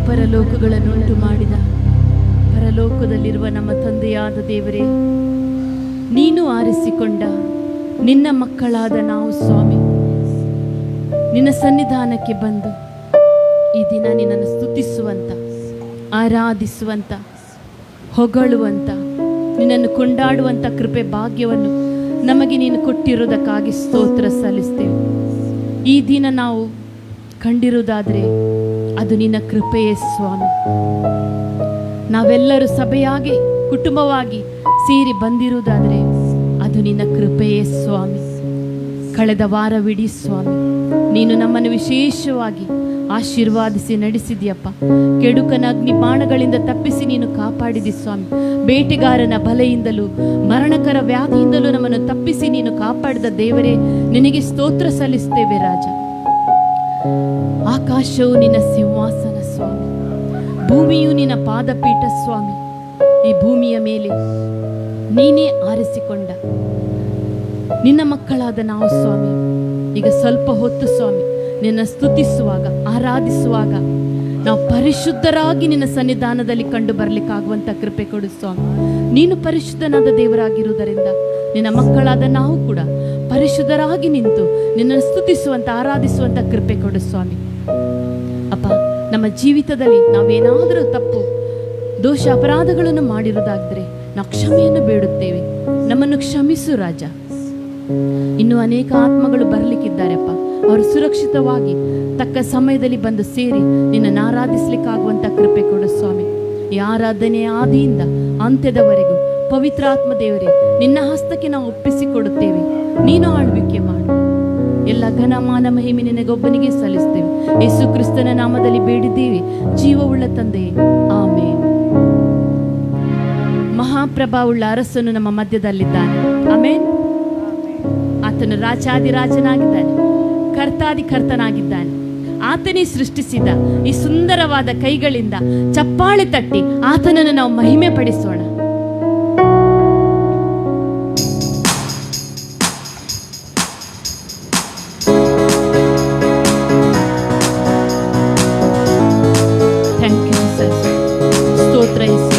ಪರಲೋಕಗಳನ್ನು ಉಂಟು ಮಾಡಿದ ಪರಲೋಕದಲ್ಲಿರುವ ನಮ್ಮ ತಂದೆಯಾದ ದೇವರೇ, ನೀನು ಆರಿಸಿಕೊಂಡ ನಿನ್ನ ಮಕ್ಕಳಾದ ನಾವು ಸ್ವಾಮಿ ನಿನ್ನ ಸನ್ನಿಧಾನಕ್ಕೆ ಬಂದು ಈ ದಿನ ನಿನ್ನನ್ನು ಸ್ತುತಿಸುವಂತ, ಆರಾಧಿಸುವಂತ, ಹೊಗಳುವಂತ, ನಿನ್ನನ್ನು ಕೊಂಡಾಡುವಂತ ಕೃಪೆ ಭಾಗ್ಯವನ್ನು ನಮಗೆ ನೀನು ಕೊಟ್ಟಿರುವುದಕ್ಕಾಗಿ ಸ್ತೋತ್ರ ಸಲ್ಲಿಸ್ತೇವೆ. ಈ ದಿನ ನಾವು ಕಂಡಿರುವುದಾದರೆ ಅದು ನಿನ್ನ ಕೃಪೆಯೇ ಸ್ವಾಮಿ. ನಾವೆಲ್ಲರೂ ಸಭೆಯಾಗಿ ಕುಟುಂಬವಾಗಿ ಸೇರಿ ಬಂದಿರುವುದಾದರೆ ಅದು ನಿನ್ನ ಕೃಪೆಯೇ ಸ್ವಾಮಿ. ಕಳೆದ ವಾರವಿಡೀ ಸ್ವಾಮಿ ನೀನು ನಮ್ಮನ್ನು ವಿಶೇಷವಾಗಿ ಆಶೀರ್ವಾದಿಸಿ ನಡೆಸಿದ್ಯಪ್ಪ. ಕೆಡುಕನ ಅಗ್ನಿ ಬಾಣಗಳಿಂದ ತಪ್ಪಿಸಿ ನೀನು ಕಾಪಾಡಿದಿ ಸ್ವಾಮಿ. ಬೇಟೆಗಾರನ ಬಲೆಯಿಂದಲೂ ಮರಣಕರ ವ್ಯಾಧಿಯಿಂದಲೂ ನಮ್ಮನ್ನು ತಪ್ಪಿಸಿ ನೀನು ಕಾಪಾಡಿದ ದೇವರೇ, ನಿನಗೆ ಸ್ತೋತ್ರ ಸಲ್ಲಿಸ್ತೇವೆ ರಾಜ. ಆಕಾಶವು ನಿನ್ನ ಸಿಂಹಾಸನ ಸ್ವಾಮಿ, ಭೂಮಿಯು ನಿನ್ನ ಪಾದಪೀಠ ಸ್ವಾಮಿ. ಈ ಭೂಮಿಯ ಮೇಲೆ ನೀನೇ ಆರಿಸಿಕೊಂಡ ನಿನ್ನ ಮಕ್ಕಳಾದ ನಾವು ಸ್ವಾಮಿ ಈಗ ಸ್ವಲ್ಪ ಹೊತ್ತು ಸ್ವಾಮಿ ನಿನ್ನ ಸ್ತುತಿಸುವಾಗ, ಆರಾಧಿಸುವಾಗ ನಾವು ಪರಿಶುದ್ಧರಾಗಿ ನಿನ್ನ ಸನ್ನಿಧಾನದಲ್ಲಿ ಕಂಡು ಬರಲಿಕ್ಕಾಗುವಂಥ ಕೃಪೆ ಕೊಡು ಸ್ವಾಮಿ. ನೀನು ಪರಿಶುದ್ಧನಾದ ದೇವರಾಗಿರುವುದರಿಂದ ನಿನ್ನ ಮಕ್ಕಳಾದ ನಾವು ಕೂಡ ಪರಿಶುದ್ಧರಾಗಿ ನಿಂತು ನಿನ್ನನ್ನು ಸ್ತುತಿಸುವಂಥ, ಆರಾಧಿಸುವಂಥ ಕೃಪೆ ಕೊಡು ಸ್ವಾಮಿ. ಅಪ್ಪ, ನಮ್ಮ ಜೀವಿತದಲ್ಲಿ ನಾವೇನಾದರೂ ತಪ್ಪು ದೋಷ ಅಪರಾಧಗಳನ್ನು ಮಾಡಿರುವುದಾದರೆ ನಾವು ಕ್ಷಮೆಯನ್ನು ಬೇಡುತ್ತೇವೆ. ನಮ್ಮನ್ನು ಕ್ಷಮಿಸು ರಾಜ. ಇನ್ನು ಅನೇಕ ಆತ್ಮಗಳು ಬರಲಿಕ್ಕಿದ್ದಾರೆಪ್ಪ, ಅವರು ಸುರಕ್ಷಿತವಾಗಿ ತಕ್ಕ ಸಮಯದಲ್ಲಿ ಬಂದು ಸೇರಿ ನಿನ್ನನ್ನು ಆರಾಧಿಸ್ಲಿಕ್ಕಾಗುವಂಥ ಕೃಪೆ ಕೊಡು ಸ್ವಾಮಿ. ಈ ಆರಾಧನೆ ಆದಿಯಿಂದ ಅಂತ್ಯದವರೆಗೂ ಪವಿತ್ರಾತ್ಮ ದೇವರೇ ನಿನ್ನ ಹಸ್ತಕ್ಕೆ ನಾವು ಒಪ್ಪಿಸಿಕೊಡುತ್ತೇವೆ. ನೀನು ಆಳ್ವಿಕೆ ಮಾಡು. ಎಲ್ಲ ಘನಮಾನ ಮಹಿಮೆ ನಿನಗೊಬ್ಬನಿಗೆ ಸಲ್ಲಿಸ್ತೇವೆ. ಯೇಸು ಕ್ರಿಸ್ತನ ನಾಮದಲ್ಲಿ ಬೇಡಿದ್ದೇವೆ ಜೀವವುಳ್ಳ ತಂದೆಯೇ, ಆಮೇನ್. ಮಹಾಪ್ರಭಾವುಳ್ಳ ಅರಸನು ನಮ್ಮ ಮಧ್ಯದಲ್ಲಿದ್ದಾನೆ. ಆಮೇನ್. ಆತನು ರಾಜಾದಿರಾಜನಾಗಿದ್ದಾನೆ, ಕರ್ತಾದಿ ಕರ್ತನಾಗಿದ್ದಾನೆ. ಆತನೇ ಸೃಷ್ಟಿಸಿದ ಈ ಸುಂದರವಾದ ಕೈಗಳಿಂದ ಚಪ್ಪಾಳೆ ತಟ್ಟಿ ಆತನನ್ನು ನಾವು ಮಹಿಮೆ ಪಡಿಸೋಣ. Thank you sir. ಸ್ತೋತ್ರ ಯೇಸು.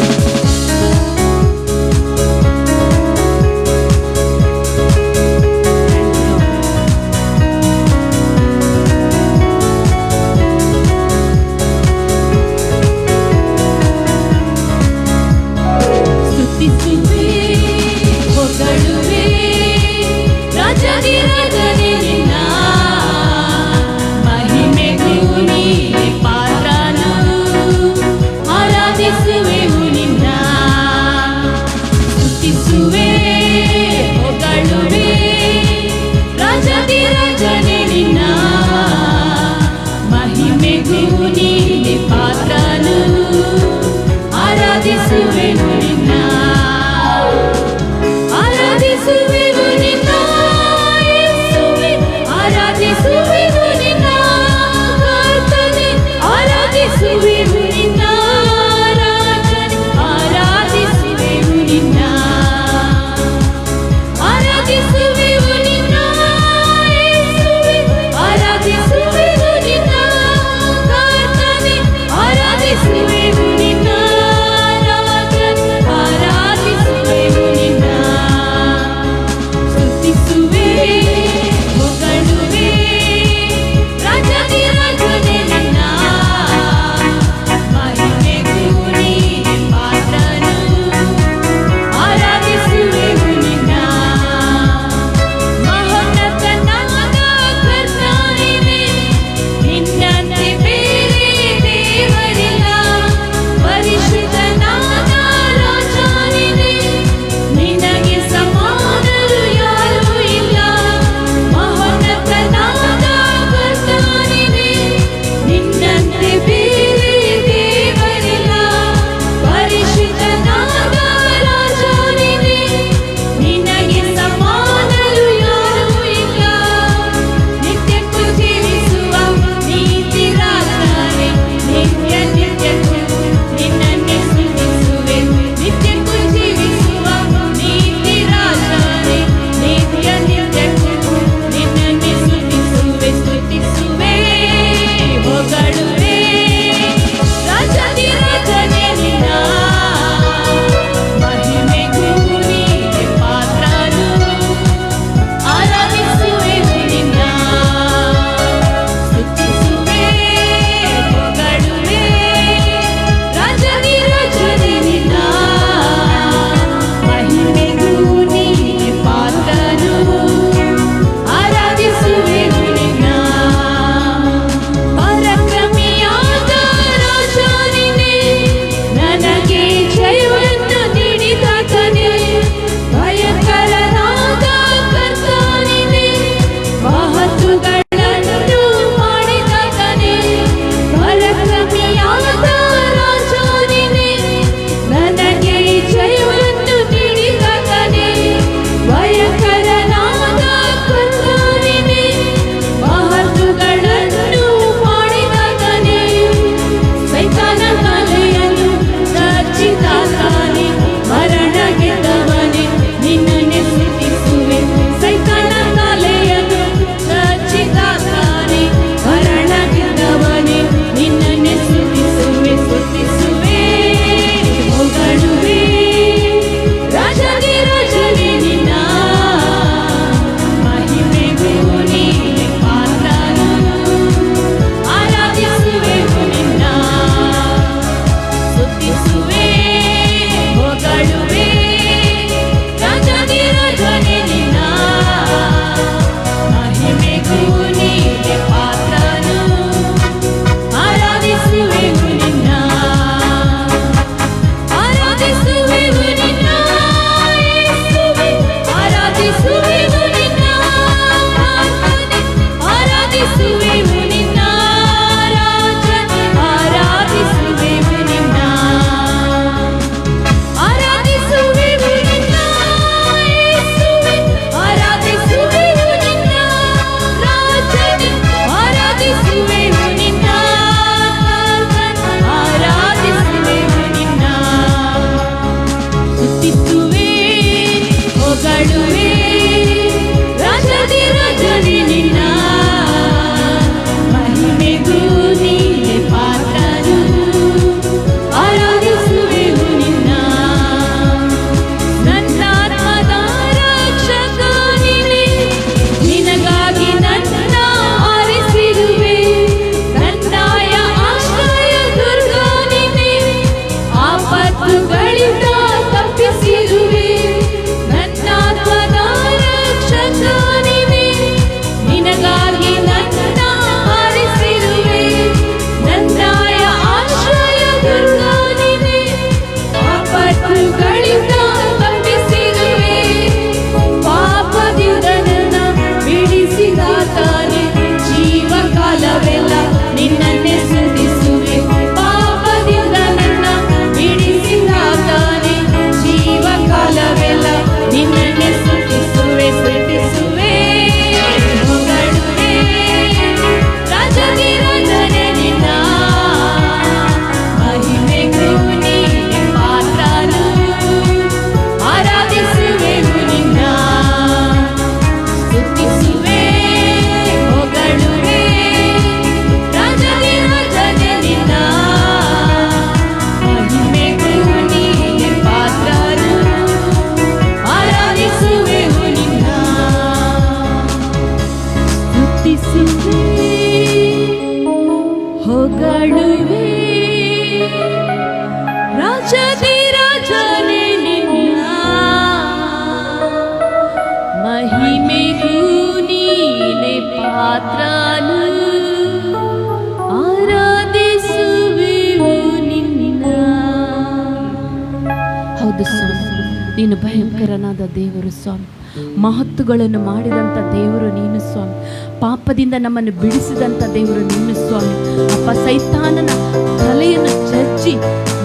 ಮಹಿಮೆಗೂ ನೀನೆ ಪಾತ್ರನು, ಆರಾಧಿಸುವೆವು ನಿನ್ನ. ಹೌದು ಸ್ವಾಮಿ, ನೀನು ಭಯಂಕರನಾದ ದೇವರು ಸ್ವಾಮಿ. ಮಹತ್ತುಗಳನ್ನು ಮಾಡಿದಂಥ ದೇವರು ನೀನು ಸ್ವಾಮಿ. ಪಾಪದಿಂದ ನಮ್ಮನ್ನು ಬಿಡಿಸಿದಂಥ ದೇವರು ನೀನು ಸ್ವಾಮಿ. ಅಪ್ಪ, ಸೈತಾನನ ತಲೆಯನ್ನು ಚರ್ಚಿ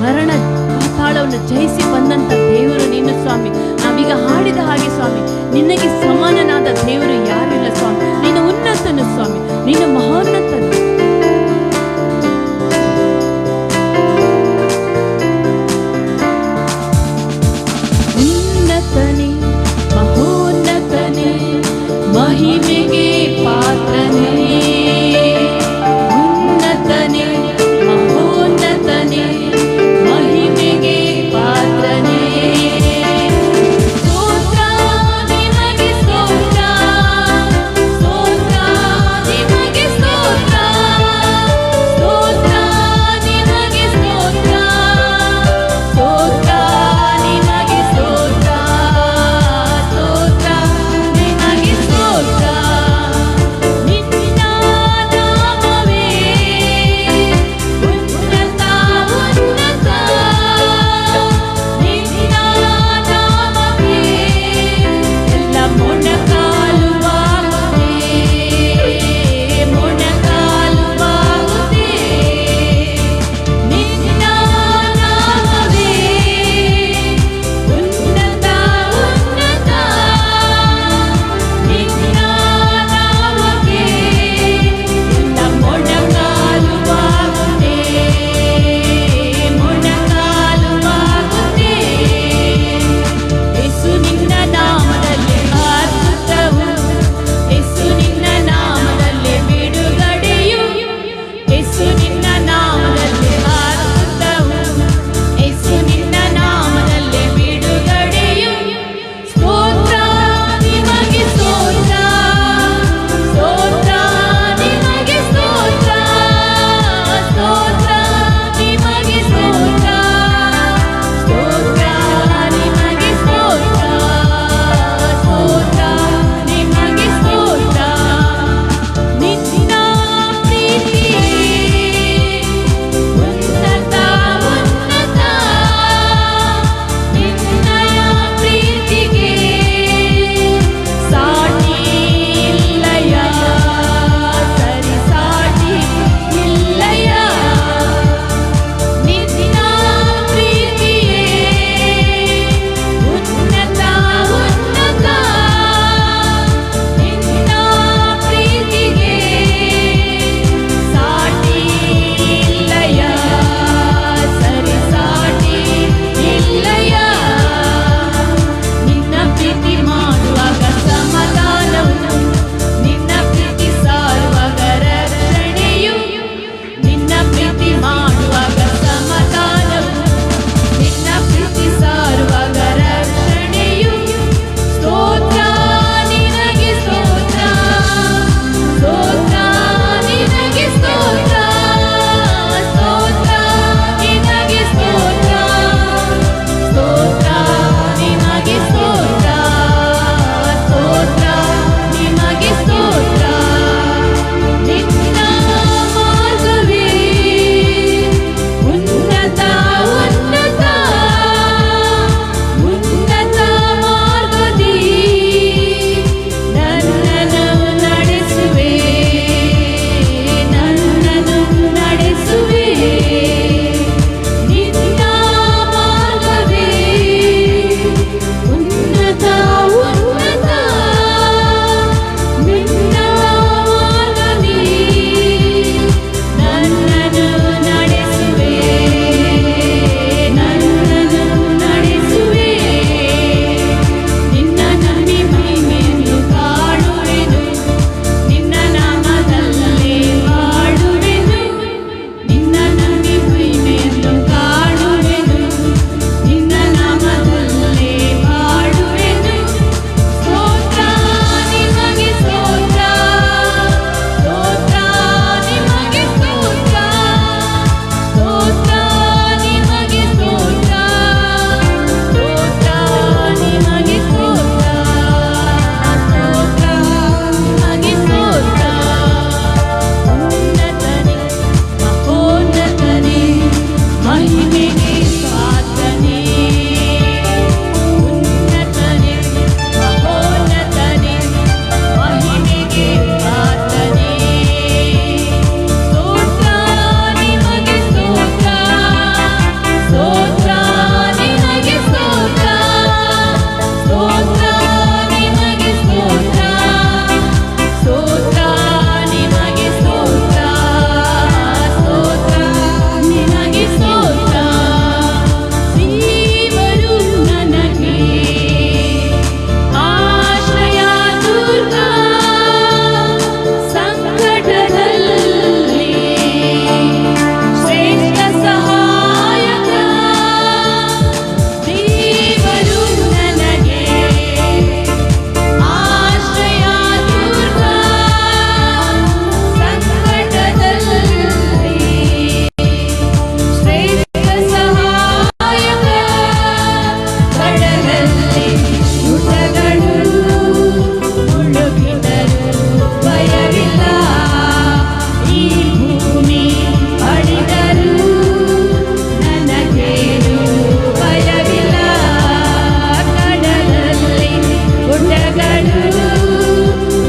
ಮರಣ ಪಾತಾಳವನ್ನು ಜಯಿಸಿ ಬಂದಂಥ ದೇವರು ನೀನು ಸ್ವಾಮಿ. ನಾವೀಗ ಹಾಡಿದ ಹಾಗೆ ಸ್ವಾಮಿ, ನಿನಗೆ ಸಮಾನನಾದ ದೇವರು ಯಾರಿಲ್ಲ ಸ್ವಾಮಿ. ನೀನು ಉನ್ನತನು ಸ್ವಾಮಿ, ನೀನು ಮಹೋನ್ನತನು. ಉನ್ನತನೇ, ಮಹೋನ್ನತನೇ, ಮಹಿಮೆಗೆ ಪಾತ್ರನೇ. ಉನ್ನತನೇ, ಮಹೋನ್ನತನೇ, ಮಹಿಮೆಗೆ ಪಾತ್ರನೇ. ಸ್ತೋತ್ರ ನಿನಗೆ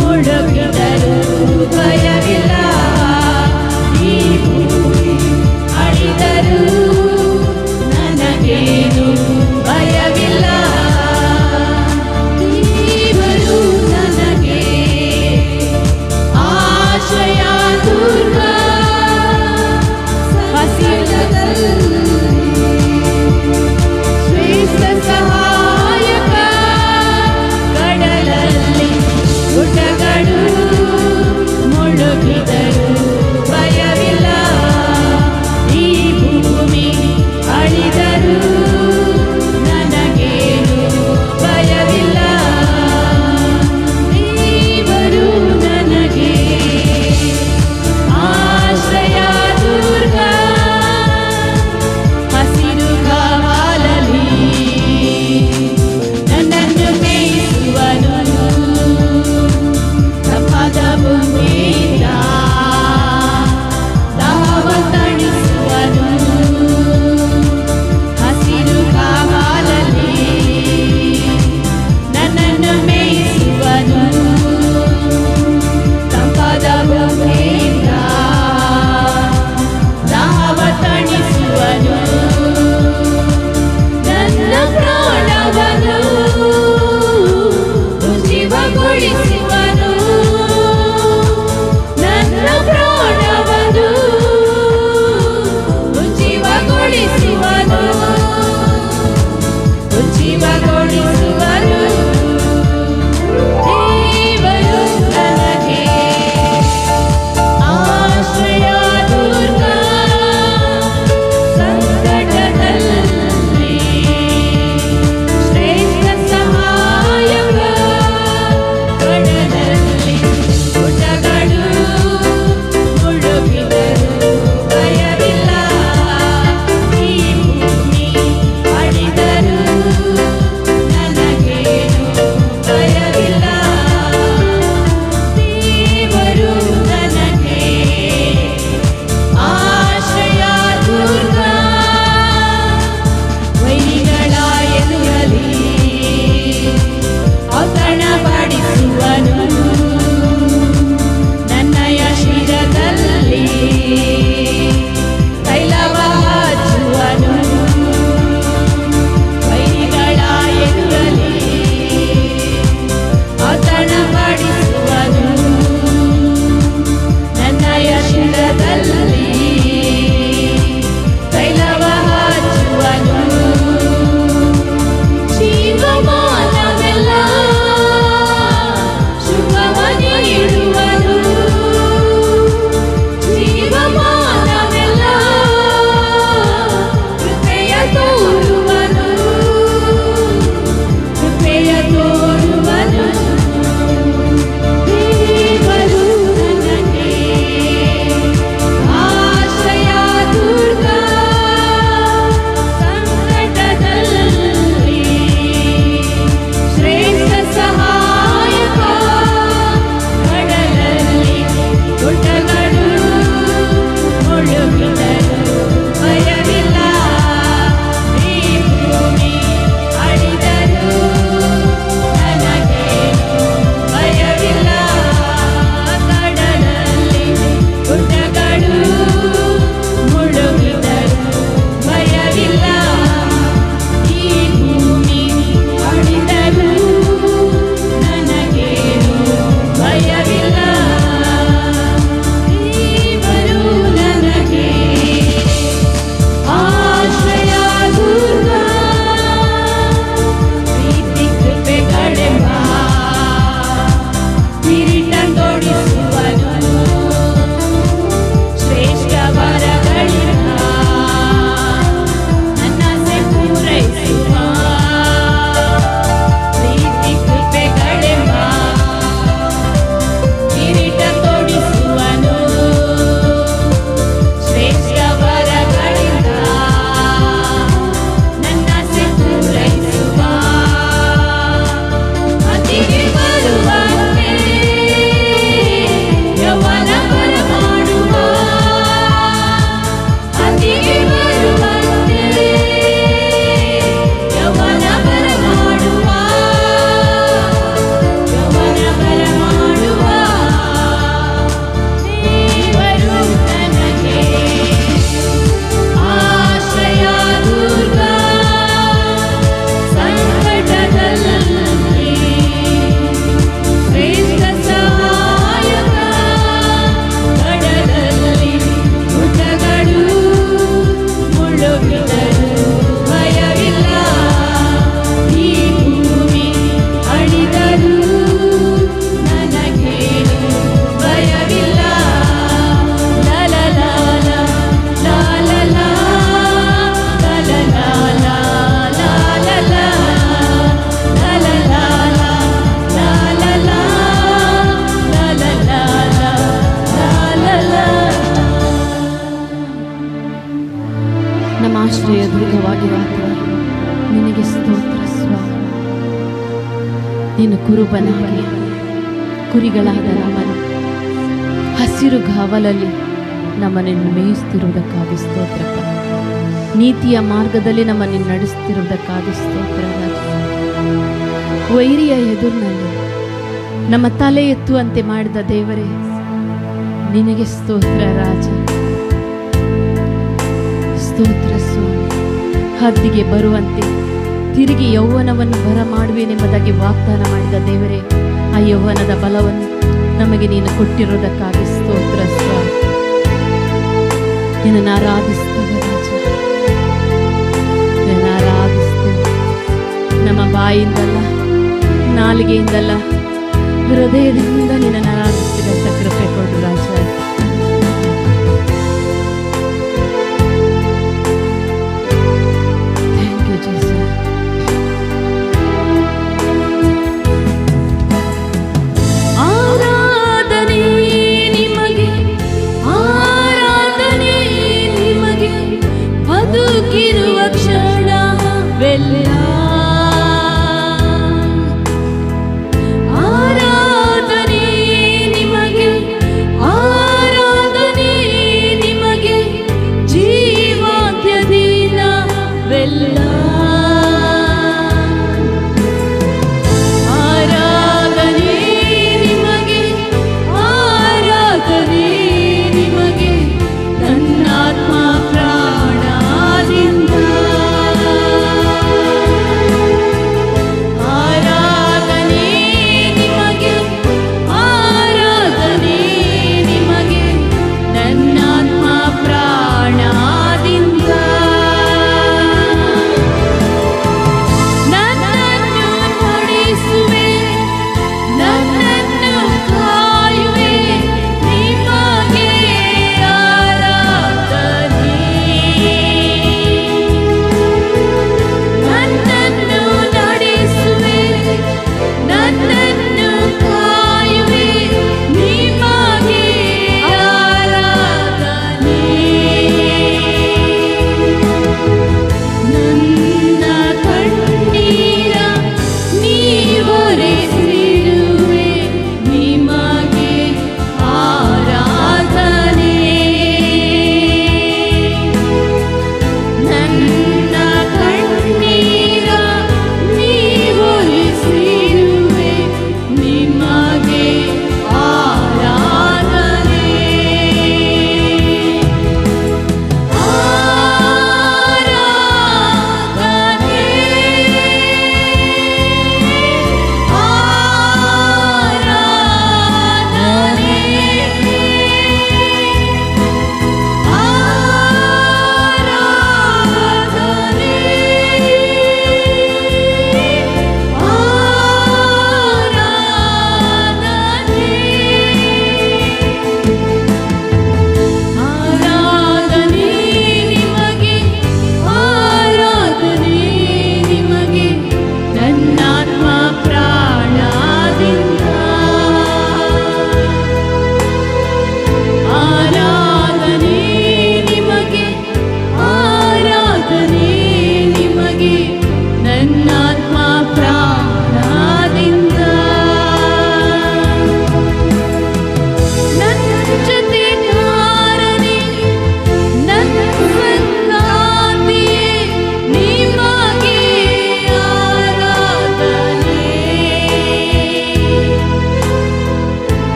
ಮುಳುಗಿದರು ಭಯವಿಲ್ಲ, ಈ ಭೂಮಿ ಅಳಿದರು ನನಗೇನು ಭಯವಿಲ್ಲ. ದೇವರು ನನಗೆ ಆಶ್ರಯ ದುರ್ಗ, ಹಸಿರದಲ್ಲಿ ಶ್ರೇಷ್ಠ ಸಹಾಯಕ, ಕಡಲಲ್ಲಿ ದೀರ್ಘವಾಗಿರುತ್ತದೆ. ನಿನಗೆ ಸ್ತೋತ್ರ ಸ್ವಾಮಿ. ನೀನು ಕುರುಬನಾಗಿ ಕುರಿಗಳಾದ ನಮ್ಮನ್ನು ಹಸಿರು ಗಾವಲಲ್ಲಿ ನಮ್ಮನ್ನು ಮೇಯಿಸ್ತಿರುವುದಕ್ಕಾಗಿ ಸ್ತೋತ್ರಪ್ಪ. ನೀತಿಯ ಮಾರ್ಗದಲ್ಲಿ ನಮ್ಮನ್ನು ನಡೆಸ್ತಿರುವುದಕ್ಕಾಗಿ ಸ್ತೋತ್ರ ರಾಜ. ವೈರಿಯ ಎದುರಿನಲ್ಲಿ ನಮ್ಮ ತಲೆ ಎತ್ತುವಂತೆ ಮಾಡಿದ ದೇವರೇ, ನಿನಗೆ ಸ್ತೋತ್ರ ರಾಜ. ಸ್ತೋತ್ರ ಸ್ವಾಮಿ. ಹದ್ದಿಗೆ ಬರುವಂತೆ ತಿರುಗಿ ಯೌವನವನ್ನು ಬರ ಮಾಡುವೆನೆಂಬುದಾಗಿ ವಾಗ್ದಾನ ಮಾಡಿದ ದೇವರೇ, ಆ ಯೌವನದ ಬಲವನ್ನು ನಮಗೆ ನೀನು ಕೊಟ್ಟಿರುವುದಕ್ಕಾಗಿ ಸ್ತೋತ್ರ ಸ್ವಾಮಿ. ನಿನ್ನನ್ನು ಆರಾಧಿಸ್ತೇವೆ ರಾಜ, ನಿನ್ನನ್ನು ಆರಾಧಿಸ್ತೇವೆ. ನಮ್ಮ ಬಾಯಿಂದಲ್ಲ, ನಾಲಿಗೆಯಿಂದಲ್ಲ, ಹೃದಯದಿಂದ ನಿನ್ನನ್ನು ಆರಾಧಿಸಿದಂಥ ಕೃಪೆ ಕೊಡು ರಾಜ. ಆರಾಧನೆ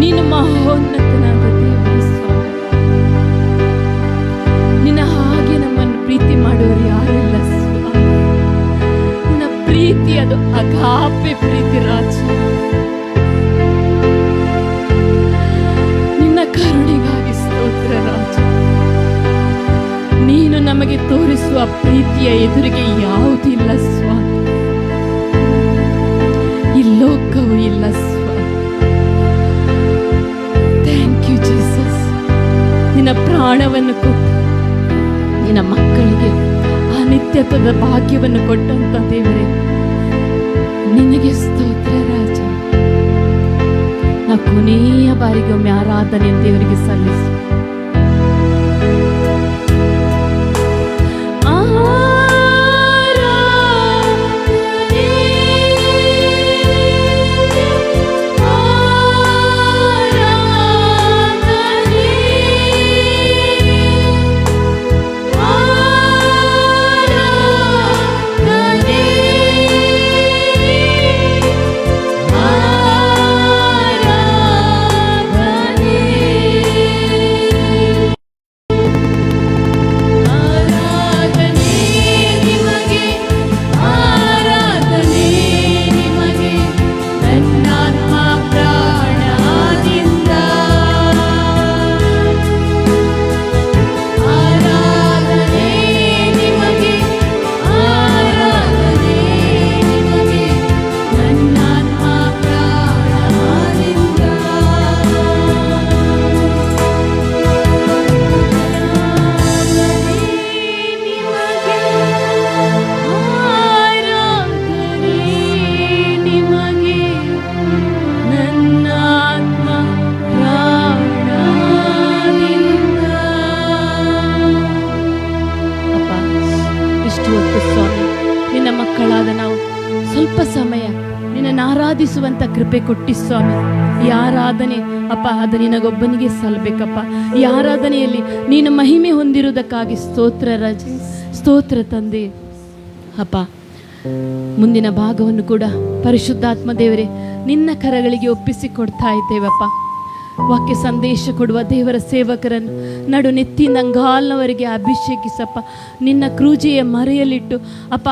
ನೀನು ಮಹೋನ್ನತನಾದ ದೇವರು ಸ್ವಾಮಿ. ನಿನ್ನ ಹಾಗೆ ನಮ್ಮನ್ನು ಪ್ರೀತಿ ಮಾಡೋರು ಯಾರಿಲ್ಲ ಸ್ವಾಮಿ. ನಿನ್ನ ಪ್ರೀತಿ ಅದು ಅಗಾಪೆ ಪ್ರೀತಿ ರಾಜ. ನಿನ್ನ ಕರುಣೆಗಾಗಿ ಸ್ತೋತ್ರ ರಾಜ. ನೀನು ನಮಗೆ ತೋರಿಸುವ ಪ್ರೀತಿಯ ಎದುರಿಗೆ ಯಾವುದಿಲ್ಲ ಸ್ವಾಮಿ. ಈ ಲೋಕವೂ ಇಲ್ಲ ಸ್ವಾಮಿ. Thank you Jesus. ನಿನ್ನ ಪ್ರಾಣವನ್ನು ಕೊಟ್ಟು ನಿನ್ನ ಮಕ್ಕಳಿಗೆ ಆ ನಿತ್ಯತ್ವದ ಭಾಗ್ಯವನ್ನು ಕೊಟ್ಟಂತ ದೇವರೇ, ನಿನಗೆ ಸ್ತೋತ್ರ ರಾಜ. ನಾ ಕೊನೆಯ ಬಾರಿಗೆ ಒಮ್ಮೆ ಆರಾಧನೆ ದೇವರಿಗೆ ಸಲ್ಲಿಸು. ಸ್ವಲ್ಪ ಸಮಯ ನಿನ್ನನ್ನು ಆರಾಧಿಸುವಂತ ಕೃಪೆ ಕೊಟ್ಟಿ ಸ್ವಾಮಿ. ಈ ಆರಾಧನೆ ಅಪ್ಪ ಅದು ನಿನಗೊಬ್ಬನಿಗೆ ಸಲ್ಲಬೇಕಪ್ಪ. ಈ ಆರಾಧನೆಯಲ್ಲಿ ನೀನು ಮಹಿಮೆ ಹೊಂದಿರುವುದಕ್ಕಾಗಿ ಸ್ತೋತ್ರ ರಾಜ, ಸ್ತೋತ್ರ ತಂದೆ ಅಪ್ಪ. ಮುಂದಿನ ಭಾಗವನ್ನು ಕೂಡ ಪರಿಶುದ್ಧಾತ್ಮ ದೇವರೇ ನಿನ್ನ ಕರಗಳಿಗೆ ಒಪ್ಪಿಸಿ ಕೊಡ್ತಾ ಇದ್ದೇವಪ್ಪ. ವಾಕ್ಯ ಸಂದೇಶ ಕೊಡುವ ದೇವರ ಸೇವಕರನ್ನು ನಡು ನೆತ್ತಿಯಿಂದ ಅಂಗಾಲ್ನವರೆಗೆ ಅಭಿಷೇಕಿಸಪ್ಪ. ನಿನ್ನ ಕ್ರೂಜೆಯ ಮರೆಯಲ್ಲಿಟ್ಟು ಅಪ್ಪ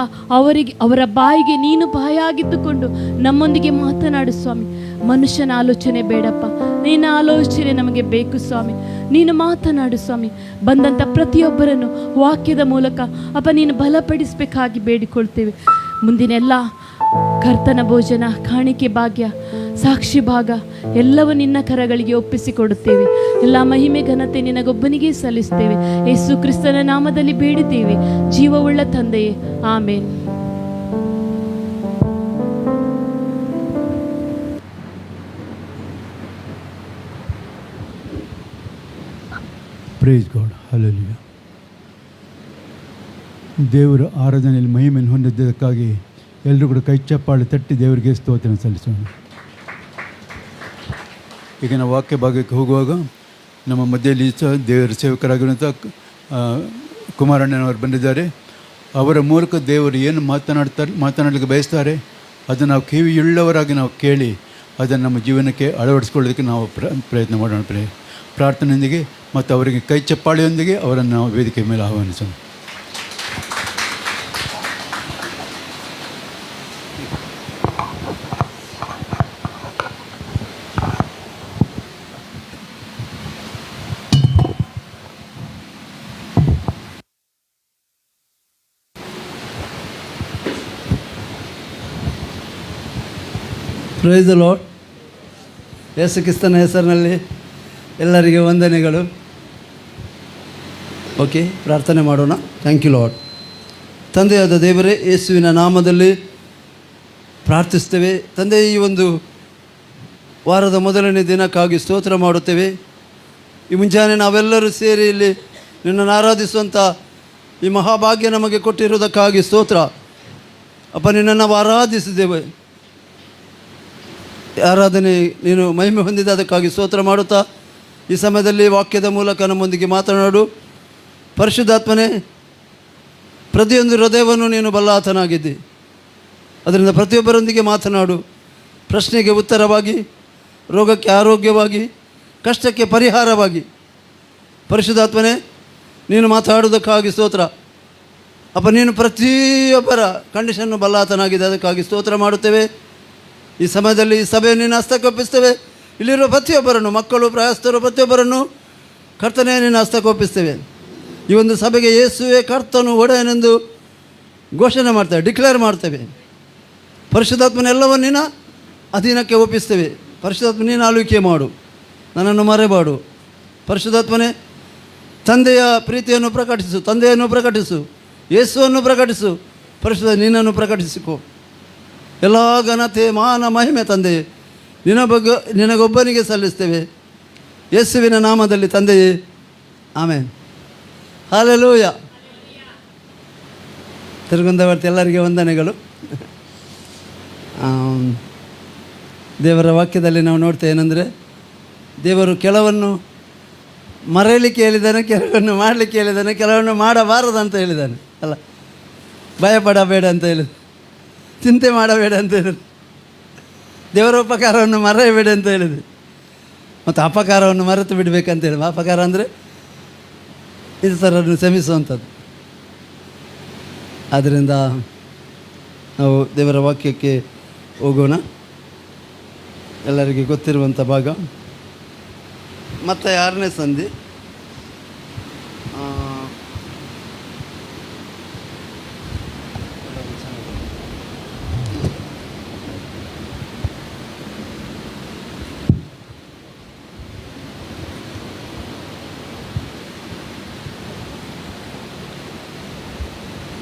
ಅವರ ಬಾಯಿಗೆ ನೀನು ಬಾಯಾಗಿದ್ದುಕೊಂಡು ನಮ್ಮೊಂದಿಗೆ ಮಾತನಾಡು ಸ್ವಾಮಿ. ಮನುಷ್ಯನ ಆಲೋಚನೆ ಬೇಡಪ್ಪ, ನಿನ್ನ ಆಲೋಚನೆ ನಮಗೆ ಬೇಕು ಸ್ವಾಮಿ. ನೀನು ಮಾತನಾಡು ಸ್ವಾಮಿ. ಬಂದಂಥ ಪ್ರತಿಯೊಬ್ಬರನ್ನು ವಾಕ್ಯದ ಮೂಲಕ ಅಪ್ಪ ನೀನು ಬಲಪಡಿಸಬೇಕಾಗಿ ಬೇಡಿಕೊಳ್ತೇವೆ. ಮುಂದಿನ ಎಲ್ಲ ಕರ್ತನ ಭೋಜನ, ಕಾಣಿಕೆ ಭಾಗ್ಯ, ಸಾಕ್ಷಿ ಭಾಗ ಎಲ್ಲವೂ ನಿನ್ನ ಕರಗಳಿಗೆ ಒಪ್ಪಿಸಿಕೊಡುತ್ತೇವೆ. ಎಲ್ಲ ಮಹಿಮೆ ಘನತೆ ನಿನಗೊಬ್ಬನಿಗೆ ಸಲ್ಲಿಸ್ತೇವೆ. ಯೇಸು ಕ್ರಿಸ್ತನ ನಾಮದಲ್ಲಿ ಬೇಡಿದ್ದೇವೆ ಜೀವವುಳ್ಳ ತಂದೆಯೇ, ಆಮೇನ್. Praise God, hallelujah. ದೇವರ ಆರಾಧನೆಯಲ್ಲಿ ಮಹಿಮೆಯನ್ನು ಹೊಂದಿದ್ದಕ್ಕಾಗಿ ಎಲ್ಲರೂ ಕೂಡ ಕೈ ಚಪ್ಪಾಳೆ ತಟ್ಟಿ ದೇವರಿಗೆ ಸ್ತೋತ್ರ ಸಲ್ಲಿಸೋಣ. ಈಗ ನಾವು ವಾಕ್ಯ ಭಾಗಕ್ಕೆ ಹೋಗುವಾಗ ನಮ್ಮ ಮಧ್ಯದಲ್ಲಿ ಸಹ ದೇವರ ಸೇವಕರಾಗಿರುವಂಥ ಕುಮಾರಣ್ಣನವರು ಬಂದಿದ್ದಾರೆ. ಅವರ ಮೂಲಕ ದೇವರು ಏನು ಮಾತನಾಡಲಿಕ್ಕೆ ಬಯಸ್ತಾರೆ ಅದನ್ನು ನಾವು ಕಿವಿಯುಳ್ಳವರಾಗಿ ನಾವು ಕೇಳಿ ಅದನ್ನು ನಮ್ಮ ಜೀವನಕ್ಕೆ ಅಳವಡಿಸ್ಕೊಳ್ಳೋದಕ್ಕೆ ನಾವು ಪ್ರಯತ್ನ ಮಾಡೋಣ. ಪ್ರಾರ್ಥನೆಯೊಂದಿಗೆ ಮತ್ತು ಅವರಿಗೆ ಕೈ ಚಪ್ಪಾಳೆಯೊಂದಿಗೆ ಅವರನ್ನು ನಾವು ವೇದಿಕೆ ಮೇಲೆ ಆಹ್ವಾನಿಸೋಣ. Praise the lord. ಯೇಸು ಕ್ರಿಸ್ತನ ಹೆಸರಿನಲ್ಲಿ ಎಲ್ಲರಿಗೆ ವಂದನೆಗಳು. ಓಕೆ, ಪ್ರಾರ್ಥನೆ ಮಾಡೋಣ. Thank you lord. ತಂದೆಯಾದ ದೇವರೇ, ಯೇಸುವಿನ ನಾಮದಲ್ಲಿ ಪ್ರಾರ್ಥಿಸ್ತೇವೆ ತಂದೆ. ಈ ಒಂದು ವಾರದ ಮೊದಲನೇ ದಿನಕ್ಕಾಗಿ ಸ್ತೋತ್ರ ಮಾಡುತ್ತೇವೆ. ಈ ಮುಂಜಾನೆ ನಾವೆಲ್ಲರೂ ಸೇರಿ ಇಲ್ಲಿ ನಿನ್ನನ್ನು ಆರಾಧಿಸುವಂಥ ಈ ಮಹಾಭಾಗ್ಯ ನಮಗೆ ಕೊಟ್ಟಿರುವುದಕ್ಕಾಗಿ ಸ್ತೋತ್ರ ಅಪ್ಪ. ನಿನ್ನನ್ನು ನಾವು ಆರಾಧಿಸಿದ್ದೇವೆ. ಆರಾಧನೆ ನೀನು ಮಹಿಮೆ ಹೊಂದಿದ ಅದಕ್ಕಾಗಿ ಸ್ತೋತ್ರ ಮಾಡುತ್ತಾ ಈ ಸಮಯದಲ್ಲಿ ವಾಕ್ಯದ ಮೂಲಕ ನಮ್ಮೊಂದಿಗೆ ಮಾತನಾಡು. ಪರಿಶುದ್ಧಾತ್ಮನೇ, ಪ್ರತಿಯೊಂದು ಹೃದಯವನ್ನು ನೀನು ಬಲ್ಲಾತನಾಗಿದ್ದಿ. ಅದರಿಂದ ಪ್ರತಿಯೊಬ್ಬರೊಂದಿಗೆ ಮಾತನಾಡು. ಪ್ರಶ್ನೆಗೆ ಉತ್ತರವಾಗಿ ರೋಗಕ್ಕೆ ಆರೋಗ್ಯವಾಗಿ, ಕಷ್ಟಕ್ಕೆ ಪರಿಹಾರವಾಗಿ. ಪರಿಶುದ್ಧಾತ್ಮನೇ, ನೀನು ಮಾತಾಡುವುದಕ್ಕಾಗಿ ಸ್ತೋತ್ರ. ಅಪ್ಪ, ನೀನು ಪ್ರತಿಯೊಬ್ಬರ ಕಂಡೀಷನ್ನು ಬಲ್ಲಾತನಾಗಿದೆ, ಅದಕ್ಕಾಗಿ ಸ್ತೋತ್ರ ಮಾಡುತ್ತೇವೆ. ಈ ಸಮಯದಲ್ಲಿ ಈ ಸಭೆ ನಿನ್ನ ಹಸ್ತಕ್ಕೊಪ್ಪಿಸ್ತೇವೆ. ಇಲ್ಲಿರುವ ಪ್ರತಿಯೊಬ್ಬರನ್ನು, ಮಕ್ಕಳು, ಪ್ರಯಾಸ್ತರು ಪ್ರತಿಯೊಬ್ಬರನ್ನು ಕರ್ತನೇ ನಿನ್ನ ಹಸ್ತಕ್ಕೊಪ್ಪಿಸ್ತೇವೆ. ಈ ಒಂದು ಸಭೆಗೆ ಯೇಸುವೆ ಕರ್ತನು ಒಡೆಯನೆಂದು ಘೋಷಣೆ ಮಾಡ್ತೇವೆ, ಡಿಕ್ಲೇರ್ ಮಾಡ್ತೇವೆ. ಪರಿಶುದ್ಧಾತ್ಮನೆಲ್ಲವನ್ನು ನಿನ್ನ ಅಧೀನಕ್ಕೆ ಒಪ್ಪಿಸ್ತೇವೆ. ಪರಿಶುದ್ಧಾತ್ಮ ನೀನು ಆಳ್ವಿಕೆ ಮಾಡು, ನನ್ನನ್ನು ಮರೆಮಾಡು. ಪರಿಶುದ್ಧಾತ್ಮನೇ, ತಂದೆಯ ಪ್ರೀತಿಯನ್ನು ಪ್ರಕಟಿಸು, ತಂದೆಯನ್ನು ಪ್ರಕಟಿಸು, ಯೇಸುವನ್ನು ಪ್ರಕಟಿಸು. ಪರಿಶುದ್ಧ ನಿನ್ನನ್ನು ಪ್ರಕಟಿಸಿಕೊ. ಎಲ್ಲ ಘನತೆ, ಮಾನ, ಮಹಿಮೆ ತಂದೆಯೇ ನಿನಗೊಬ್ಬನಿಗೆ ಸಲ್ಲಿಸ್ತೇವೆ, ಯೇಸುವಿನ ನಾಮದಲ್ಲಿ ತಂದೆಯೇ, ಆಮೇನ್. ಹಲ್ಲೆಲೂಯ. ತಿರುಗುಂದವರ್ತಿ ಎಲ್ಲರಿಗೆ ವಂದನೆಗಳು. ದೇವರ ವಾಕ್ಯದಲ್ಲಿ ನಾವು ನೋಡ್ತೇವೆ ಏನಂದರೆ, ದೇವರು ಕೆಲವನ್ನು ಮರೆಯಲಿಕ್ಕೆ ಹೇಳಿದ್ದಾನೆ, ಕೆಲವನ್ನು ಮಾಡಲಿಕ್ಕೆ ಹೇಳಿದ್ದಾನೆ, ಕೆಲವನ್ನು ಮಾಡಬಾರದಂತ ಹೇಳಿದ್ದಾನೆ. ಅಲ್ಲ, ಭಯಪಡಬೇಡ ಅಂತ ಹೇಳಿದ, ಚಿಂತೆ ಮಾಡಬೇಡ ಅಂತ ಹೇಳಿದ, ದೇವರ ಉಪಕಾರವನ್ನು ಮರೆಯಬೇಡ ಅಂತ ಹೇಳಿದೆ, ಮತ್ತು ಅಪಕಾರವನ್ನು ಮರೆತು ಬಿಡಬೇಕಂತ ಹೇಳಿದ. ಅಪಕಾರ ಅಂದರೆ ಇತರರನ್ನು ಕ್ಷಮಿಸುವಂಥದ್ದು. ಆದ್ದರಿಂದ ನಾವು ದೇವರ ವಾಕ್ಯಕ್ಕೆ ಹೋಗೋಣ. ಎಲ್ಲರಿಗೆ ಗೊತ್ತಿರುವಂಥ ಭಾಗ ಮತ್ತು 6ನೇ ಸಂಧಿ,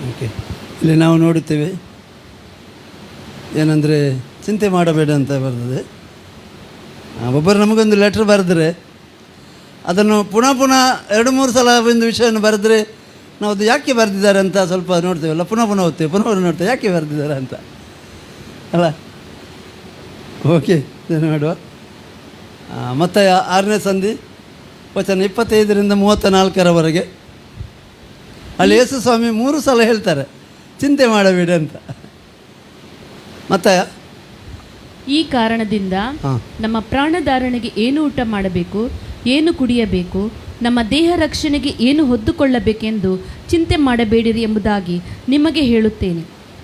ಓಕೆ. ಇಲ್ಲಿ ನಾವು ನೋಡುತ್ತೇವೆ ಏನಂದರೆ, ಚಿಂತೆ ಮಾಡಬೇಡ ಅಂತ ಬರ್ತದೆ. ಒಬ್ಬರು ನಮಗೊಂದು ಲೆಟ್ರ್ ಬರೆದ್ರೆ ಅದನ್ನು ಪುನಃ 2-3 ಸಲ ಒಂದು ವಿಷಯವನ್ನು ಬರೆದ್ರೆ ನಾವು ಅದು ಯಾಕೆ ಬರೆದಿದ್ದಾರೆ ಅಂತ ಸ್ವಲ್ಪ ನೋಡ್ತೇವಲ್ಲ, ಪುನಃ ಓದ್ತೇವೆ, ಪುನಃ ನೋಡ್ತೇವೆ ಯಾಕೆ ಬರೆದಿದ್ದಾರೆ ಅಂತ ಅಲ್ಲ. ಓಕೆ, ಏನು ಮಾಡುವ. ಮತ್ತು 6ನೇ ಸಂಧಿ ವಚನ 25ರಿಂದ 34ರವರೆಗೆ ಅಲ್ಲಿ ಯೇಸು ಸ್ವಾಮಿ 3 ಸಲ ಹೇಳ್ತಾರೆ ಚಿಂತೆ ಮಾಡಬೇಡಿ ಅಂತ. ಮತ್ತೆ ಈ ಕಾರಣದಿಂದ ನಮ್ಮ ಪ್ರಾಣಧಾರಣೆಗೆ ಏನು ಊಟ ಮಾಡಬೇಕು, ಏನು ಕುಡಿಯಬೇಕು, ನಮ್ಮ ದೇಹ ರಕ್ಷಣೆಗೆ ಏನು ಹೊದ್ದುಕೊಳ್ಳಬೇಕೆಂದು ಚಿಂತೆ ಮಾಡಬೇಡಿರಿ ಎಂಬುದಾಗಿ ನಿಮಗೆ ಹೇಳುತ್ತೇನೆ.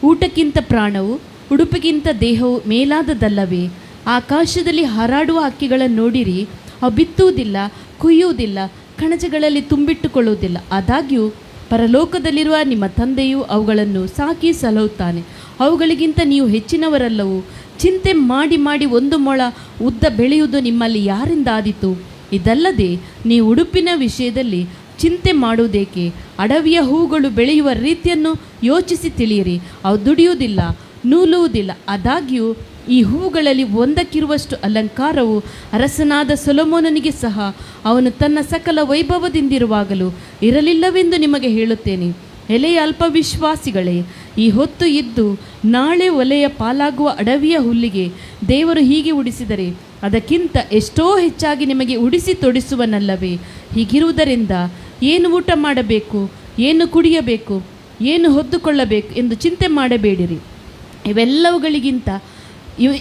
ಊಟಕ್ಕಿಂತ ಪ್ರಾಣವು, ಉಡುಪಿಗಿಂತ ದೇಹವು ಮೇಲಾದದಲ್ಲವೇ? ಆಕಾಶದಲ್ಲಿ ಹಾರಾಡುವ ಹಕ್ಕಿಗಳನ್ನು ನೋಡಿರಿ, ಅವು ಬಿತ್ತುವುದಿಲ್ಲ, ಕೊಯ್ಯುವುದಿಲ್ಲ, ಕಣಜಗಳಲ್ಲಿ ತುಂಬಿಟ್ಟುಕೊಳ್ಳುವುದಿಲ್ಲ. ಆದಾಗ್ಯೂ ಪರಲೋಕದಲ್ಲಿರುವ ನಿಮ್ಮ ತಂದೆಯು ಅವುಗಳನ್ನು ಸಾಕಿ ಸಲಹುತ್ತಾನೆ. ಅವುಗಳಿಗಿಂತ ನೀವು ಹೆಚ್ಚಿನವರಲ್ಲವೂ? ಚಿಂತೆ ಮಾಡಿ ಮಾಡಿ 1 ಮೊಳ ಉದ್ದ ಬೆಳೆಯುವುದು ನಿಮ್ಮಲ್ಲಿ ಯಾರಿಂದ ಆದೀತು? ಇದಲ್ಲದೆ ನೀವು ಉಡುಪಿನ ವಿಷಯದಲ್ಲಿ ಚಿಂತೆ ಮಾಡುವುದೇಕೆ? ಅಡವಿಯ ಹೂಗಳು ಬೆಳೆಯುವ ರೀತಿಯನ್ನು ಯೋಚಿಸಿ ತಿಳಿಯಿರಿ. ಅವು ದುಡಿಯುವುದಿಲ್ಲ, ನೂಲುವುದಿಲ್ಲ. ಆದಾಗ್ಯೂ ಈ ಹೂಗಳಲ್ಲಿ ಒಂದಕ್ಕಿರುವಷ್ಟು ಅಲಂಕಾರವು ಅರಸನಾದ ಸೊಲೊಮೋನನಿಗೆ ಸಹ ಅವನು ತನ್ನ ಸಕಲ ವೈಭವದಿಂದಿರುವಾಗಲೂ ಇರಲಿಲ್ಲವೆಂದು ನಿಮಗೆ ಹೇಳುತ್ತೇನೆ. ಎಲೆಯ ಅಲ್ಪವಿಶ್ವಾಸಿಗಳೇ, ಈ ಹೊತ್ತು ಇದ್ದು ನಾಳೆ ಒಲೆಯ ಪಾಲಾಗುವ ಅಡವಿಯ ಹುಲ್ಲಿಗೆ ದೇವರು ಹೀಗೆ ಉಡಿಸಿದರೆ ಅದಕ್ಕಿಂತ ಎಷ್ಟೋ ಹೆಚ್ಚಾಗಿ ನಿಮಗೆ ಉಡಿಸಿ ತೊಡಿಸುವನಲ್ಲವೇ? ಹೀಗಿರುವುದರಿಂದ ಏನು ಊಟ ಮಾಡಬೇಕು, ಏನು ಕುಡಿಯಬೇಕು, ಏನು ಹೊದ್ದುಕೊಳ್ಳಬೇಕು ಎಂದು ಚಿಂತೆ ಮಾಡಬೇಡಿರಿ.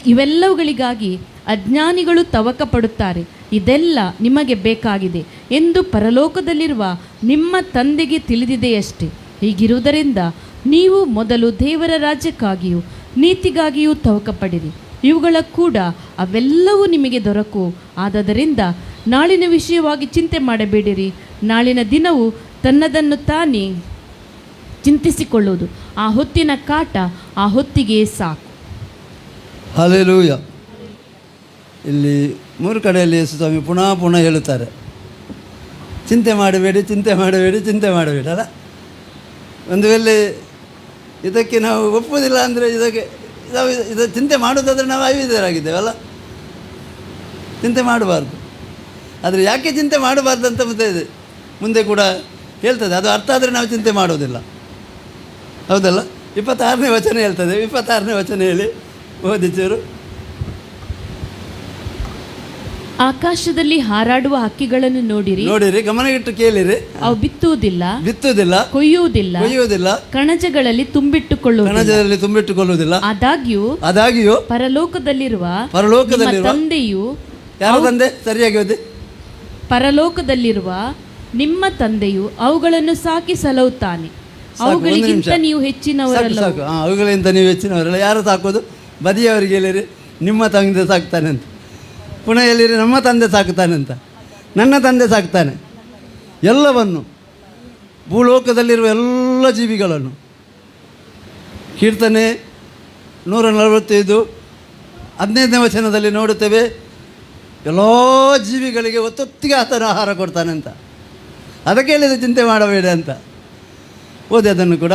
ಇವೆಲ್ಲವುಗಳಿಗಾಗಿ ಅಜ್ಞಾನಿಗಳು ತವಕ ಪಡುತ್ತಾರೆ. ಇದೆಲ್ಲ ನಿಮಗೆ ಬೇಕಾಗಿದೆ ಎಂದು ಪರಲೋಕದಲ್ಲಿರುವ ನಿಮ್ಮ ತಂದೆಗೆ ತಿಳಿದಿದೆಯಷ್ಟೇ. ಹೀಗಿರುವುದರಿಂದ ನೀವು ಮೊದಲು ದೇವರ ರಾಜ್ಯಕ್ಕಾಗಿಯೂ ನೀತಿಗಾಗಿಯೂ ತವಕ ಪಡಿರಿ, ಇವುಗಳ ಕೂಡ ಅವೆಲ್ಲವೂ ನಿಮಗೆ ದೊರಕುವು. ಆದದರಿಂದ ನಾಳಿನ ವಿಷಯವಾಗಿ ಚಿಂತೆ ಮಾಡಬೇಡಿರಿ. ನಾಳಿನ ದಿನವು ತನ್ನದನ್ನು ತಾನೇ ಚಿಂತಿಸಿಕೊಳ್ಳುವುದು. ಆ ಹೊತ್ತಿನ ಕಾಟ ಆ ಹೊತ್ತಿಗೆ ಸಾಕು. ಹಲ್ಲೆಲೂಯ. ಇಲ್ಲಿ 3 ಕಡೆಯಲ್ಲಿ ಯೇಸು ಸ್ವಾಮಿ ಪುನಃ ಹೇಳುತ್ತಾರೆ, ಚಿಂತೆ ಮಾಡಬೇಡಿ, ಚಿಂತೆ ಮಾಡಬೇಡಿ, ಚಿಂತೆ ಮಾಡಬೇಡಿ ಅಲ್ಲ. ಒಂದು ವೇಳೆ ಇದಕ್ಕೆ ನಾವು ಒಪ್ಪುವುದಿಲ್ಲ ಅಂದರೆ ಇದು ಚಿಂತೆ ಮಾಡೋದಾದರೆ ನಾವು ಅವಿಧರಾಗಿದ್ದೇವಲ್ಲ, ಚಿಂತೆ ಮಾಡಬಾರ್ದು. ಆದರೆ ಯಾಕೆ ಚಿಂತೆ ಮಾಡಬಾರ್ದು ಅಂತ ಮುಂದೆ ಕೂಡ ಹೇಳ್ತದೆ. ಅದು ಅರ್ಥ ಆದರೆ ನಾವು ಚಿಂತೆ ಮಾಡೋದಿಲ್ಲ, ಹೌದಲ್ಲ. 26ನೇ ವಚನ ಹೇಳ್ತದೆ. 26ನೇ ವಚನ ಹೇಳಿ ಓದಿಚೂರು. ಆಕಾಶದಲ್ಲಿ ಹಾರಾಡುವ ಹಕ್ಕಿಗಳನ್ನು ನೋಡಿರಿ, ಗಮನವಿಟ್ಟು ಕೇಳಿರಿ. ಅವು ಬಿತ್ತುವುದಿಲ್ಲ, ಕೊಯ್ಯುವುದಿಲ್ಲ, ಕಣಜಗಳಲ್ಲಿ ತುಂಬಿಟ್ಟುಕೊಳ್ಳುವುದಿಲ್ಲ. ಆದಾಗ್ಯೂ ಪರಲೋಕದಲ್ಲಿರುವ ತಂದೆಯು ಯಾರ ತಂದೆ? ಸರಿಯಾಗಿ ಓದಿ. ಪರಲೋಕದಲ್ಲಿರುವ ನಿಮ್ಮ ತಂದೆಯು ಅವುಗಳನ್ನು ಸಾಕಿ ಸಲಹುತ್ತಾನೆ. ಅವುಗಳಿಗಿಂತ ನೀವು ಹೆಚ್ಚಿನವರಲ್ಲ. ಸಾಕು. ಅವುಗಳಿಂದ ನೀವು ಹೆಚ್ಚಿನವರಲ್ಲ. ಯಾರು ಸಾಕೋದು? ಬದಿಯವರಿಗೆ ಹೇಳಿರಿ ನಿಮ್ಮ ತಂದೆ ಸಾಕ್ತಾನೆ ಅಂತ. ಪುನಃ ಹೇಳಿರಿ ನಮ್ಮ ತಂದೆ ಸಾಕ್ತಾನೆ ಅಂತ. ನನ್ನ ತಂದೆ ಸಾಕ್ತಾನೆ ಎಲ್ಲವನ್ನು, ಭೂಲೋಕದಲ್ಲಿರುವ ಎಲ್ಲ ಜೀವಿಗಳನ್ನು. ಕೀರ್ತನೆ 145 15ನೇ ವಚನದಲ್ಲಿ ನೋಡುತ್ತೇವೆ, ಎಲ್ಲ ಜೀವಿಗಳಿಗೆ ಒತ್ತೊತ್ತಿಗೆ ಆತನ ಆಹಾರ ಕೊಡ್ತಾನೆ ಅಂತ. ಅದಕ್ಕೆ ಹೇಳಿದ ಚಿಂತೆ ಮಾಡಬೇಡ ಅಂತ. ಓದಿ ಅದನ್ನು ಕೂಡ.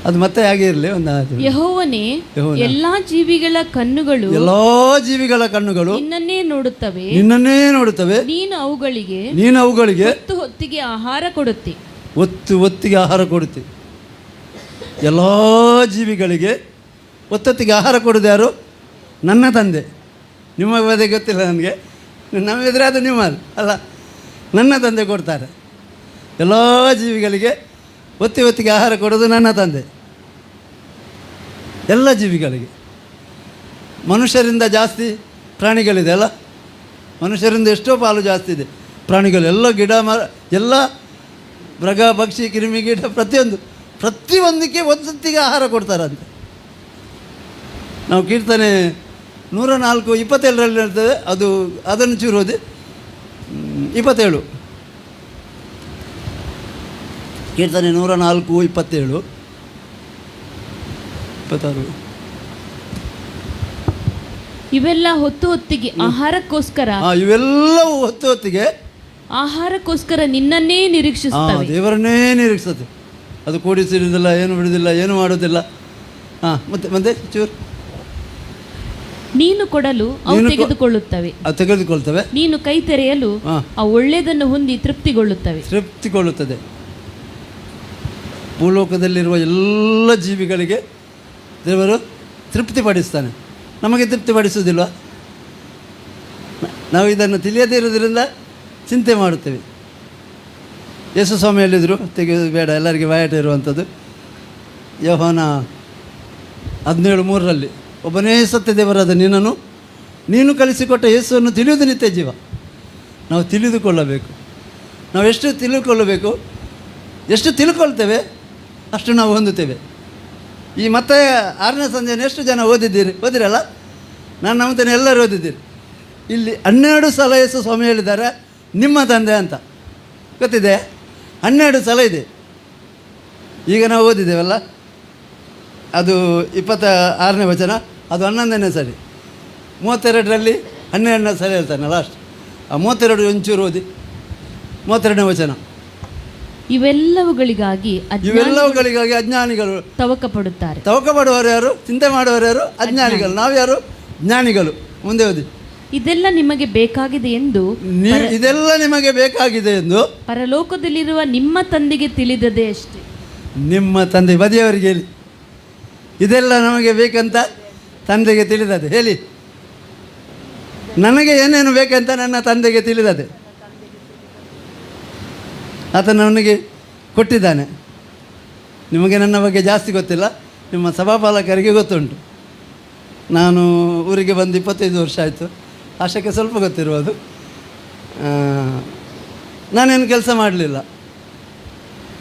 ಅದು ಮತ್ತೆ ಹಾಗೆ ಇರಲಿ. ಯೆಹೋವನೇ, ಎಲ್ಲಾ ಜೀವಿಗಳ ಕಣ್ಣುಗಳು ನಿನ್ನನ್ನೇ ನೋಡುತ್ತವೆ. ನೀನು ಅವುಗಳಿಗೆ ಹೊತ್ತಿಗೆ ಆಹಾರ ಕೊಡುತ್ತಿ. ಒತ್ತಿಗೆ ಆಹಾರ ಕೊಡುತ್ತಿ. ಎಲ್ಲ ಜೀವಿಗಳಿಗೆ ಒತ್ತೊತ್ತಿಗೆ ಆಹಾರ ಕೊಡೋದು ಯಾರು? ನನ್ನ ತಂದೆ. ನಿಮ್ಮ ಬಗ್ಗೆ ಗೊತ್ತಿಲ್ಲ ನನಗೆ, ನಮ್ಮ ಎದುರೇ ಅದು ನಿಮ್ಮ ಅಲ್ಲ, ನನ್ನ ತಂದೆ ಕೊಡ್ತಾರೆ. ಎಲ್ಲ ಜೀವಿಗಳಿಗೆ ಒತ್ತಿಗೆ ಆಹಾರ ಕೊಡೋದು ನನ್ನ ತಂದೆ. ಎಲ್ಲ ಜೀವಿಗಳಿಗೆ. ಮನುಷ್ಯರಿಂದ ಜಾಸ್ತಿ ಪ್ರಾಣಿಗಳಿದೆ ಅಲ್ಲ, ಮನುಷ್ಯರಿಂದ ಎಷ್ಟೋ ಪಾಲು ಜಾಸ್ತಿ ಇದೆ. ಪ್ರಾಣಿಗಳು ಎಲ್ಲ, ಗಿಡ ಮರ ಎಲ್ಲ, ಮೃಗ ಪಕ್ಷಿ ಕ್ರಿಮಿ ಗಿಡ ಪ್ರತಿಯೊಂದಕ್ಕೆ ಒತ್ತಿಗೆ ಆಹಾರ ಕೊಡ್ತಾರಂತೆ. ನಾವು ಕೀರ್ತನೆ 104:27 ಹೇಳ್ತೇವೆ. ಅದನ್ನು ಚೂರು ಓದಿ. 27 ಕೀರ್ತನೆ 104:27 26. ಇವೆಲ್ಲ ಹೊತ್ತಿಗೆ ಆಹಾರಕ್ಕೋಸ್ಕರ, ಇವೆಲ್ಲವೂ ಹೊತ್ತಿಗೆ ಆಹಾರಕ್ಕೋಸ್ಕರ ನಿನ್ನನ್ನೇ ನಿರೀಕ್ಷಿಸುತ್ತವೆ. ದೇವರನ್ನೇ ನಿರೀಕ್ಷಿಸುತ್ತೆ. ಅದು ಕೂಡಿಸಿರುವುದಿಲ್ಲ, ಏನು ಬಿಡುವುದಿಲ್ಲ, ಏನು ಮಾಡೋದಿಲ್ಲ. ಮತ್ತೆ ಚೂರು. ನೀನು ಕೊಡಲು ಅವು ತೆಗೆದುಕೊಳ್ಳುತ್ತವೆ. ನೀನು ಕೈ ತೆರೆಯಲು ಆ ಒಳ್ಳೆಯದನ್ನು ಹೊಂದಿ ತೃಪ್ತಿಗೊಳ್ಳುತ್ತದೆ. ಭೂಲೋಕದಲ್ಲಿರುವ ಎಲ್ಲ ಜೀವಿಗಳಿಗೆ ದೇವರು ತೃಪ್ತಿಪಡಿಸ್ತಾನೆ. ನಮಗೆ ತೃಪ್ತಿಪಡಿಸುವುದಿಲ್ವ? ನಾವು ಇದನ್ನು ತಿಳಿಯದೇ ಇರೋದ್ರಿಂದ ಚಿಂತೆ ಮಾಡುತ್ತೇವೆ. ಯೇಸು ಸ್ವಾಮಿ ಹೇಳಿದರು, ತೆಗೆದು ಬೇಡ, ಎಲ್ಲರಿಗೆ ಬಾಯಾಟ ಇರುವಂಥದ್ದು. ಯೋಹಾನ 17:3 ಒಬ್ಬನೇ ಸತ್ಯ ದೇವರಾದ ನೀನು ಕಲಿಸಿಕೊಟ್ಟ ಯೇಸುವನ್ನು ತಿಳಿಯುವುದು ನಿತ್ಯ ಜೀವ. ನಾವು ತಿಳಿದುಕೊಳ್ಳಬೇಕು. ನಾವು ಎಷ್ಟು ತಿಳ್ಕೊಳ್ತೇವೆ ಅಷ್ಟು ನಾವು ಹೊಂದುತ್ತೇವೆ. ಈ ಮತ್ತೆ 6ನೇ ಸಂಜೆಯನ್ನು ಎಷ್ಟು ಜನ ಓದಿರಲ್ಲ? ನಾನು ನಮ್ಮತನ ಎಲ್ಲರೂ ಓದಿದ್ದೀರಿ. ಇಲ್ಲಿ 12 ಸಲ ಯೇಸು ಸ್ವಾಮಿ ಹೇಳಿದ್ದಾರೆ ನಿಮ್ಮ ತಂದೆ ಅಂತ. ಗೊತ್ತಿದೆ? 12 ಸಲ ಇದೆ. ಈಗ ನಾವು ಓದಿದ್ದೇವಲ್ಲ, ಅದು 26ನೇ ವಚನ, ಅದು 11ನೇ ಸರಿ. 32ರಲ್ಲಿ 12ನೇ ಸಲ ಹೇಳ್ತಾನೆ ಲಾಸ್ಟ್. ಆ 32 ಒಂಚೂರು ಓದಿ. 32ನೇ ವಚನ. ಇವೆಲ್ಲವುಗಳಿಗಾಗಿ ಅಜ್ಞಾನಿಗಳು ತವಕಪಡುವರು ಯಾರು? ಚಿಂತೆ ಮಾಡುವವರು ಯಾರು? ಅಜ್ಞಾನಿಗಳು. ನಾವು ಯಾರು? ಜ್ಞಾನಿಗಳು. ಮುಂದೆ ಓದಿ. ಇದೆಲ್ಲ ನಿಮಗೆ ಬೇಕಾಗಿದೆ ಎಂದು ಪರಲೋಕದಲ್ಲಿರುವ ನಿಮ್ಮ ತಂದೆಗೆ ತಿಳಿದದೆ ಅಷ್ಟೇ. ನಿಮ್ಮ ತಂದೆ, ಬದಿಯವರಿಗೆ ಹೇಳಿ, ಇದೆಲ್ಲ ನಮಗೆ ಬೇಕಂತ ತಂದೆಗೆ ತಿಳಿದದೆ. ಹೇಳಿ, ನನಗೆ ಏನೇನು ಬೇಕಂತ ನನ್ನ ತಂದೆಗೆ ತಿಳಿದದೆ. ಆತ ನನಗೆ ಕೊಟ್ಟಿದ್ದಾನೆ. ನಿಮಗೆ ನನ್ನ ಬಗ್ಗೆ ಜಾಸ್ತಿ ಗೊತ್ತಿಲ್ಲ, ನಿಮ್ಮ ಸಭಾಪಾಲಕರಿಗೆ ಗೊತ್ತುಂಟು. ನಾನು ಊರಿಗೆ ಬಂದು 25 ವರ್ಷ ಆಯಿತು. ಆಶಕ್ಕೆ ಸ್ವಲ್ಪ ಗೊತ್ತಿರ್ಬೋದು. ನಾನೇನು ಕೆಲಸ ಮಾಡಲಿಲ್ಲ,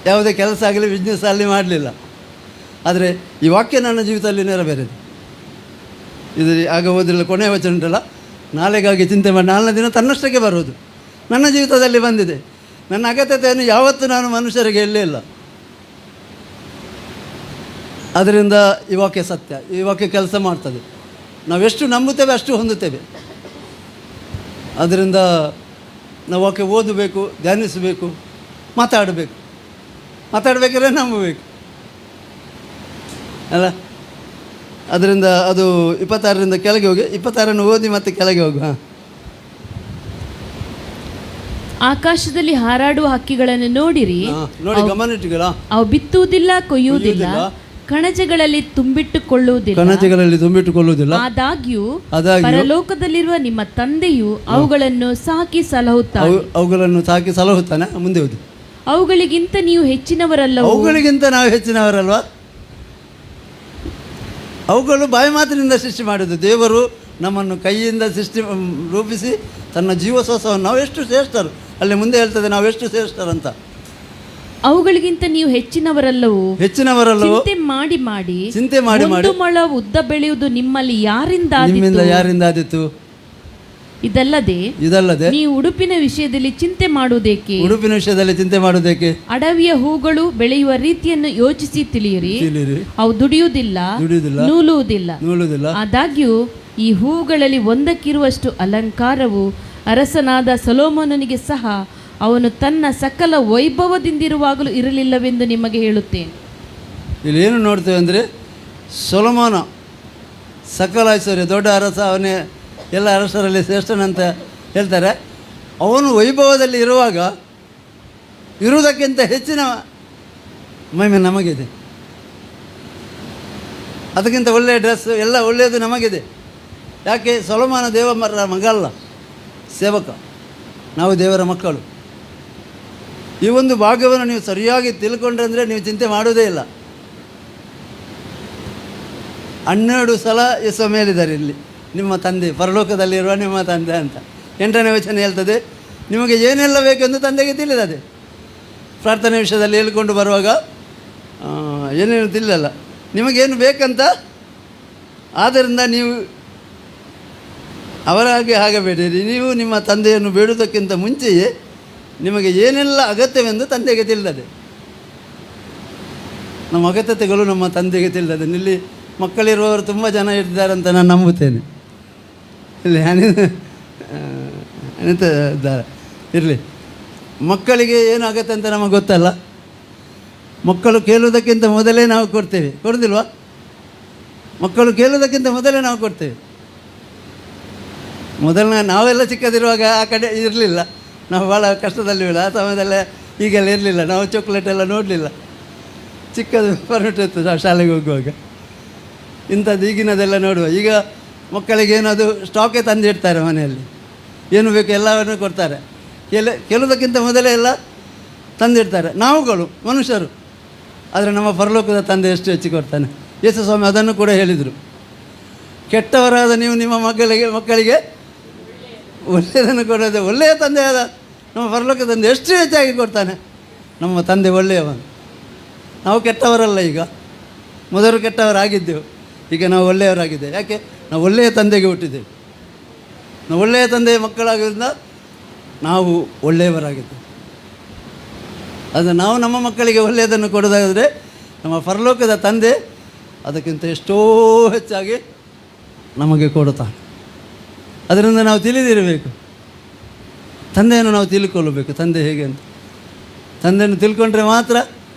ಯಾವುದೇ ಕೆಲಸ ಆಗಲಿ ಬಿಸ್ನೆಸ್ ಆಗಲಿ ಮಾಡಲಿಲ್ಲ. ಆದರೆ ಈ ವಾಕ್ಯ ನನ್ನ ಜೀವಿತದಲ್ಲಿ ನೆರವೇರಿದೆ. ಇದು ಆಗ ಓದಿಲ್ಲ, ಕೊನೆಯ ವಚನ ಉಂಟಲ್ಲ, ನಾಳೆಗಾಗಿ ಚಿಂತೆ ಮಾಡಿ 4ನೇ ದಿನ ತನ್ನಷ್ಟಕ್ಕೆ ಬರೋದು ನನ್ನ ಜೀವಿತದಲ್ಲಿ ಬಂದಿದೆ. ನನ್ನ ಅಗತ್ಯತೆಯನ್ನು ಯಾವತ್ತೂ ನಾನು ಮನುಷ್ಯರಿಗೆ ಹೇಳಲೇ ಇಲ್ಲ. ಅದರಿಂದ ಈ ವಾಕ್ಯ ಸತ್ಯ, ಈ ವಾಕ್ಯ ಕೆಲಸ ಮಾಡ್ತದೆ. ನಾವೆಷ್ಟು ನಂಬುತ್ತೇವೆ ಅಷ್ಟು ಹೊಂದುತ್ತೇವೆ. ಅದರಿಂದ ನಾವು ವಾಕ್ಯ ಓದಬೇಕು, ಧ್ಯಾನಿಸಬೇಕು, ಮಾತಾಡಬೇಕಾದ್ರೆ ನಂಬಬೇಕು ಅಲ್ಲ. ಅದರಿಂದ ಅದು 26ರಿಂದ ಕೆಳಗೆ ಹೋಗಿ, 26 ಓದಿ ಮತ್ತೆ ಕೆಳಗೆ ಹೋಗು. ಆಕಾಶದಲ್ಲಿ ಹಾರಾಡುವ ಹಕ್ಕಿಗಳನ್ನು ನೋಡಿ ಗಮನಿಟ್ಟುಗಳ. ಅವು ಬಿತ್ತುವುದಿಲ್ಲ, ಕೊಯ್ಯುವುದಿಲ್ಲ, ಕಣಜಗಳಲ್ಲಿ ತುಂಬಿಟ್ಟುಕೊಳ್ಳುವುದಿಲ್ಲ. ಆದಾಗ್ಯೂ ಪರಲೋಕದಲ್ಲಿರುವ ನಿಮ್ಮ ತಂದೆಯು ಅವುಗಳನ್ನು ಸಾಕಿ ಸಲಹುತ್ತಾನೆ. ಮುಂದೆ ಓದಿ. ಅವುಗಳಿಗಿಂತ ನೀವು ಹೆಚ್ಚಿನವರಲ್ಲ. ಅವುಗಳಿಗಿಂತ ನಾವು ಹೆಚ್ಚಿನವರಲ್ವಾ? ಅವುಗಳು ಬಾಯಿ ಮಾತಿನಿಂದ ಸೃಷ್ಟಿ ಮಾಡಿದ್ದು. ದೇವರು ನಮ್ಮನ್ನು ಕೈಯಿಂದ ರೂಪಿಸಿ ತನ್ನ ಜೀವಶ್ವಾಸವನ್ನು ನಾವು ಎಷ್ಟು ಶ್ರೇಷ್ಠರು, ಅಲ್ಲಿ ಮುಂದೆ ಹೇಳ್ತದೆ ನಾವು ಎಷ್ಟು ಶ್ರೇಷ್ಠರಂತ. ಅವುಗಳಿಗಿಂತ ನೀವು ಹೆಚ್ಚಿನವರಲ್ಲವೂ ಚಿಂತೆ ಮಾಡಿ ಮಾಡಿ ಒಂದು ಮೊಳ ಉದ್ದ ಬೆಳೆಯುವುದು ನಿಮ್ಮಲ್ಲಿ ನಿಮ್ಮಿಂದ ಯಾರಿಂದ ಆದಿತು? ಇದಲ್ಲದೆ ನೀವು ಉಡುಪಿನ ವಿಷಯದಲ್ಲಿ ಚಿಂತೆ ಮಾಡುವುದೇಕೆ? ಅಡವಿಯ ಹೂಗಳು ಬೆಳೆಯುವ ರೀತಿಯನ್ನು ಯೋಚಿಸಿ ತಿಳಿಯಿರಿ. ಅವು ದುಡಿಯುವುದಿಲ್ಲ, ನೂಲುವುದಿಲ್ಲ. ಆದಾಗ್ಯೂ ಈ ಹೂಗಳಲ್ಲಿ ಒಂದಕ್ಕಿರುವಷ್ಟು ಅಲಂಕಾರವು ಅರಸನಾದ ಸೊಲೊಮೋನನಿಗೆ ಸಹ ಅವನು ತನ್ನ ಸಕಲ ವೈಭವದಿಂದಿರುವಾಗಲೂ ಇರಲಿಲ್ಲವೆಂದು ನಿಮಗೆ ಹೇಳುತ್ತೇನೆ. ಇಲ್ಲಿ ಏನು ನೋಡ್ತೇವೆ ಅಂದರೆ, ಸೊಲೊಮೋನ ಸಕಲ ಐಶ್ವರ್ಯ, ದೊಡ್ಡ ಅರಸ, ಅವನೇ ಎಲ್ಲ ಅರಸರಲ್ಲಿ ಶ್ರೇಷ್ಠನಂತ ಹೇಳ್ತಾರೆ. ಅವನು ವೈಭವದಲ್ಲಿ ಇರುವಾಗ ಇರುವುದಕ್ಕಿಂತ ಹೆಚ್ಚಿನ ಮಹಿಮೆ ನಮಗಿದೆ. ಅದಕ್ಕಿಂತ ಒಳ್ಳೆಯ ಡ್ರೆಸ್ ಎಲ್ಲ ಒಳ್ಳೆಯದು ನಮಗಿದೆ. ಯಾಕೆ? ಸೊಲೊಮೋನ ದೇವರ ಮಗ ಅಲ್ಲ, ಸೇವಕ. ನಾವು ದೇವರ ಮಕ್ಕಳು. ಈ ಒಂದು ಭಾಗವನ್ನು ನೀವು ಸರಿಯಾಗಿ ತಿಳ್ಕೊಂಡ್ರೆ ಅಂದರೆ ನೀವು ಚಿಂತೆ ಮಾಡುವುದೇ ಇಲ್ಲ. 12 ಸಲ ಯೇಸು ಮೇಲಿದ್ದಾರೆ ಇಲ್ಲಿ, ನಿಮ್ಮ ತಂದೆ, ಪರಲೋಕದಲ್ಲಿರುವ ನಿಮ್ಮ ತಂದೆ ಅಂತ. 8ನೇ ವಚನ ಹೇಳ್ತದೆ, ನಿಮಗೆ ಏನೆಲ್ಲ ಬೇಕೆಂದು ತಂದೆಗೆ ತಿಳಿದದೆ. ಪ್ರಾರ್ಥನೆ ವಿಷಯದಲ್ಲಿ ಹೇಳ್ಕೊಂಡು ಬರುವಾಗ ಏನೇನು ತಿಳಿಯಲ್ಲ, ನಿಮಗೇನು ಬೇಕಂತ. ಆದ್ದರಿಂದ ನೀವು ಅವರಾಗಿ ಆಗಬೇಡಿರಿ, ನೀವು ನಿಮ್ಮ ತಂದೆಯನ್ನು ಬೇಡುವುದಕ್ಕಿಂತ ಮುಂಚೆಯೇ ನಿಮಗೆ ಏನೆಲ್ಲ ಅಗತ್ಯವೆಂದು ತಂದೆಗೆ ತಿಳಿದದೆ. ನಮ್ಮ ಅಗತ್ಯತೆಗಳು ನಮ್ಮ ತಂದೆಗೆ ತಿಳಿದದೆ. ಇಲ್ಲಿ ಮಕ್ಕಳಿರುವವರು ತುಂಬ ಜನ ಇದ್ದಾರೆ ಅಂತ ನಾನು ನಂಬುತ್ತೇನೆ. ಇಲ್ಲಿ ಇದ್ದಾರೆ, ಇರಲಿ. ಮಕ್ಕಳಿಗೆ ಏನು ಅಗತ್ಯ ಅಂತ ನಮಗೆ ಗೊತ್ತಲ್ಲ. ಮಕ್ಕಳು ಕೇಳುವುದಕ್ಕಿಂತ ಮೊದಲೇ ನಾವು ಕೊಡ್ತೇವೆ, ಕೊಡೋದಿಲ್ವಾ? ಮಕ್ಕಳು ಕೇಳುವುದಕ್ಕಿಂತ ಮೊದಲೇ ನಾವು ಕೊಡ್ತೇವೆ. ನಾವೆಲ್ಲ ಚಿಕ್ಕದಿರುವಾಗ ಆ ಕಡೆ ಇರಲಿಲ್ಲ, ನಾವು ಭಾಳ ಕಷ್ಟದಲ್ಲಿ ಇಲ್ಲ. ಆ ಸಮಯದಲ್ಲೇ ಈಗೆಲ್ಲ ಇರಲಿಲ್ಲ, ನಾವು ಚಾಕ್ಲೇಟ್ ಎಲ್ಲ ನೋಡಲಿಲ್ಲ. ಚಿಕ್ಕದು ಪರ್ಮಿಟ್ ಇತ್ತು ನಾವು ಶಾಲೆಗೆ ಹೋಗುವಾಗ. ಇಂಥದ್ದು ಈಗಿನದೆಲ್ಲ ನೋಡುವ. ಈಗ ಮಕ್ಕಳಿಗೆ ಏನದು ಸ್ಟಾಕೇ ತಂದಿಡ್ತಾರೆ ಮನೆಯಲ್ಲಿ, ಏನು ಬೇಕು ಎಲ್ಲವನ್ನು ಕೊಡ್ತಾರೆ. ಕೆಲವುದಕ್ಕಿಂತ ಮೊದಲೇ ಎಲ್ಲ ತಂದಿಡ್ತಾರೆ. ನಾವುಗಳು ಮನುಷ್ಯರು, ಆದರೆ ನಮ್ಮ ಪರಲೋಕದ ತಂದೆ ಎಷ್ಟು ಹೆಚ್ಚು ಕೊಡ್ತಾನೆ. ಯೇಸು ಸ್ವಾಮಿ ಅದನ್ನು ಕೂಡ ಹೇಳಿದರು, ಕೆಟ್ಟವರಾದ ನೀವು ನಿಮ್ಮ ಮಕ್ಕಳಿಗೆ ಒಳ್ಳೆಯದನ್ನು ಕೊಡೋದು. ಒಳ್ಳೆಯ ತಂದೆಯಾದ ನಮ್ಮ ಪರಲೋಕದ ತಂದೆ ಎಷ್ಟು ಹೆಚ್ಚಾಗಿ ಕೊಡ್ತಾನೆ. ನಮ್ಮ ತಂದೆ ಒಳ್ಳೆಯವನು. ನಾವು ಕೆಟ್ಟವರಲ್ಲ. ಈಗ ಮೊದಲು ಕೆಟ್ಟವರಾಗಿದ್ದೆವು, ಈಗ ನಾವು ಒಳ್ಳೆಯವರಾಗಿದ್ದೇವೆ. ಯಾಕೆ? ನಾವು ಒಳ್ಳೆಯ ತಂದೆಗೆ ಹುಟ್ಟಿದ್ದೇವೆ. ನಾವು ಒಳ್ಳೆಯ ತಂದೆಯ ಮಕ್ಕಳಾಗೋದ್ರಿಂದ ನಾವು ಒಳ್ಳೆಯವರಾಗಿದ್ದೇವೆ. ಅದು ನಾವು ನಮ್ಮ ಮಕ್ಕಳಿಗೆ ಒಳ್ಳೆಯದನ್ನು ಕೊಡೋದಾದರೆ ನಮ್ಮ ಪರಲೋಕದ ತಂದೆ ಅದಕ್ಕಿಂತ ಎಷ್ಟೋ ಹೆಚ್ಚಾಗಿ ನಮಗೆ ಕೊಡುತ್ತಾನೆ. ಅದರಿಂದ ನಾವು ತಿಳಿದಿರಬೇಕು, ತಂದೆಯನ್ನು ನಾವು ತಿಳ್ಕೊಳ್ಳಬೇಕು. ತಂದೆ ಹೇಗೆ ಅಂತ ತಂದೆಯನ್ನು ತಿಳ್ಕೊಂಡ್ರೆ ಮಾತ್ರ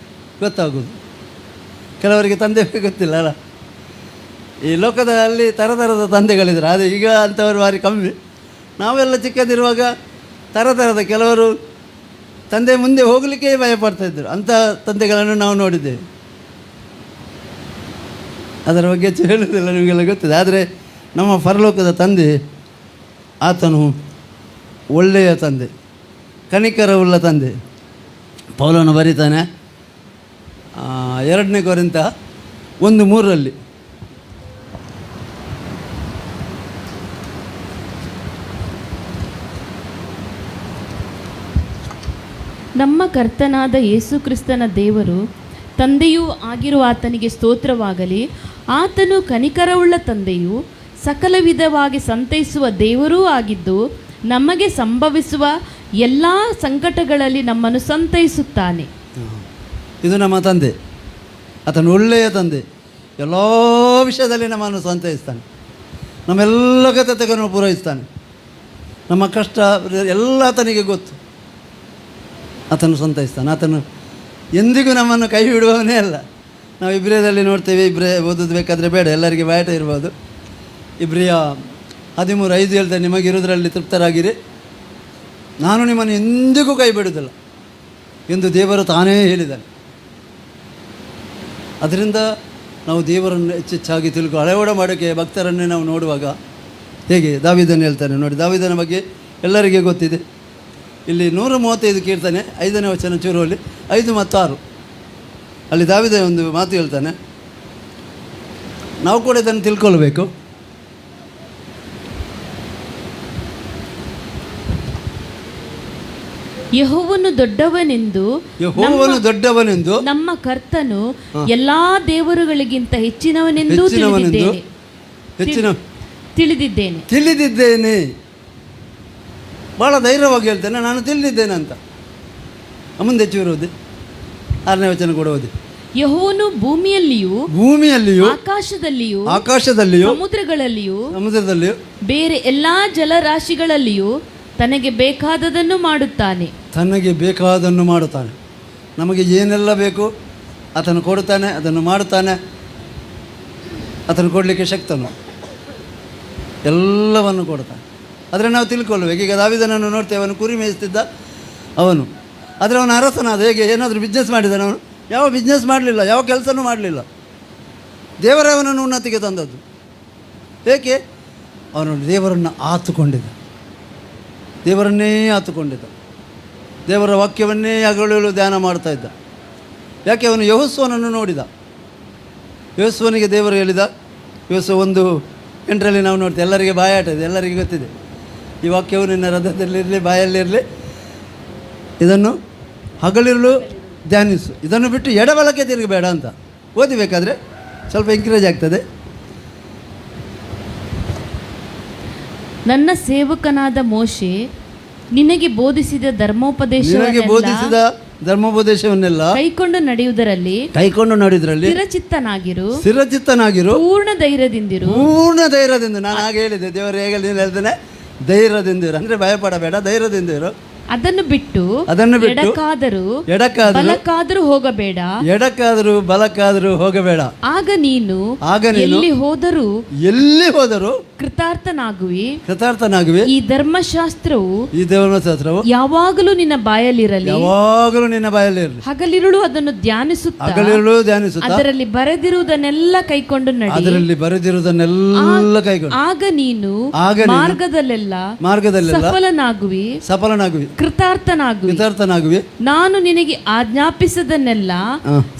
ಗೊತ್ತಾಗೋದು. ಕೆಲವರಿಗೆ ತಂದೆ ಗೊತ್ತಿಲ್ಲ ಅಲ್ಲ. ಈ ಲೋಕದಲ್ಲಿ ಥರದ ತಂದೆಗಳಿದ್ದಾರೆ, ಆದರೆ ಈಗ ಅಂಥವ್ರು ಭಾರಿ ಕಮ್ಮಿ. ನಾವೆಲ್ಲ ಚಿಕ್ಕದಿರುವಾಗ ಥರದ ಕೆಲವರು ತಂದೆ ಮುಂದೆ ಹೋಗಲಿಕ್ಕೆ ಭಯಪಡ್ತಾಯಿದ್ದರು. ಅಂಥ ತಂದೆಗಳನ್ನು ನಾವು ನೋಡಿದ್ದೇವೆ. ಅದರ ಬಗ್ಗೆ ಹೆಚ್ಚು ಹೇಳುವುದಿಲ್ಲ, ನಿಮಗೆಲ್ಲ ಗೊತ್ತಿದೆ. ಆದರೆ ನಮ್ಮ ಪರಲೋಕದ ತಂದೆ ಆತನು ಒಳ್ಳೆಯ ತಂದೆ, ಕನಿಕರವುಳ್ಳ ತಂದೆ. ಪೌಲನು ಬರೀತಾನೆ 2ನೇ ಕೊರಿಂಥ 1:3 ನಮ್ಮ ಕರ್ತನಾದ ಯೇಸು ಕ್ರಿಸ್ತನ ದೇವರು ತಂದೆಯೂ ಆಗಿರುವ ಆತನಿಗೆ ಸ್ತೋತ್ರವಾಗಲಿ. ಆತನು ಕನಿಕರವುಳ್ಳ ತಂದೆಯು ಸಕಲ ವಿಧವಾಗಿ ಸಂತೈಸುವ ದೇವರೂ ಆಗಿದ್ದು ನಮಗೆ ಸಂಭವಿಸುವ ಎಲ್ಲ ಸಂಕಟಗಳಲ್ಲಿ ನಮ್ಮನ್ನು ಸಂತೈಸುತ್ತಾನೆ. ಇದು ನಮ್ಮ ತಂದೆ. ಆತನು ಒಳ್ಳೆಯ ತಂದೆ. ಎಲ್ಲ ವಿಷಯದಲ್ಲಿ ನಮ್ಮನ್ನು ಸಂತೈಸ್ತಾನೆ. ನಮ್ಮೆಲ್ಲ ಅಗತ್ಯತೆಗಳನ್ನು ಪೂರೈಸ್ತಾನೆ. ನಮ್ಮ ಕಷ್ಟ ಎಲ್ಲ ಆತನಿಗೆ ಗೊತ್ತು. ಆತನು ಸಂತೈಸ್ತಾನೆ. ಆತನು ಎಂದಿಗೂ ನಮ್ಮನ್ನು ಕೈ ಬಿಡುವವನೇ ಅಲ್ಲ. ನಾವು ಇಬ್ರಿಯದಲ್ಲಿ ನೋಡ್ತೇವೆ. ಇಬ್ರೇ ಓದೋದು ಬೇಕಾದರೆ ಬೇಡ, ಎಲ್ಲರಿಗೆ ಬಾಯಟ ಇರ್ಬೋದು. ಇಬ್ರಿಯ 13:5 ಹೇಳ್ತಾರೆ, ನಿಮಗಿರುವುದರಲ್ಲಿ ತೃಪ್ತರಾಗಿರಿ, ನಾನು ನಿಮ್ಮನ್ನು ಎಂದಿಗೂ ಕೈ ಬಿಡುವುದಿಲ್ಲ ಎಂದು ದೇವರು ತಾನೇ ಹೇಳಿದ್ದಾನೆ. ಅದರಿಂದ ನಾವು ದೇವರನ್ನು ಹೆಚ್ಚೆಚ್ಚಾಗಿ ಅಳವಡ ಮಾಡೋಕ್ಕೆ ಭಕ್ತರನ್ನೇ ನಾವು ನೋಡುವಾಗ ಹೇಗೆ ದಾವೀದನು ಹೇಳ್ತಾನೆ ನೋಡಿ. ದಾವೀದನ ಬಗ್ಗೆ ಎಲ್ಲರಿಗೆ ಗೊತ್ತಿದೆ. ಇಲ್ಲಿ 135 ಕೀರ್ತನೆ 5ನೇ ವಚನ ಚೂರುವಲ್ಲಿ 5 ಮತ್ತು 6 ಅಲ್ಲಿ ದಾವೀದ ಒಂದು ಮಾತು ಹೇಳ್ತಾನೆ. ನಾವು ಕೂಡ ಇದನ್ನು ತಿಳ್ಕೊಳ್ಬೇಕು. ಯೆಹೋವನು ದೊಡ್ಡವನೆಂದು ಯೆಹೋವನು ದೊಡ್ಡವನೆಂದು ನಮ್ಮ ಕರ್ತನು ಎಲ್ಲಾ ದೇವರುಗಳಿಗಿಂತ ಹೆಚ್ಚಿನವನೆಂದು ಹೆಚ್ಚಿನವನೆಂದು ತಿಳಿದಿದ್ದೇನೆ. ತಿಳಿದಿದ್ದೇನೆ. ಭಾಳ ಧೈರ್ಯವಾಗಿ ಹೇಳ್ತೇನೆ, ನಾನು ತಿಳಿದಿದ್ದೇನೆ ಅಂತ. ಮುಂದೆ ಹೆಚ್ಚು ಓದಿ, 6ನೇ ವಚನ ಕೂಡ ಓದಿ. ಯೆಹೋವನು ಭೂಮಿಯಲ್ಲಿಯೂ ಆಕಾಶದಲ್ಲಿಯೂ ಸಮುದ್ರಗಳಲ್ಲಿಯೂ ಬೇರೆ ಎಲ್ಲಾ ಜಲರಾಶಿಗಳಲ್ಲಿಯೂ ತನಗೆ ಬೇಕಾದದನ್ನು ಮಾಡುತ್ತಾನೆ. ನಮಗೆ ಏನೆಲ್ಲ ಬೇಕು ಆತನು ಕೊಡುತ್ತಾನೆ, ಅದನ್ನು ಮಾಡುತ್ತಾನೆ. ಆತನು ಕೊಡಲಿಕ್ಕೆ ಶಕ್ತನು, ಎಲ್ಲವನ್ನು ಕೊಡ್ತಾನೆ. ಆದರೆ ನಾವು ತಿಳ್ಕೊಳ್ಬೇಕು. ಈಗ ದಾವೀದನನ್ನು ನೋಡ್ತೇವೆ, ಅವನು ಕುರಿ ಮೇಯಿಸ್ತಿದ್ದ ಅವನು. ಆದರೆ ಅವನ ಅರಸನಾದ ಹೇಗೆ ಏನಾದರೂ ಬಿಸ್ನೆಸ್ ಮಾಡಿದ್ದಾನೆ ಅವನು? ಯಾವ ಬಿಸ್ನೆಸ್ ಮಾಡಲಿಲ್ಲ, ಯಾವ ಕೆಲಸನೂ ಮಾಡಲಿಲ್ಲ. ದೇವರೇ ಅವನನ್ನು ಉನ್ನತಿಗೆ ತಂದದ್ದು. ಏಕೆ? ಅವನು ದೇವರನ್ನು ಆತುಕೊಂಡಿದ್ದ, ದೇವರನ್ನೇ ಆತುಕೊಂಡಿದ್ದ, ದೇವರ ವಾಕ್ಯವನ್ನೇ ಹಗಲು ಧ್ಯಾನ ಮಾಡ್ತಾ ಇದ್ದ. ಯಾಕೆ? ಅವನು ಯೆಹೋಶುವನನ್ನು ನೋಡಿದ. ಯೆಹೋಶುವನಿಗೆ ದೇವರು ಹೇಳಿದ, ಯೆಹೋಶುವ 1:8 ನಾವು ನೋಡ್ತೇವೆ. ಎಲ್ಲರಿಗೆ ಬಾಯಾಟ ಇದೆ, ಎಲ್ಲರಿಗೆ ಗೊತ್ತಿದೆ. ಈ ವಾಕ್ಯವು ನಿನ್ನ ಹೃದಯದಲ್ಲಿರಲಿ, ಬಾಯಲ್ಲಿರಲಿ, ಇದನ್ನು ಹಗಲಿರುಳು ಧ್ಯಾನಿಸು, ಇದನ್ನು ಬಿಟ್ಟು ಎಡಬಲಕ್ಕೆ ತಿರುಗಬೇಡ ಅಂತ ಓದಿಬೇಕಾದ್ರೆ ಸ್ವಲ್ಪ ಎಂಕರೇಜ್ ಆಗ್ತದೆ. ನನ್ನ ಸೇವಕನಾದ ಮೋಶೆ ನಿನಗೆ ಬೋಧಿಸಿದ ಧರ್ಮೋಪದೇಶವನ್ನೆಲ್ಲ ಕೈಕೊಂಡು ನಡೆಯುವುದರಲ್ಲಿ ಸ್ಥಿರಚಿತ್ತನಾಗಿರು, ಪೂರ್ಣ ಧೈರ್ಯದಿಂದಿರು. ನಾನು ಹಾಗೆ ಹೇಳಿದೆ, ದೇವರು ಹೇಗೆ ನೀನು ಹೇಳ್ತೇನೆ, ಧೈರ್ಯದಿಂದಿರು ಅಂದರೆ ಭಯಪಡಬೇಡ, ಧೈರ್ಯದಿಂದಿರು. ಅದನ್ನು ಬಿಟ್ಟು ಎಡಕ್ಕಾದರೂ ಬಲಕ್ಕಾದರೂ ಹೋಗಬೇಡ. ಆಗ ನೀನು ಎಲ್ಲಿ ಹೋದರೂ ಕೃತಾರ್ಥನಾಗುವಿ. ಈ ಧರ್ಮಶಾಸ್ತ್ರವು ಯಾವಾಗಲೂ ನಿನ್ನ ಬಾಯಲ್ಲಿರಲಿ. ಹಗಲಿರುಳು ಅದನ್ನು ಧ್ಯಾನಿಸುತ್ತಾ ಅದರಲ್ಲಿ ಬರೆದಿರುವುದನ್ನೆಲ್ಲ ಕೈಕೊಂಡು ನಡಿ. ಆಗ ನೀನು ಮಾರ್ಗದಲ್ಲೆಲ್ಲ ಸಫಲನಾಗುವಿ, ಕೃತಾರ್ಥನಾಗುವಿ. ನಾನು ನಿನಗೆ ಆಜ್ಞಾಪಿಸದನ್ನೆಲ್ಲ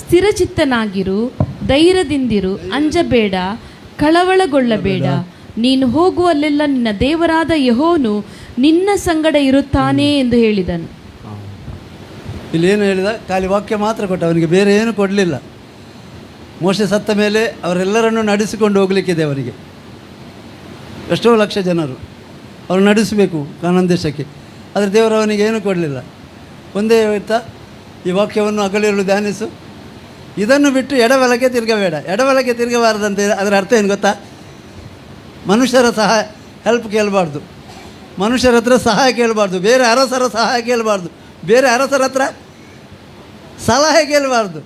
ಸ್ಥಿರಚಿತ್ತನಾಗಿರು, ಧೈರ್ಯದಿಂದಿರು, ಅಂಜಬೇಡ, ಕಳವಳಗೊಳ್ಳಬೇಡ. ನೀನು ಹೋಗುವಲ್ಲೆಲ್ಲ ನಿನ್ನ ದೇವರಾದ ಯೆಹೋವನು ನಿನ್ನ ಸಂಗಡ ಇರುತ್ತಾನೆ ಎಂದು ಹೇಳಿದನು. ಇಲ್ಲಿ ಏನು ಹೇಳಿದ? ಖಾಲಿ ವಾಕ್ಯ ಮಾತ್ರ ಕೊಟ್ಟ, ಅವನಿಗೆ ಬೇರೆ ಏನು ಕೊಡಲಿಲ್ಲ. ಮೋಶೆ ಸತ್ತ ಮೇಲೆ ಅವರೆಲ್ಲರನ್ನು ನಡೆಸಿಕೊಂಡು ಹೋಗಲಿಕ್ಕಿದೆ ಅವರಿಗೆ. ಎಷ್ಟೋ ಲಕ್ಷ ಜನರು ಅವರು ನಡೆಸಬೇಕು ಕಾನಾನ್ ದೇಶಕ್ಕೆ. ಆದರೆ ದೇವರು ಅವನಿಗೆ ಏನೂ ಕೊಡಲಿಲ್ಲ. ಒಂದೇ ಹೇಳ್ತಾ, ಈ ವಾಕ್ಯವನ್ನು ಹಗಲಿರುಳು ಧ್ಯಾನಿಸು, ಇದನ್ನು ಬಿಟ್ಟು ಎಡಬಲಕ್ಕೆ ತಿರುಗಬೇಡ. ಎಡಬಲಕ್ಕೆ ತಿರುಗಬಾರದಂತೆ ಅದರ ಅರ್ಥ ಏನು ಗೊತ್ತಾ? ಮನುಷ್ಯರ ಹೆಲ್ಪ್ ಕೇಳಬಾರ್ದು, ಮನುಷ್ಯರ ಹತ್ರ ಸಹಾಯ ಕೇಳಬಾರ್ದು, ಬೇರೆ ಅರಸರ ಸಹಾಯ ಕೇಳಬಾರ್ದು, ಬೇರೆ ಅರಸರ ಹತ್ರ ಸಲಹೆ ಕೇಳಬಾರ್ದು.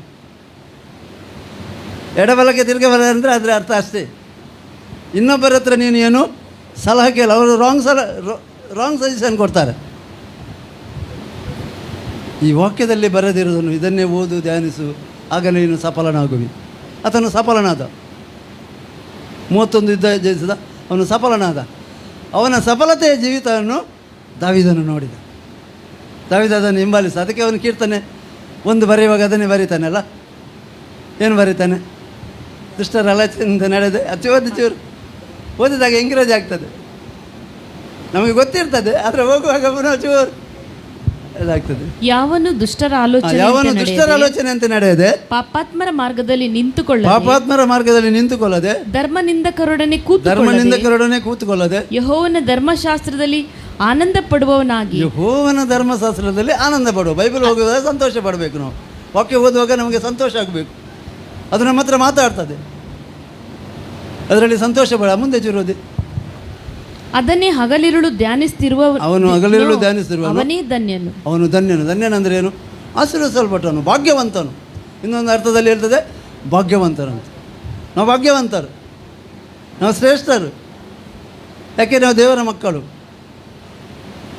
ಎಡಬಲಕ್ಕೆ ತಿರುಗಬಾರದು ಅಂದರೆ ಅದರ ಅರ್ಥ ಅಷ್ಟೇ. ಇನ್ನೊಬ್ಬರ ಹತ್ರ ನೀನು ಏನು ಸಲಹೆ ಕೇಳ, ಅವರು ರಾಂಗ್ ಸಜೆಷನ್ ಕೊಡ್ತಾರೆ. ಈ ವಾಕ್ಯದಲ್ಲಿ ಬರೆದಿರುವುದನ್ನು ಇದನ್ನೇ ಓದು, ಧ್ಯಾನಿಸು, ಆಗ ನೀನು ಸಫಲನಾಗುವಿ. ಆತನು ಸಫಲನಾದ. 31 ಯುದ್ಧ ಜಯಿಸಿದ, ಅವನು ಸಫಲನಾದ. ಅವನ ಸಫಲತೆಯ ಜೀವಿತವನ್ನು ದಾವೀದನು ನೋಡಿದ. ದಾವೀದ ಅದನ್ನು ಹಿಂಬಾಲಿಸ. ಅದಕ್ಕೆ ಅವನು ಕೀರ್ತನೆ 1 ಬರೆಯುವಾಗ ಅದನ್ನೇ ಬರೀತಾನಲ್ಲ. ಏನು ಬರೀತಾನೆ? ದುಷ್ಟರ ಆಲೋಚನೆಯಿಂದ ನಡೆದೆ. ಚೂರು ಓದಿದಾಗ ಎಂಕರೇಜ್ ಆಗ್ತದೆ, ನಮಗೆ ಗೊತ್ತಿರ್ತದೆ. ಆದರೆ ಹೋಗುವಾಗ ಪುನಃ ಚೂರು ಇದಾಗ್ತದೆ. ಯಾವನು ದುಷ್ಟರ ಆಲೋಚನೆ ಅಂತ ನಡೆಯದೆ, ಪಾಪಾತ್ಮರ ಮಾರ್ಗದಲ್ಲಿ ನಿಂತುಕೊಳ್ಳದೆ, ಧರ್ಮನಿಂದಕರೊಡನೆ ಕೂತುಕೊಳ್ಳದೆ, ಯೆಹೋವನ ಧರ್ಮಶಾಸ್ತ್ರದಲ್ಲಿ ಆನಂದ ಪಡುವವನಾಗಿ. ಯೆಹೋವನ ಧರ್ಮಶಾಸ್ತ್ರದಲ್ಲಿ ಆನಂದ ಪಡುವ. ಬೈಬಲ್ ಓದುವಾಗ ಸಂತೋಷ ಪಡಬೇಕು. ನಾವು ವಾಕ್ಯ ಓದುವಾಗ ನಮಗೆ ಸಂತೋಷ ಆಗಬೇಕು. ಅದು ನಮ್ಮ ಹತ್ರ ಮಾತಾಡ್ತದೆ, ಅದರಲ್ಲಿ ಸಂತೋಷ ಪಡ. ಮುಂದೆ ಚೂರೋದಿ. ಅದನ್ನೇ ಹಗಲಿರುಳು ಧ್ಯಾನಿಸ್ತಿರುವ ಅವನೇ ಧನ್ಯನು. ಅವನು ಧನ್ಯನಂದ್ರೆ ಏನು? ಆಶೀರ್ವದಿಸಲ್ಪಟ್ಟವನು, ಭಾಗ್ಯವಂತನು. ಇನ್ನೊಂದು ಅರ್ಥದಲ್ಲಿ ಹೇಳ್ತದೆ ಭಾಗ್ಯವಂತರಂತ. ನಾವು ಭಾಗ್ಯವಂತರು, ನಾವು ಶ್ರೇಷ್ಠರು. ಯಾಕೆ? ನಾವು ದೇವರ ಮಕ್ಕಳು,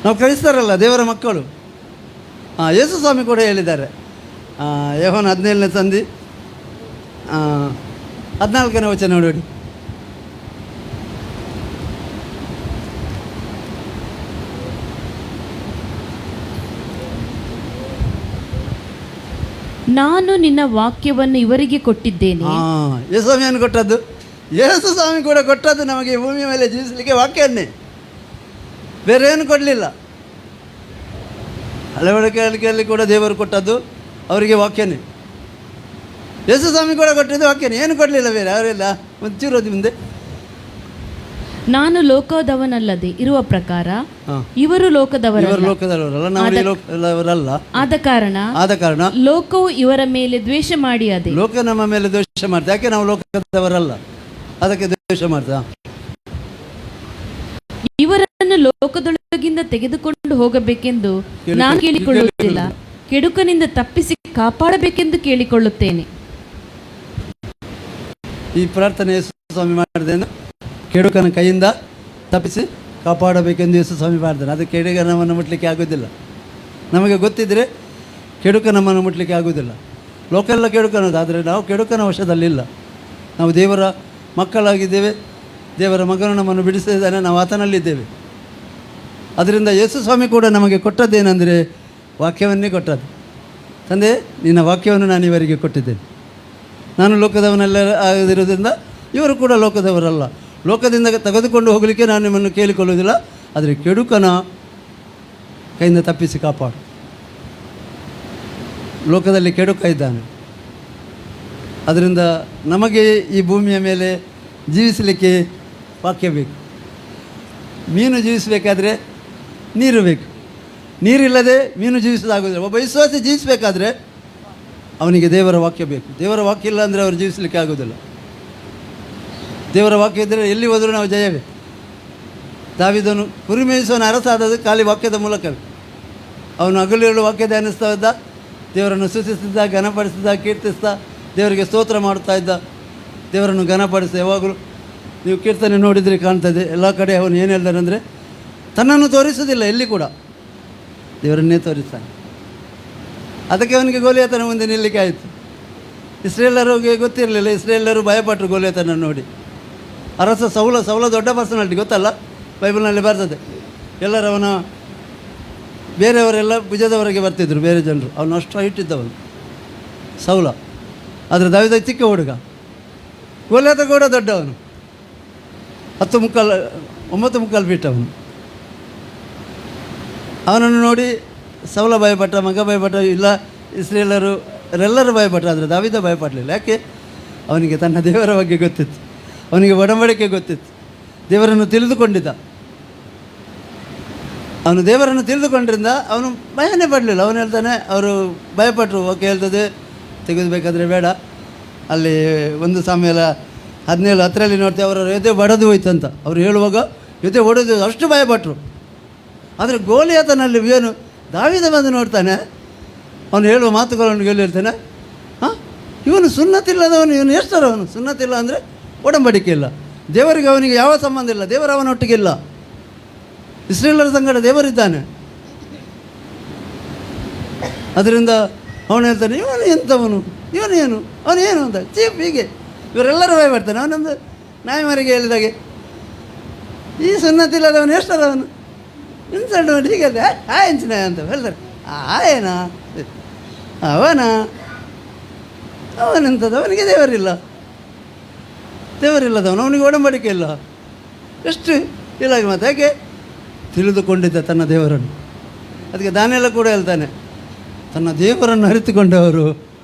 ನಾವು ಕ್ರೈಸ್ತರಲ್ಲ, ದೇವರ ಮಕ್ಕಳು. ಯೇಸು ಸ್ವಾಮಿ ಕೂಡ ಹೇಳಿದ್ದಾರೆ. ಯೋಹಾನ 17ನೇ ಸಂಧಿ 14ನೇ ವಚನ ನೋಡಿ. ನಾನು ನಿನ್ನ ವಾಕ್ಯವನ್ನು ಇವರಿಗೆ ಕೊಟ್ಟಿದ್ದೇನೆ. ಯೇಸುಸ್ವಾಮಿಯನ್ನು ಕೊಟ್ಟದ್ದು ಯೇಸು ಸ್ವಾಮಿ ಕೂಡ ಕೊಟ್ಟದ್ದು ನಮಗೆ ಈ ಭೂಮಿಯ ಮೇಲೆ ಜೀವಿಸಲಿಕ್ಕೆ ವಾಕ್ಯವನ್ನೇ, ಬೇರೆ ಏನು ಕೊಡಲಿಲ್ಲ. ಅಳವಡಿಕೆಯಲ್ಲಿ ಕೂಡ ದೇವರು ಕೊಟ್ಟದ್ದು ಅವರಿಗೆ ವಾಕ್ಯನೇ. ಯೇಸು ಸ್ವಾಮಿ ಕೂಡ ಕೊಟ್ಟಿದ್ದು ವಾಕ್ಯನೇ, ಏನು ಕೊಡಲಿಲ್ಲ ಬೇರೆ. ಅವರೆಲ್ಲ ಮುಂಚಿರೋದು ಮುಂದೆ ನಾನು ಲೋಕದವನಲ್ಲದೆ ಇರುವ ಪ್ರಕಾರ ಹಾಂ, ಇವರು ಲೋಕದವರಲ್ಲ. ಇವರು ಲೋಕದವರಲ್ಲ, ನಾವು ಈ ಲೋಕದವರಲ್ಲ. ಆದ ಕಾರಣ ಲೋಕವು ಇವರ ಮೇಲೆ ದ್ವೇಷ ಮಾಡಿ ಅದೇ ಲೋಕ ನಮ್ಮ ಮೇಲೆ ದ್ವೇಷ ಮಾಡ್ತಾ. ಯಾಕೆ ನಾವು ಲೋಕದವರಲ್ಲ ಅದಕ್ಕೆ ದ್ವೇಷ ಮಾಡ್ತಾ? ಇವರನ್ನು ಲೋಕದೊಳಗಿಂದ ತೆಗೆದುಕೊಂಡು ಹೋಗಬೇಕೆಂದು ನಾನು ಕೇಳಿಕೊಳ್ಳುವುದಿಲ್ಲ, ಕೆಡುಕನಿಂದ ತಪ್ಪಿಸಿ ಕಾಪಾಡಬೇಕೆಂದು ಕೇಳಿಕೊಳ್ಳುತ್ತೇನೆ. ಈ ಪ್ರಾರ್ಥನೆ ಯೇಸು ಸ್ವಾಮಿ ಮಾಡಿದೆ, ಕೆಡುಕನ ಕೈಯಿಂದ ತಪ್ಪಿಸಿ ಕಾಪಾಡಬೇಕೆಂದು ಯೇಸು ಸ್ವಾಮಿ ಮಾಡಿದ್ದಾನೆ. ಅದು ಕೆಡುಕ ನಮ್ಮನ್ನು ಮುಟ್ಲಿಕ್ಕೆ ಆಗೋದಿಲ್ಲ. ನಮಗೆ ಗೊತ್ತಿದ್ದರೆ ಕೆಡುಕ ನಮ್ಮನ್ನು ಮುಟ್ಲಿಕ್ಕೆ ಆಗೋದಿಲ್ಲ. ಲೋಕೆಲ್ಲ ಕೆಡುಕನದು, ಆದರೆ ನಾವು ಕೆಡುಕನ ವಶದಲ್ಲಿಲ್ಲ. ನಾವು ದೇವರ ಮಕ್ಕಳಾಗಿದ್ದೇವೆ, ದೇವರ ಮಗನು ನಮ್ಮನ್ನು ಬಿಡಿಸಿದ್ದಾನೆ, ನಾವು ಆತನಲ್ಲಿದ್ದೇವೆ. ಅದರಿಂದ ಯೇಸು ಸ್ವಾಮಿ ಕೂಡ ನಮಗೆ ಕೊಟ್ಟದ್ದೇನೆಂದರೆ ವಾಕ್ಯವನ್ನೇ ಕೊಟ್ಟದ್ದು. ತಂದೆ, ನಿನ್ನ ವಾಕ್ಯವನ್ನು ನಾನು ಇವರಿಗೆ ಕೊಟ್ಟಿದ್ದೇನೆ. ನಾನು ಲೋಕದವನೆಲ್ಲ ಆಗದಿರೋದ್ರಿಂದ ಇವರು ಕೂಡ ಲೋಕದವರಲ್ಲ. ಲೋಕದಿಂದ ತೆಗೆದುಕೊಂಡು ಹೋಗಲಿಕ್ಕೆ ನಾನು ನಿಮ್ಮನ್ನು ಕೇಳಿಕೊಳ್ಳುವುದಿಲ್ಲ, ಆದರೆ ಕೆಡುಕನ ಕೈಯಿಂದ ತಪ್ಪಿಸಿ ಕಾಪಾಡು. ಲೋಕದಲ್ಲಿ ಕೆಡುಕ ಇದ್ದಾನೆ. ಅದರಿಂದ ನಮಗೆ ಈ ಭೂಮಿಯ ಮೇಲೆ ಜೀವಿಸಲಿಕ್ಕೆ ವಾಕ್ಯ ಬೇಕು. ಮೀನು ಜೀವಿಸಬೇಕಾದ್ರೆ ನೀರು ಬೇಕು. ನೀರಿಲ್ಲದೆ ಮೀನು ಜೀವಿಸೋದಾಗೋದಿಲ್ಲ. ಒಬ್ಬ ವಿಶ್ವಾಸಿ ಜೀವಿಸಬೇಕಾದ್ರೆ ಅವನಿಗೆ ದೇವರ ವಾಕ್ಯ ಬೇಕು. ದೇವರ ವಾಕ್ಯ ಇಲ್ಲ ಅಂದರೆ ಅವರು ಜೀವಿಸಲಿಕ್ಕೆ ಆಗೋದಿಲ್ಲ. ದೇವರ ವಾಕ್ಯ ಇದ್ದರೆ ಎಲ್ಲಿ ಹೋದರೂ ನಾವು ಜಯವೇ. ದಾವೀದನು ಕುರಿ ಮೇಯಿಸುವನ ಅರಸಾದದ್ದು ಖಾಲಿ ವಾಕ್ಯದ ಮೂಲಕವೇ. ಅವನು ಹಗಲಿರುಳು ವಾಕ್ಯ ಧ್ಯಾನಿಸ್ತಾ ಇದ್ದ, ದೇವರನ್ನು ಸ್ತುತಿಸ್ತಿದ್ದ, ಘನಪಡಿಸಿದ್ದ, ಕೀರ್ತಿಸ್ತಾ ದೇವರಿಗೆ ಸ್ತೋತ್ರ ಮಾಡುತ್ತಾ ಇದ್ದ. ದೇವರನ್ನು ಘನಪಡಿಸಿ ಯಾವಾಗಲೂ ನೀವು ಕೀರ್ತನೆ ನೋಡಿದರೆ ಕಾಣ್ತದೆ. ಎಲ್ಲ ಕಡೆ ಅವನು ಏನು ಹೇಳ್ತಾನೆಂದರೆ ತನ್ನನ್ನು ತೋರಿಸೋದಿಲ್ಲ, ಎಲ್ಲಿ ಕೂಡ ದೇವರನ್ನೇ ತೋರಿಸ್ತಾನೆ. ಅದಕ್ಕೆ ಅವನಿಗೆ ಗೋಲಿಯಾತನ ಮುಂದೆ ನಿಲ್ಲಲಿಕ್ಕೆ ಆಯಿತು. ಇಸ್ರೇಲರಿಗೆ ಗೊತ್ತಿರಲಿಲ್ಲ, ಇಸ್ರೇಲರು ಭಯಪಟ್ಟರು ಗೋಲಿಯಾತನನ್ನು ನೋಡಿ. ಅರಸ ಸೌಲ ದೊಡ್ಡ ಪರ್ಸನಾಲಿಟಿ, ಗೊತ್ತಲ್ಲ, ಬೈಬಲ್ನಲ್ಲಿ ಬರ್ತದೆ. ಎಲ್ಲರೂ ಅವನ ಬೇರೆಯವರೆಲ್ಲ ಭುಜದವರೆಗೆ ಬರ್ತಿದ್ರು, ಬೇರೆ ಜನರು. ಅವನು ಅಷ್ಟು ಹೈಟ್ ಇದ್ದವನು ಸೌಲ. ಆದರೆ ದಾವೀದ ಚಿಕ್ಕ ಹುಡುಗ. ಗೋಲಿಯಾತ ಕೂಡ ದೊಡ್ಡವನು, 9 ಫೀಟ್ ಅವನು. ಅವನನ್ನು ನೋಡಿ ಸೌಲ ಭಯಪಟ್ಟ, ಮಗ ಭಯಪಟ್ಟ, ಇಲ್ಲ ಇಸ್ರೇಲರು ಎಲ್ಲರೂ ಭಯಪಟ್ಟರು. ಆದರೆ ದಾವೀದ ಭಯಪಡಲಿಲ್ಲ. ಯಾಕೆ? ಅವನಿಗೆ ತನ್ನ ದೇವರ ಬಗ್ಗೆ ಗೊತ್ತಿತ್ತು, ಅವನಿಗೆ ಒಡಂಬಡಿಕೆ ಗೊತ್ತಿತ್ತು, ದೇವರನ್ನು ತಿಳಿದುಕೊಂಡಿದ್ದ. ಅವನು ದೇವರನ್ನು ತಿಳಿದುಕೊಂಡ್ರಿಂದ ಅವನು ಭಯನೇ ಪಡಲಿಲ್ಲ. ಅವನು ಹೇಳ್ತಾನೆ, ಅವರು ಭಯಪಟ್ಟರು. ಓಕೆ ಹೇಳ್ತದೆ, ತೆಗೆದುಬೇಕಾದ್ರೆ ಬೇಡ. ಅಲ್ಲಿ 1 ಸಾಮ್ಯಲ 17:10 ನೋಡ್ತೇವೆ, ಅವರ ಎದೆ ಬಡದು ಹೋಯ್ತಂತ. ಅವರು ಹೇಳುವಾಗ ಎದೆ ಒಡೆದು ಅಷ್ಟು ಭಯಪಟ್ಟರು. ಆದರೆ ಗೋಲಿಯಾತನಲ್ಲಿ ಏನು ದಾವೀದ ಬಂದು ನೋಡ್ತಾನೆ, ಅವನು ಹೇಳುವ ಮಾತುಗಳನ್ನು ಹೇಳ್ತಾನೆ, ಹಾಂ, ಇವನು ಸುನ್ನತಿಲ್ಲದವನು, ಇವನು ಎಷ್ಟರ ಅವನು ಸುನ್ನತಿಲ್ಲ ಅಂದರೆ ಒಡಂಬಡಿಕೆ ಇಲ್ಲ, ದೇವರಿಗೆ ಅವನಿಗೆ ಯಾವ ಸಂಬಂಧ ಇಲ್ಲ, ದೇವರ ಅವನೊಟ್ಟಿಗಿಲ್ಲ. ಇಸ್ರೇಲರ ಸಂಗಡ ದೇವರಿದ್ದಾನೆ. ಅದರಿಂದ ಅವನು ಹೇಳ್ತಾನೆ, ಇವನು ಎಂಥವನು, ಇವನೇನು, ಅವನೇನು ಅಂತ ಚೀಪ್. ಹೀಗೆ ಇವರೆಲ್ಲರೂ ಭಯಪಡ್ತಾನೆ. ಅವನೊಂದು ನಾಯಿಮರಿಗೆ ಹೇಳಿದಾಗೆ, ಈ ಸುನ್ನತಿಲ್ಲದವನು ಎಷ್ಟರವನು ಇನ್ಸಲ್ಟ್ ಮಾಡಿ ಹೀಗೆ ಎಂಚಿನ ಅಂತ ಹೇಳ್ತಾರೆ. ಏನಾ ಅವನೆಂಥದ್ದು, ಅವನಿಗೆ ದೇವರಿಲ್ಲದವನು, ಅವನಿಗೆ ಒಡಂಬಡಿಕೆ ಇಲ್ಲ. ಎಷ್ಟು ಇಲ್ಲ ಮಾತು. ಯಾಕೆ? ತಿಳಿದುಕೊಂಡಿದ್ದ ತನ್ನ ದೇವರನ್ನು. ಅದಕ್ಕೆ ದಾನಿಯೇಲ ಕೂಡ ಹೇಳ್ತಾನೆ, ತನ್ನ ದೇವರನ್ನು ಅರಿತುಕೊಂಡವರು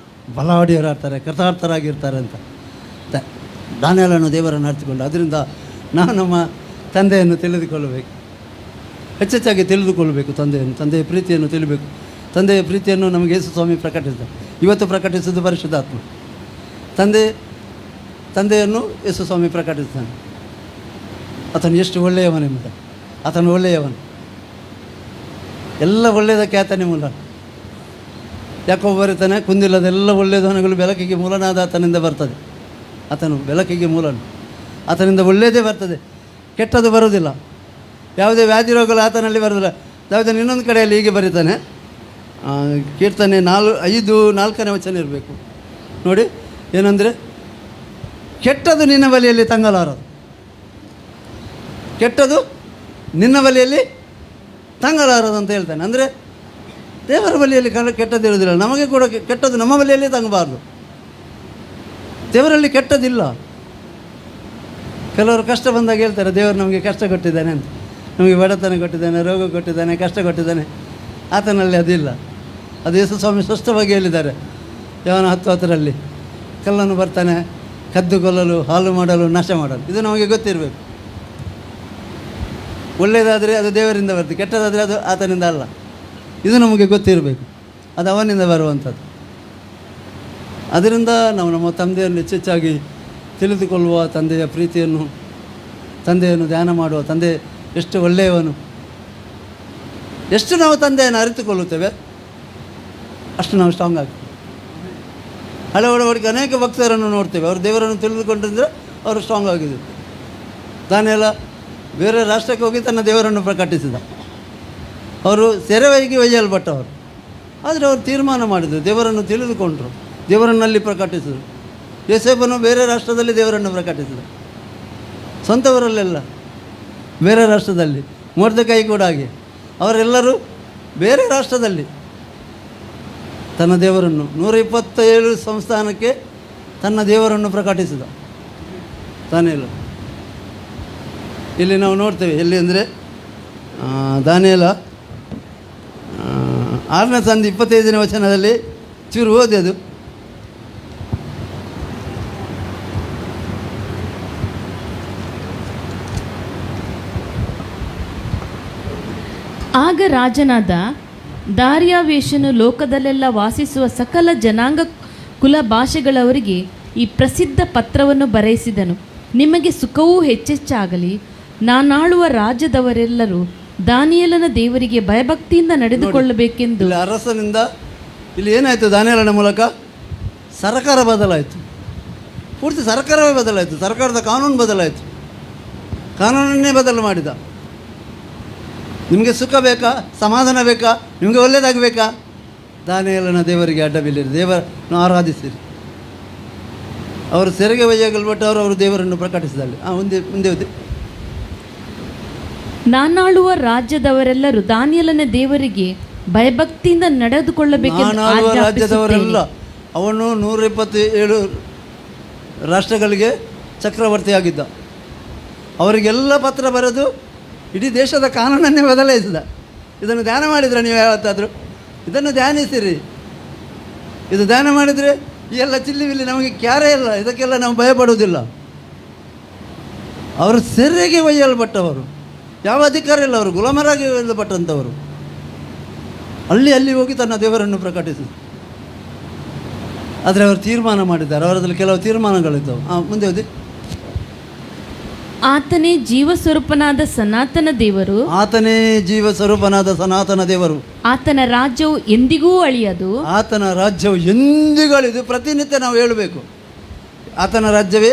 ಬಲಾಢ್ಯರಾಗ್ತಾರೆ, ಕೃತಾರ್ಥರಾಗಿರ್ತಾರೆ ಅಂತ. ದಾನಿಯೇಲನು ದೇವರನ್ನು ಅರಿತುಕೊಂಡು. ಅದರಿಂದ ನಾವು ನಮ್ಮ ತಂದೆಯನ್ನು ತಿಳಿದುಕೊಳ್ಳಬೇಕು, ಹೆಚ್ಚೆಚ್ಚಾಗಿ ತಿಳಿದುಕೊಳ್ಳಬೇಕು. ತಂದೆಯ ಪ್ರೀತಿಯನ್ನು ತಿಳಿಬೇಕು. ತಂದೆಯ ಪ್ರೀತಿಯನ್ನು ನಮಗೆ ಯೇಸು ಸ್ವಾಮಿ ಪ್ರಕಟಿಸಿದ. ಇವತ್ತು ಪ್ರಕಟಿಸಿದ್ದು ಪರಿಶುದ್ಧಾತ್ಮ. ತಂದೆಯನ್ನು ಯೇಸು ಸ್ವಾಮಿ ಪ್ರಕಟಿಸ್ತಾನೆ. ಆತನು ಎಷ್ಟು ಒಳ್ಳೆಯವನೆಂಬುದು. ಆತನು ಒಳ್ಳೆಯವನು, ಎಲ್ಲ ಒಳ್ಳೆಯದಕ್ಕೆ ಆತನೇ ಮೂಲ. ಯಾಕೋ ಬರೀತಾನೆ, ಕುಂದಿಲ್ಲದೆಲ್ಲ ಒಳ್ಳೆಯದನಗಳು ಬೆಳಕಿಗೆ ಮೂಲನಾದ ಆತನಿಂದ ಬರ್ತದೆ. ಆತನು ಬೆಳಕಿಗೆ ಮೂಲನು, ಆತನಿಂದ ಒಳ್ಳೆಯದೇ ಬರ್ತದೆ, ಕೆಟ್ಟದ್ದು ಬರೋದಿಲ್ಲ. ಯಾವುದೇ ವ್ಯಾಧಿ ರೋಗಗಳು ಆತನಲ್ಲಿ ಬರೋದಿಲ್ಲ. ಯಾವುದೇ ಇನ್ನೊಂದು ಕಡೆಯಲ್ಲಿ ಹೀಗೆ ಬರೀತಾನೆ, ಕೀರ್ತನೆ 5:4 ವಚನ ಇರಬೇಕು ನೋಡಿ. ಏನಂದರೆ, ಕೆಟ್ಟದು ನಿನ್ನ ಬಳಿಯಲ್ಲಿ ತಂಗಲಾರದು, ಕೆಟ್ಟದು ನಿನ್ನ ಬಳಿಯಲ್ಲಿ ತಂಗಲಾರದು ಅಂತ ಹೇಳ್ತಾನೆ. ಅಂದರೆ ದೇವರ ಬಳಿಯಲ್ಲಿ ಕೆಟ್ಟದ್ದು ಇರೋದಿಲ್ಲ, ನಮಗೆ ಕೂಡ ಕೆಟ್ಟದ್ದು ನಮ್ಮ ಬಳಿಯಲ್ಲಿ ತಂಗಬಾರ್ದು. ದೇವರಲ್ಲಿ ಕೆಟ್ಟದಿಲ್ಲ. ಕೆಲವರು ಕಷ್ಟ ಬಂದಾಗ ಹೇಳ್ತಾರೆ ದೇವರು ನಮಗೆ ಕಷ್ಟ ಕೊಟ್ಟಿದ್ದಾನೆ ಅಂತ. ನಮಗೆ ಬಡತನ ಕೊಟ್ಟಿದ್ದಾನೆ, ರೋಗ ಕೊಟ್ಟಿದ್ದಾನೆ, ಕಷ್ಟ ಕೊಟ್ಟಿದ್ದಾನೆ. ಆತನಲ್ಲಿ ಅದಿಲ್ಲ. ಅದು ಯೇಸು ಸ್ವಾಮಿ ಸ್ಪಷ್ಟವಾಗಿ ಹೇಳಿದ್ದಾರೆ. ಯೋಹಾನ 10:10 ಕಲ್ಲನ್ನು ಬರ್ತಾನೆ ಕದ್ದು ಕೊಲ್ಲಲು, ಹಾಳು ಮಾಡಲು, ನಾಶ ಮಾಡಲು. ಇದು ನಮಗೆ ಗೊತ್ತಿರಬೇಕು. ಒಳ್ಳೆಯದಾದರೆ ಅದು ದೇವರಿಂದ ಬರ್ತದೆ, ಕೆಟ್ಟದಾದರೆ ಅದು ಆತನಿಂದ ಅಲ್ಲ. ಇದು ನಮಗೆ ಗೊತ್ತಿರಬೇಕು. ಅದು ಅವನಿಂದ ಬರುವಂಥದ್ದು. ಅದರಿಂದ ನಾವು ನಮ್ಮ ತಂದೆಯನ್ನು ಹೆಚ್ಚೆಚ್ಚಾಗಿ ತಿಳಿದುಕೊಳ್ಳುವ, ತಂದೆಯ ಪ್ರೀತಿಯನ್ನು, ತಂದೆಯನ್ನು ಧ್ಯಾನ ಮಾಡುವ, ತಂದೆ ಎಷ್ಟು ಒಳ್ಳೆಯವನು, ಎಷ್ಟು ನಾವು ತಂದೆಯನ್ನು ಅರಿತುಕೊಳ್ಳುತ್ತೇವೆ ಅಷ್ಟು ನಾವು ಸ್ಟ್ರಾಂಗ್ ಆಗ್ತೇವೆ. ಹಳೆ ಒಡಂಬಡಿಕೆ ಅನೇಕ ಭಕ್ತರನ್ನು ನೋಡ್ತೇವೆ, ಅವರು ದೇವರನ್ನು ತಿಳಿದುಕೊಂಡಿದ್ರೆ ಅವರು ಸ್ಟ್ರಾಂಗ್ ಆಗಿದ್ದರು. ದಾನಿಯೇಲ ಬೇರೆ ರಾಷ್ಟ್ರಕ್ಕೆ ಹೋಗಿ ತನ್ನ ದೇವರನ್ನು ಪ್ರಕಟಿಸಿದ. ಅವರು ಸೆರೆವೈಗೆ ಒಯ್ಯಲ್ಪಟ್ಟವರು, ಆದರೆ ಅವರು ತೀರ್ಮಾನ ಮಾಡಿದರು, ದೇವರನ್ನು ತಿಳಿದುಕೊಂಡರು, ದೇವರನ್ನಲ್ಲಿ ಪ್ರಕಟಿಸಿದರು. ಯೋಸೇಫನು ಬೇರೆ ರಾಷ್ಟ್ರದಲ್ಲಿ ದೇವರನ್ನು ಪ್ರಕಟಿಸಿದ, ಸ್ವಂತವರಲ್ಲೆಲ್ಲ ಬೇರೆ ರಾಷ್ಟ್ರದಲ್ಲಿ. ಮೊರ್ದೆಕೈ ಕೂಡ ಹಾಗೆ, ಅವರೆಲ್ಲರೂ ಬೇರೆ ರಾಷ್ಟ್ರದಲ್ಲಿ ತನ್ನ ದೇವರನ್ನು 127 ಸಂಸ್ಥಾನಕ್ಕೆ ತನ್ನ ದೇವರನ್ನು ಪ್ರಕಟಿಸಿದ ದಾನಿಯೇಲ. ಇಲ್ಲಿ ನಾವು ನೋಡ್ತೇವೆ, ಎಲ್ಲಿ ಅಂದರೆ ದಾನಿಯೇಲ 6ನೇ ಸಂಧಿ 25ನೇ ವಚನದಲ್ಲಿ ಚೂರು ಓದಿ ಅದು. ಆಗ ರಾಜನಾದ ದಾರ್ಯಾವೇಶನು ಲೋಕದಲ್ಲೆಲ್ಲ ವಾಸಿಸುವ ಸಕಲ ಜನಾಂಗ ಕುಲ ಭಾಷೆಗಳವರಿಗೆ ಈ ಪ್ರಸಿದ್ಧ ಪತ್ರವನ್ನು ಬರೆಯಿಸಿದನು. ನಿಮಗೆ ಸುಖವೂ ಹೆಚ್ಚೆಚ್ಚಾಗಲಿ. ನಾನಾಳುವ ರಾಜ್ಯದವರೆಲ್ಲರೂ ದಾನಿಯೇಲನ ದೇವರಿಗೆ ಭಯಭಕ್ತಿಯಿಂದ ನಡೆದುಕೊಳ್ಳಬೇಕೆಂದು. ಇಲ್ಲಿ ಅರಸನಿಂದ ಇಲ್ಲಿ ಏನಾಯಿತು, ದಾನಿಯೇಲನ ಮೂಲಕ ಸರ್ಕಾರ ಬದಲಾಯಿತು. ಪೂರ್ತಿ ಸರ್ಕಾರವೇ ಬದಲಾಯಿತು. ಸರ್ಕಾರದ ಕಾನೂನು ಬದಲಾಯಿತು. ಕಾನೂನನ್ನೇ ಬದಲು ಮಾಡಿದ. ನಿಮಗೆ ಸುಖ ಬೇಕಾ, ಸಮಾಧಾನ ಬೇಕಾ, ನಿಮಗೆ ಒಳ್ಳೆಯದಾಗಬೇಕಾ, ದಾನಿಯೇಲನ ದೇವರಿಗೆ ಅಡ್ಡಬಿಲ್ಲಿರಿ, ದೇವರನ್ನು ಆರಾಧಿಸಿರಿ. ಅವರು ಸೆರೆಗೆ ಒಯ್ಯಲ್ಪಟ್ಟು ಅವರು ದೇವರನ್ನು ಪ್ರಕಟಿಸಿದಲ್ಲಿ. ಮುಂದೆ ಓದಿ. ನಾನಾಳುವ ರಾಜ್ಯದವರೆಲ್ಲರೂ ದಾನಿಯೇಲನ ದೇವರಿಗೆ ಭಯಭಕ್ತಿಯಿಂದ ನಡೆದುಕೊಳ್ಳಬೇಕೆಂದು ನಾನಾಳುವ ರಾಜ್ಯದವರೆಲ್ಲ, ಆಜ್ಞಾಪಿಸುತ್ತೇನೆ. ಅವನು 127 ರಾಷ್ಟ್ರಗಳಿಗೆ ಚಕ್ರವರ್ತಿಯಾಗಿದ್ದ. ಅವರಿಗೆಲ್ಲ ಪತ್ರ ಬರೆದು ಇಡೀ ದೇಶದ ಕಾನೂನನ್ನೇ ಬದಲಾಯಿಸಿದ. ಇದನ್ನು ಧ್ಯಾನ ಮಾಡಿದರೆ ನೀವು ಯಾವತ್ತಾದರೂ ಇದನ್ನು ಧ್ಯಾನಿಸಿರಿ. ಇದು ಧ್ಯಾನ ಮಾಡಿದರೆ ಈ ಎಲ್ಲ ಚಿಲ್ಲಿಬಿಲ್ಲಿ ನಮಗೆ ಕ್ಯಾರೇ ಇಲ್ಲ, ಇದಕ್ಕೆಲ್ಲ ನಾವು ಭಯಪಡುವುದಿಲ್ಲ. ಅವರು ಸೆರೆಗೆ ಒಯ್ಯಲ್ಪಟ್ಟವರು, ಯಾವ ಅಧಿಕಾರ ಇಲ್ಲ, ಅವರು ಗುಲಾಮರಾಗಿ ಒಯ್ಯಲ್ಪಟ್ಟಂಥವರು. ಅಲ್ಲಿ ಹೋಗಿ ತನ್ನ ದೇವರನ್ನು ಪ್ರಕಟಿಸಿದರು. ಆದರೆ ಅವರು ತೀರ್ಮಾನ ಮಾಡಿದ್ದಾರೆ, ಅವರಲ್ಲಿ ಕೆಲವು ತೀರ್ಮಾನಗಳಿದ್ದವು. ಮುಂದೆ ಓದಿ. ಆತನೇ ಜೀವ ಸ್ವರೂಪನಾದ ಸನಾತನ ದೇವರು, ಆತನೇ ಜೀವ ಸ್ವರೂಪನಾದ ಸನಾತನ ದೇವರು. ಆತನ ರಾಜ್ಯವು ಎಂದಿಗೂ ಅಳಿಯದು. ಆತನ ರಾಜ್ಯವು ಎಂದಿಗೂ ಅಳಿದು. ಪ್ರತಿನಿತ್ಯ ನಾವು ಹೇಳಬೇಕು, ಆತನ ರಾಜ್ಯವೇ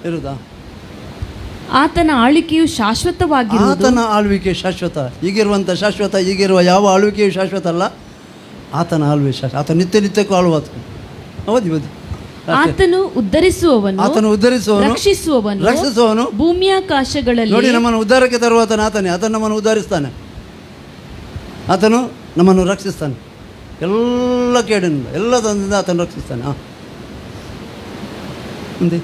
ಇರುವುದಾ? ಆತನ ಆಳ್ವಿಕೆಯು ಶಾಶ್ವತವಾಗಿರುವುದು. ಆತನ ಆಳ್ವಿಕೆ ಶಾಶ್ವತ. ಈಗಿರುವಂಥ ಶಾಶ್ವತ, ಈಗಿರುವ ಯಾವ ಆಳ್ವಿಕೆಯು ಶಾಶ್ವತ ಅಲ್ಲ. ಆತನ ಆಳ್ವಿಕೆ ಶಾಶ್ವತ. ಆತ ನಿತ್ಯಕ್ಕೂ ಆಳುವಾತ. ಓದಿ. ಆತನು ಉದ್ಧರಿಸುವವನು, ಆತನು ಉದ್ಧರಿಸುವವನು, ರಕ್ಷಿಸುವವನು. ಭೂಮಿಯಾಕಾಶಗಳಲ್ಲಿ ನೋಡಿ, ನಮ್ಮನ್ನು ಉದ್ಧಾರಕ್ಕೆ ತರುವಾತನ ಆತನೇ. ಆತನು ನಮ್ಮನ್ನು ಉದ್ಧರಿಸ್ತಾನೆ, ಆತನು ನಮ್ಮನ್ನು ರಕ್ಷಿಸ್ತಾನೆ. ಎಲ್ಲ ಕೇಡಿನಿಂದ, ಎಲ್ಲ ತಂದಿಂದ ಆತನು ರಕ್ಷಿಸ್ತಾನೆ. ಮುಂದೆ.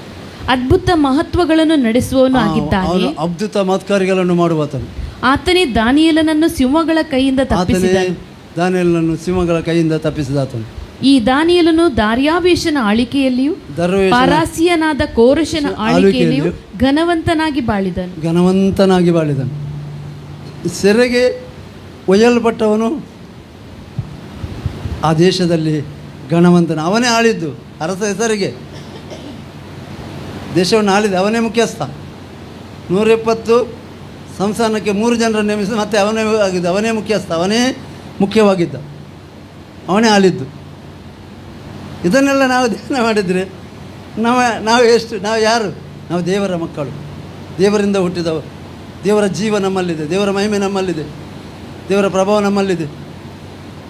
ಅದ್ಭುತ ಮಹತ್ವಗಳನ್ನು ನಡೆಸುವವನು ಆಗಿದ್ದಾನೆ. ಅದ್ಭುತ ಮಹತ್ಕಾರ್ಯಗಳನ್ನು ಮಾಡುವಾತನು. ಆತನೇ ದಾನಿಯೇಲನನ್ನು ಸಿಂಹಗಳ ಕೈಯಿಂದ ತಪ್ಪಿಸಿದನು. ದಾನಿಯೇಲನನ್ನು ಸಿಂಹಗಳ ಕೈಯಿಂದ ತಪ್ಪಿಸಿದಾತನು. ಈ ದಾನಿಯೇಲನು ದಾರ್ಯಾವೇಶನ ಆಳಿಕೆಯಲ್ಲಿಯೂ ಪಾರಾಸಿಯನಾದ ಕೋರೆಷನ ಆಳಿಕೆಯಲ್ಲಿಯೂ ಘನವಂತನಾಗಿ ಬಾಳಿದನು. ಸೆರೆಗೆ ಒಯ್ಯಲ್ಪಟ್ಟವನು ಆ ದೇಶದಲ್ಲಿ ಗಣವಂತನ. ಅವನೇ ಆಳಿದ್ದು, ಅರಸ ಹೆಸರಿಗೆ ದೇಶವನ್ನು ಆಳಿದ ಅವನೇ ಮುಖ್ಯಸ್ಥ. 120 ಸಂಸ್ಥಾನಕ್ಕೆ 3 ಜನರನ್ನು ನೇಮಿಸಿ ಮತ್ತೆ ಅವನೇ ಆಗಿದ್ದ, ಅವನೇ ಮುಖ್ಯಸ್ಥ, ಅವನೇ ಮುಖ್ಯವಾಗಿದ್ದ, ಅವನೇ ಆಳಿದ್ದು. ಇದನ್ನೆಲ್ಲ ನಾವು ಧ್ಯಾನ ಮಾಡಿದರೆ ನಾವು ಯಾರು? ನಾವು ದೇವರ ಮಕ್ಕಳು, ದೇವರಿಂದ ಹುಟ್ಟಿದವರು. ದೇವರ ಜೀವ ನಮ್ಮಲ್ಲಿದೆ, ದೇವರ ಮಹಿಮೆ ನಮ್ಮಲ್ಲಿದೆ, ದೇವರ ಪ್ರಭಾವ ನಮ್ಮಲ್ಲಿದೆ.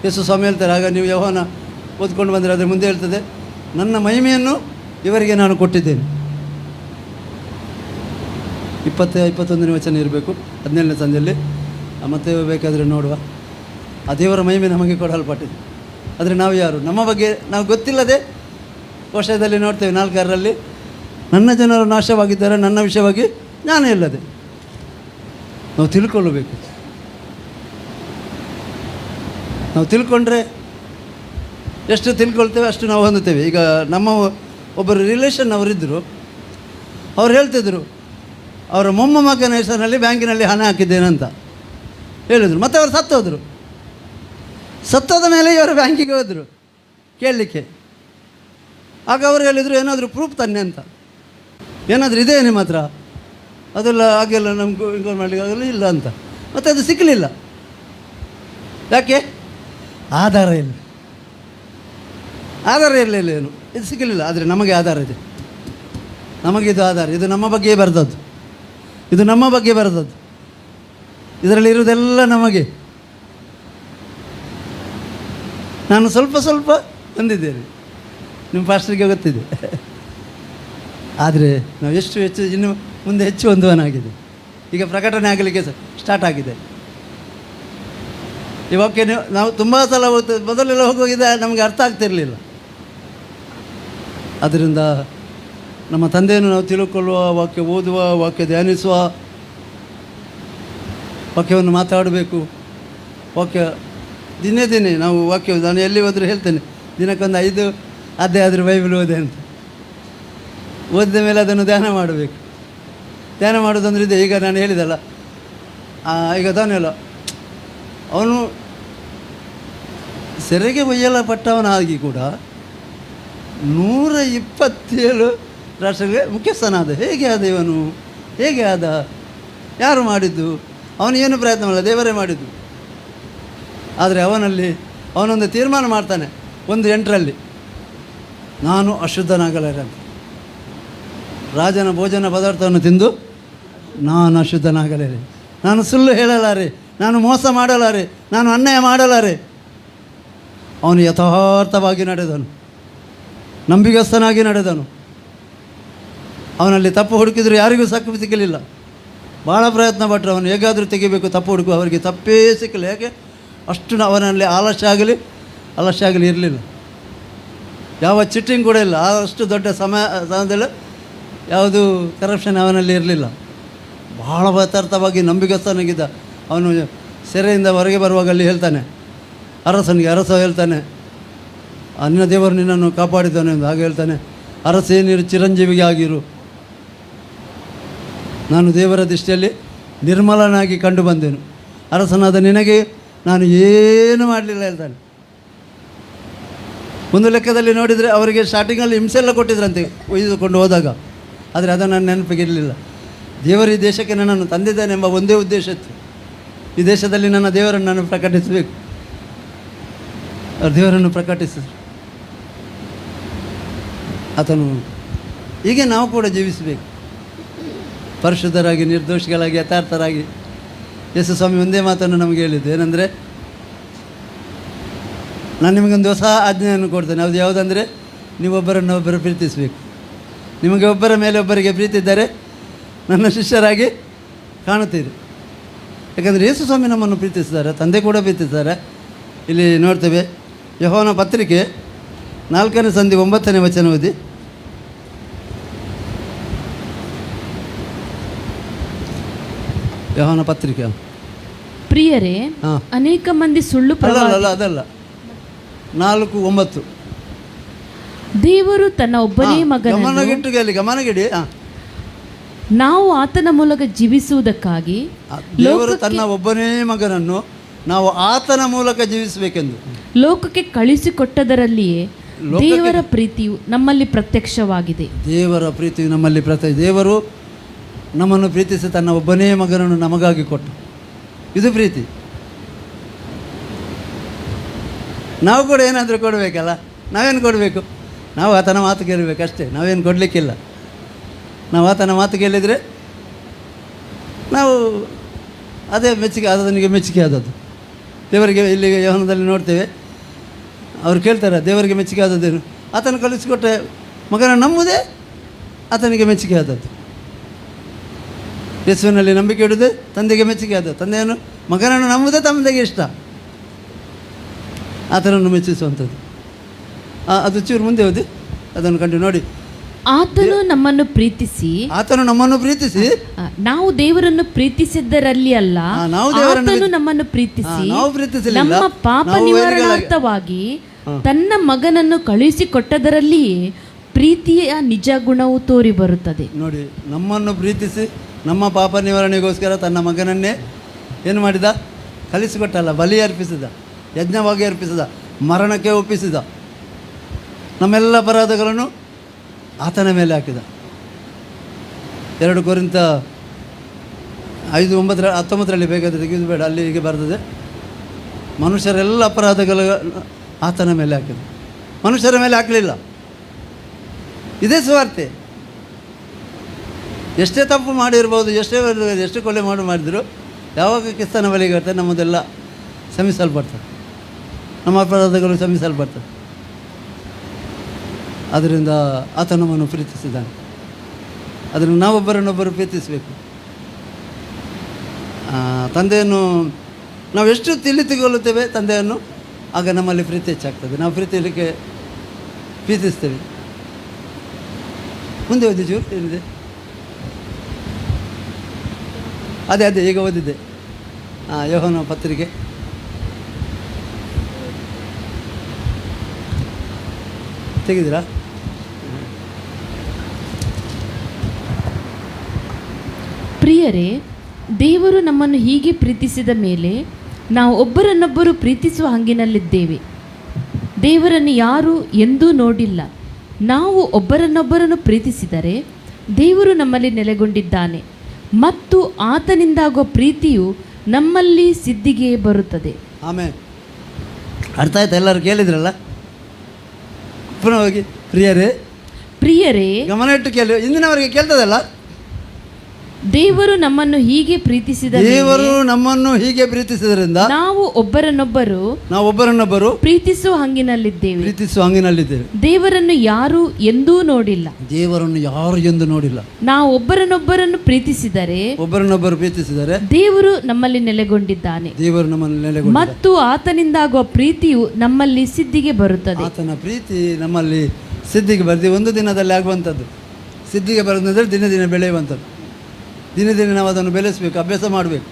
ಯೇಸು ಸ್ವಾಮಿ ಹೇಳ್ತಾರೆ, ಆಗ ನೀವು ಯೋಹಾನ ಓದ್ಕೊಂಡು ಬಂದರೆ ಅದರ ಮುಂದೆ ಹೇಳ್ತದೆ, ನನ್ನ ಮಹಿಮೆಯನ್ನು ಇವರಿಗೆ ನಾನು ಕೊಟ್ಟಿದ್ದೇನೆ. 21ನೇ ವಚನ ಇರಬೇಕು, 17ನೇ ಸಂಧಿಯಲ್ಲಿ. ಮತ್ತೆ ಬೇಕಾದರೆ ನೋಡುವ. ಆ ದೇವರ ಮಹಿಮೆ ನಮಗೆ ಕೊಡಲ್ಪಟ್ಟಿದೆ. ಆದರೆ ನಾವು ಯಾರು? ನಮ್ಮ ಬಗ್ಗೆ ನಾವು ಗೊತ್ತಿಲ್ಲದೆ ಕೋಶದಲ್ಲಿ ನೋಡ್ತೇವೆ 4:6 ನನ್ನ ಜನರು ನಾಶವಾಗಿದ್ದಾರೆ, ನನ್ನ ವಿಷಯವಾಗಿ ಜ್ಞಾನ ಇಲ್ಲದೆ ನಾವು ತಿಳ್ಕೊಳ್ಳಬೇಕು. ನಾವು ತಿಳ್ಕೊಂಡ್ರೆ ಎಷ್ಟು ತಿಳ್ಕೊಳ್ತೇವೆ ಅಷ್ಟು ನಾವು ಹೊಂದುತ್ತೇವೆ. ಈಗ ನಮ್ಮ ಒಬ್ಬರು ರಿಲೇಷನ್ ಅವರಿದ್ದರು, ಅವ್ರು ಹೇಳ್ತಿದ್ರು ಅವರ ಮೊಮ್ಮಗನ ಹೆಸರಿನಲ್ಲಿ ಬ್ಯಾಂಕಿನಲ್ಲಿ ಹಣ ಹಾಕಿದ್ದೇನಂತ ಹೇಳಿದರು. ಮತ್ತು ಅವರು ಸತ್ತೋದ್ರು. ಸತ್ತೋದ ಮೇಲೆ ಇವರು ಬ್ಯಾಂಕಿಗೆ ಹೋದರು ಕೇಳಲಿಕ್ಕೆ. ಆಗ ಅವರು ಹೇಳಿದರು ಏನಾದರೂ ಪ್ರೂಫ್ ತನ್ನೆ ಅಂತ. ಏನಾದರೂ ಇದೆ ನಿಮ್ಮ ಹತ್ರ? ಅದೆಲ್ಲ ಹಾಗೆಲ್ಲ ನಮ್ಗೆ ಇನ್ಕ್ವೈರಿ ಮಾಡಲಿಕ್ಕೆ ಆಗಲ್ಲ ಇಲ್ಲ ಅಂತ. ಮತ್ತು ಅದು ಸಿಕ್ಕಲಿಲ್ಲ. ಯಾಕೆ? ಆಧಾರ ಇಲ್ಲ. ಆಧಾರ ಇರಲಿಲ್ಲ, ಏನು ಇದು ಸಿಕ್ಕಲಿಲ್ಲ. ಆದರೆ ನಮಗೆ ಆಧಾರ ಇದೆ. ನಮಗಿದು ಆಧಾರ. ಇದು ನಮ್ಮ ಬಗ್ಗೆ ಬರೆದದ್ದು. ಇದು ನಮ್ಮ ಬಗ್ಗೆ ಬರೆದದ್ದು. ಇದರಲ್ಲಿ ಇರುವುದೆಲ್ಲ ನಮಗೆ. ನಾನು ಸ್ವಲ್ಪ ಸ್ವಲ್ಪ ಹೊಂದಿದ್ದೇನೆ, ನಿಮ್ಮ ಪಾಸ್ಟರ್ಗೆ ಗೊತ್ತಿದೆ. ಆದರೆ ನಾವು ಎಷ್ಟು ಹೆಚ್ಚು ಇನ್ನು ಮುಂದೆ ಹೆಚ್ಚು ಹೊಂದುವನಾಗಿದೆ. ಈಗ ಪ್ರಕಟಣೆ ಆಗಲಿಕ್ಕೆ ಸ್ಟಾರ್ಟ್ ಆಗಿದೆ. ಇವಾಗ ನಾವು ತುಂಬ ಸಲ ಮೊದಲೆಲ್ಲ ಹೋಗೋಗಿದೆ, ನಮಗೆ ಅರ್ಥ ಆಗ್ತಿರಲಿಲ್ಲ. ಆದ್ದರಿಂದ ನಮ್ಮ ತಂದೆಯನ್ನು ನಾವು ತಿಳ್ಕೊಳ್ಳುವ, ವಾಕ್ಯ ಓದುವ, ವಾಕ್ಯ ಧ್ಯಾನಿಸುವ, ವಾಕ್ಯವನ್ನು ಮಾತಾಡಬೇಕು. ವಾಕ್ಯ ದಿನೇ ನಾವು ವಾಕ್ಯ, ನಾನು ಎಲ್ಲಿ ಹೋದರೂ ಹೇಳ್ತೇನೆ, ದಿನಕ್ಕೊಂದು 5 ಅಧ್ಯಾಯ ಆದರೂ ಬೈಬಲ್ ಓದೆ ಅಂತ. ಓದಿದ ಮೇಲೆ ಅದನ್ನು ಧ್ಯಾನ ಮಾಡಬೇಕು. ಧ್ಯಾನ ಮಾಡೋದಂದ್ರೆ ಇದೆ. ಈಗ ನಾನು ಹೇಳಿದಲ್ಲ, ಈಗ ತಾನೆಲ್ಲ ಅವನು ಸೆರೆಗೆ ಒಯ್ಯಲ್ಪಟ್ಟವನಾಗಿ ಕೂಡ 127 ರಾಷ್ಟ್ರಗಳಿಗೆ ಮುಖ್ಯಸ್ಥನಾದ. ಹೇಗೆ ಆದ ಇವನು? ಹೇಗೆ ಆದ? ಯಾರು ಮಾಡಿದ್ದು? ಅವನು ಏನು ಪ್ರಯತ್ನ ಮಾಡಲ್ಲ, ದೇವರೇ ಮಾಡಿದ್ದು. ಆದರೆ ಅವನೊಂದು ತೀರ್ಮಾನ ಮಾಡ್ತಾನೆ 1:8 ನಾನು ಅಶುದ್ಧನಾಗಲಾರೆ ಅಂತ. ರಾಜನ ಭೋಜನ ಪದಾರ್ಥವನ್ನು ತಿಂದು ನಾನು ಅಶುದ್ಧನಾಗಲಾರೆ, ನಾನು ಸುಳ್ಳು ಹೇಳಲಾರೆ, ನಾನು ಮೋಸ ಮಾಡಲಾರೆ, ನಾನು ಅನ್ಯಾಯ ಮಾಡಲಾರೆ. ಅವನು ಯಥಾರ್ಥವಾಗಿ ನಡೆದನು, ನಂಬಿಗಸ್ತನಾಗಿ ನಡೆದನು. ಅವನಲ್ಲಿ ತಪ್ಪು ಹುಡುಕಿದ್ರು ಯಾರಿಗೂ ಸಿಕ್ಕಲಿಲ್ಲ. ಭಾಳ ಪ್ರಯತ್ನ ಪಟ್ಟರು. ಅವನು ಹೇಗಾದರೂ ತೆಗಿಬೇಕು, ತಪ್ಪು ಹುಡುಕು. ಅವರಿಗೆ ತಪ್ಪೇ ಸಿಕ್ಕಲಿಲ್ಲ. ಯಾಕೆ? ಅಷ್ಟು ಅವನಲ್ಲಿ ಆಲಸ್ಯ ಆಗಲಿ ಇರಲಿಲ್ಲ. ಯಾವ ಚಿಟ್ಟಿಂಗ್ ಕೂಡ ಇಲ್ಲ. ಅಷ್ಟು ದೊಡ್ಡ ಸಮಯದಲ್ಲಿ ಯಾವುದು ಕರಪ್ಷನ್ ಅವನಲ್ಲಿ ಇರಲಿಲ್ಲ. ಭಾಳ ಯಥಾರ್ಥವಾಗಿ ನಂಬಿಗಸ್ತನಾಗಿದ್ದ. ಅವನು ಸೆರೆಯಿಂದ ಹೊರಗೆ ಬರುವಾಗ ಅಲ್ಲಿ ಹೇಳ್ತಾನೆ ಅರಸ ಹೇಳ್ತಾನೆ, ಅನ್ನ ದೇವರು ನಿನ್ನನ್ನು ಕಾಪಾಡಿದ್ದಾನೆ ಎಂದು. ಹಾಗೆ ಹೇಳ್ತಾನೆ, ಅರಸೇ ನೀರು ಚಿರಂಜೀವಿಗೆ ಆಗಿರು, ನಾನು ದೇವರ ದೃಷ್ಟಿಯಲ್ಲಿ ನಿರ್ಮಲನಾಗಿ ಕಂಡು ಬಂದೆನು, ಅರಸನಾದ ನಿನಗೆ ನಾನು ಏನು ಮಾಡಲಿಲ್ಲ ಹೇಳ್ತಾನೆ. ಒಂದು ಲೆಕ್ಕದಲ್ಲಿ ನೋಡಿದರೆ ಅವರಿಗೆ ಸ್ಟಾರ್ಟಿಂಗಲ್ಲಿ ಹಿಂಸೆಲ್ಲ ಕೊಟ್ಟಿದ್ರಂತೆ ಒಯ್ದುಕೊಂಡು ಹೋದಾಗ. ಆದರೆ ಅದು ನನ್ನ ನೆನಪಿಗೆ ಇರಲಿಲ್ಲ. ದೇವರು ಈ ದೇಶಕ್ಕೆ ನನ್ನನ್ನು ತಂದಿದ್ದಾನೆ ಎಂಬ ಒಂದೇ ಉದ್ದೇಶ ಇತ್ತು. ಈ ದೇಶದಲ್ಲಿ ನನ್ನ ದೇವರನ್ನು ನಾನು ಪ್ರಕಟಿಸಬೇಕು. ದೇವರನ್ನು ಪ್ರಕಟಿಸಿದ್ರು. ಆತನು ಹೀಗೆ ನಾವು ಕೂಡ ಜೀವಿಸಬೇಕು, ಪರಿಶುದ್ಧರಾಗಿ, ನಿರ್ದೋಷಿಗಳಾಗಿ, ಯಥಾರ್ಥರಾಗಿ. ಯೇಸು ಸ್ವಾಮಿ ಒಂದೇ ಮಾತನ್ನು ನಮಗೆ ಹೇಳಿದ್ದು ಏನೆಂದರೆ, ನಾನು ನಿಮಗೊಂದು ಹೊಸ ಆಜ್ಞೆಯನ್ನು ಕೊಡ್ತೇನೆ. ಅದು ಯಾವುದಂದರೆ, ನೀವೊಬ್ಬರನ್ನೊಬ್ಬರು ಪ್ರೀತಿಸಬೇಕು. ನಿಮಗೆ ಒಬ್ಬರ ಮೇಲೆ ಒಬ್ಬರಿಗೆ ಪ್ರೀತಿ ಇದ್ದರೆ ನನ್ನ ಶಿಷ್ಯರಾಗಿ ಕಾಣುತ್ತೀರಿ. ಯಾಕಂದರೆ ಯೇಸು ಸ್ವಾಮಿ ನಮ್ಮನ್ನು ಪ್ರೀತಿಸಿದ್ದಾರೆ, ತಂದೆ ಕೂಡ ಪ್ರೀತಿಸಿದ್ದಾರೆ. ಇಲ್ಲಿ ನೋಡ್ತೇವೆ, ಯೋಹಾನ ಪತ್ರಿಕೆ 4ನೇ ಸಂಧಿ 9ನೇ ವಚನ ಓದಿ. ಯೋಹಾನ ಪತ್ರಿಕೆ ಪ್ರಿಯರೇ, ಅನೇಕ ಮಂದಿ ಸುಳ್ಳು ಅದಲ್ಲ 4:9. ದೇವರು ತನ್ನ ಒಬ್ಬನೇ ಮಗನನ್ನು ಗಮನಗಿಡಿ. ನಾವು ಆತನ ಮೂಲಕ ಜೀವಿಸುವುದಕ್ಕಾಗಿ, ದೇವರು ತನ್ನ ಒಬ್ಬನೇ ಮಗನನ್ನು ನಾವು ಆತನ ಮೂಲಕ ಜೀವಿಸಬೇಕೆಂದು ಲೋಕಕ್ಕೆ ಕಳುಹಿಸಿಕೊಟ್ಟದರಲ್ಲಿಯೇ ದೇವರ ಪ್ರೀತಿಯು ನಮ್ಮಲ್ಲಿ ಪ್ರತ್ಯಕ್ಷವಾಗಿದೆ. ದೇವರ ಪ್ರೀತಿಯು ನಮ್ಮಲ್ಲಿ ದೇವರು ನಮ್ಮನ್ನು ಪ್ರೀತಿಸಿ ತನ್ನ ಒಬ್ಬನೇ ಮಗನನ್ನು ನಮಗಾಗಿ ಕೊಟ್ಟು, ಇದು ಪ್ರೀತಿ. ನಾವು ಕೂಡ ಏನಾದರೂ ಕೊಡಬೇಕಲ್ಲ. ನಾವೇನು ಕೊಡಬೇಕು? ನಾವು ಆತನ ಮಾತು ಕೇಳಬೇಕಷ್ಟೇ. ನಾವೇನು ಕೊಡಲಿಕ್ಕಿಲ್ಲ. ನಾವು ಆತನ ಮಾತು ಕೇಳಿದರೆ ನಾವು ಅದೇ ಮೆಚ್ಚುಗೆ, ಅದನಿಗೆ ಮೆಚ್ಚುಗೆ ಆದದ್ದು. ದೇವರಿಗೆ ಇಲ್ಲಿ ಯೋಹಾನದಲ್ಲಿ ನೋಡ್ತೇವೆ, ಅವ್ರು ಕೇಳ್ತಾರೆ, ದೇವರಿಗೆ ಮೆಚ್ಚುಗೆ ಆದದ್ದೇನು? ಆತನ ಕಲಿಸಿಕೊಟ್ಟ ಮಗನ ನಂಬುವುದೇ ಆತನಿಗೆ ಮೆಚ್ಚುಗೆ ಆದದ್ದು. ಯೇಸುವಿನಲ್ಲಿ ನಂಬಿಕೆ ಇಡುವುದೇ ತಂದೆಗೆ ಮೆಚ್ಚುಗೆ ಆದದ್ದು. ತಂದೆಯನ್ನು ಮಗನನ್ನು ನಂಬುವುದೇ ತಂದೆಗೆ ಇಷ್ಟ, ಆತನನ್ನು ಮೆಚ್ಚಿಸುವಂಥದ್ದು. ಅದು ಚೂರು ಮುಂದೆ ಓದಿ, ಅದನ್ನು ಕಂಡು ನೋಡಿ. ಆತನು ನಮ್ಮನ್ನು ಪ್ರೀತಿಸಿ ಆತನು ನಮ್ಮನ್ನು ಪ್ರೀತಿಸಿ ನಾವು ದೇವರನ್ನು ಪ್ರೀತಿಸಿದ್ದರಲ್ಲಿ ಅಲ್ಲ, ನಾವು ದೇವರನ್ನು ಆತನು ನಮ್ಮನ್ನು ಪ್ರೀತಿಸಿ ನಾವು ಪ್ರೀತಿಸಲಿಲ್ಲ, ನಮ್ಮ ಪಾಪ ನಾವು ನಿವಾರಣಾರ್ಥವಾಗಿ ತನ್ನ ಮಗನನ್ನು ಕಳುಹಿಸಿಕೊಟ್ಟದರಲ್ಲಿಯೇ ಪ್ರೀತಿಯ ನಿಜ ಗುಣವು ತೋರಿ ಬರುತ್ತದೆ. ನೋಡಿ, ನಮ್ಮನ್ನು ಪ್ರೀತಿಸಿ ನಮ್ಮ ಪಾಪ ನಿವಾರಣೆಗೋಸ್ಕರ ತನ್ನ ಮಗನನ್ನೇ ಏನು ಮಾಡಿದ? ಕಲಿಸಿಕೊಟ್ಟಲ್ಲ, ಬಲಿ ಅರ್ಪಿಸಿದ, ಯಜ್ಞವಾಗಿ ಅರ್ಪಿಸಿದ, ಮರಣಕ್ಕೆ ಒಪ್ಪಿಸಿದ, ನಮ್ಮೆಲ್ಲ ಅಪರಾಧಗಳನ್ನು ಆತನ ಮೇಲೆ ಹಾಕಿದ. 2 ಕೊರಿಂಥ 5:19 ಬೇಕಾದರೆ ತೆಗೆದು ಬೇಡ, ಅಲ್ಲಿ ಹೀಗೆ ಬರ್ತದೆ, ಮನುಷ್ಯರೆಲ್ಲ ಅಪರಾಧಗಳು ಆತನ ಮೇಲೆ ಹಾಕಿದ, ಮನುಷ್ಯರ ಮೇಲೆ ಹಾಕಲಿಲ್ಲ. ಇದೇ ಸ್ವಾರ್ಥೆ. ಎಷ್ಟೇ ತಪ್ಪು ಮಾಡಿರ್ಬೋದು, ಎಷ್ಟು ಕೊಲೆ ಮಾಡಿದ್ರು, ಯಾವಾಗ ಕ್ರಿಸ್ತನ ಬಲಿಗೆ ಬರ್ತದೆ ನಮ್ಮದೆಲ್ಲ ಕ್ಷಮಿಸಲ್ಪಡ್ತದೆ, ನಮ್ಮ ಅಪರಾಧಗಳು ಕ್ಷಮಿಸಲ್ಪಡ್ತದೆ. ಅದರಿಂದ ಆತ ನಮ್ಮನ್ನು ಪ್ರೀತಿಸಿದ್ದಾನೆ. ಅದನ್ನು ನಾವೊಬ್ಬರನ್ನೊಬ್ಬರು ಪ್ರೀತಿಸಬೇಕು. ತಂದೆಯನ್ನು ನಾವು ಎಷ್ಟು ತಿಳಿದುಕೊಳ್ಳುತ್ತೇವೆ ತಂದೆಯನ್ನು, ಆಗ ನಮ್ಮಲ್ಲಿ ಪ್ರೀತಿ ಹೆಚ್ಚಾಗ್ತದೆ. ನಾವು ಪ್ರೀತಿಯಲಿಕ್ಕೆ ಪ್ರೀತಿಸ್ತೇವೆ. ಮುಂದೆ ಓದಿ ಚೂರು ಏನಿದೆ? ಅದೇ ಈಗ ಓದಿದ್ದೆ, ಯೋಹಾನ ಪತ್ರಿಕೆ ತೆಗೆದಿರಾ? ಪ್ರಿಯರೇ, ದೇವರು ನಮ್ಮನ್ನು ಹೀಗೆ ಪ್ರೀತಿಸಿದ ಮೇಲೆ ನಾವು ಒಬ್ಬರನ್ನೊಬ್ಬರು ಪ್ರೀತಿಸುವ ಹಂಗಿನಲ್ಲಿದ್ದೇವೆ. ದೇವರನ್ನು ಯಾರೂ ಎಂದೂ ನೋಡಿಲ್ಲ. ನಾವು ಒಬ್ಬರನ್ನೊಬ್ಬರನ್ನು ಪ್ರೀತಿಸಿದರೆ ದೇವರು ನಮ್ಮಲ್ಲಿ ನೆಲೆಗೊಂಡಿದ್ದಾನೆ ಮತ್ತು ಆತನಿಂದಾಗುವ ಪ್ರೀತಿಯು ನಮ್ಮಲ್ಲಿ ಸಿದ್ಧಿಗೆ ಬರುತ್ತದೆ. ಆಮೇಲೆ ಅರ್ಥ ಆಯ್ತಾ? ಎಲ್ಲರೂ ಕೇಳಿದ್ರಲ್ಲ? ಪುನಃ ಹೋಗಿ, ಪ್ರಿಯರೇ ಗಮನ ಇಟ್ಟು ಕೇಳಿ. ಇಂದಿನವರಿಗೆ ಕೇಳ್ತದಲ್ಲ, ದೇವರು ನಮ್ಮನ್ನು ಹೀಗೆ ಪ್ರೀತಿಸಿದ್ರಿಂದ ನಾವು ಒಬ್ಬರನ್ನೊಬ್ಬರು ಪ್ರೀತಿಸುವ ಹಂಗಿನಲ್ಲಿದ್ದೇವೆ. ದೇವರನ್ನು ಯಾರು ಎಂದೂ ನೋಡಿಲ್ಲ. ನಾವು ಒಬ್ಬರನ್ನೊಬ್ಬರು ಪ್ರೀತಿಸಿದರೆ ದೇವರು ನಮ್ಮಲ್ಲಿ ನೆಲೆಗೊಂಡಿದ್ದಾನೆ ಮತ್ತು ಆತನಿಂದಾಗುವ ಪ್ರೀತಿಯು ನಮ್ಮಲ್ಲಿ ಸಿದ್ಧಿಗೆ ಬರುತ್ತದೆ. ಆತನ ಪ್ರೀತಿ ನಮ್ಮಲ್ಲಿ ಸಿದ್ಧಿಗೆ ಬರ್ತದೆ. ಒಂದು ದಿನದಲ್ಲಿ ಆಗುವಂಥದ್ದು ಸಿದ್ಧಿಗೆ ಬರೋದಂದ್ರೆ ದಿನ ದಿನ ಬೆಳೆಯುವಂಥದ್ದು. ದಿನ ದಿನ ನಾವು ಅದನ್ನು ಬೆಳೆಸಬೇಕು, ಅಭ್ಯಾಸ ಮಾಡಬೇಕು.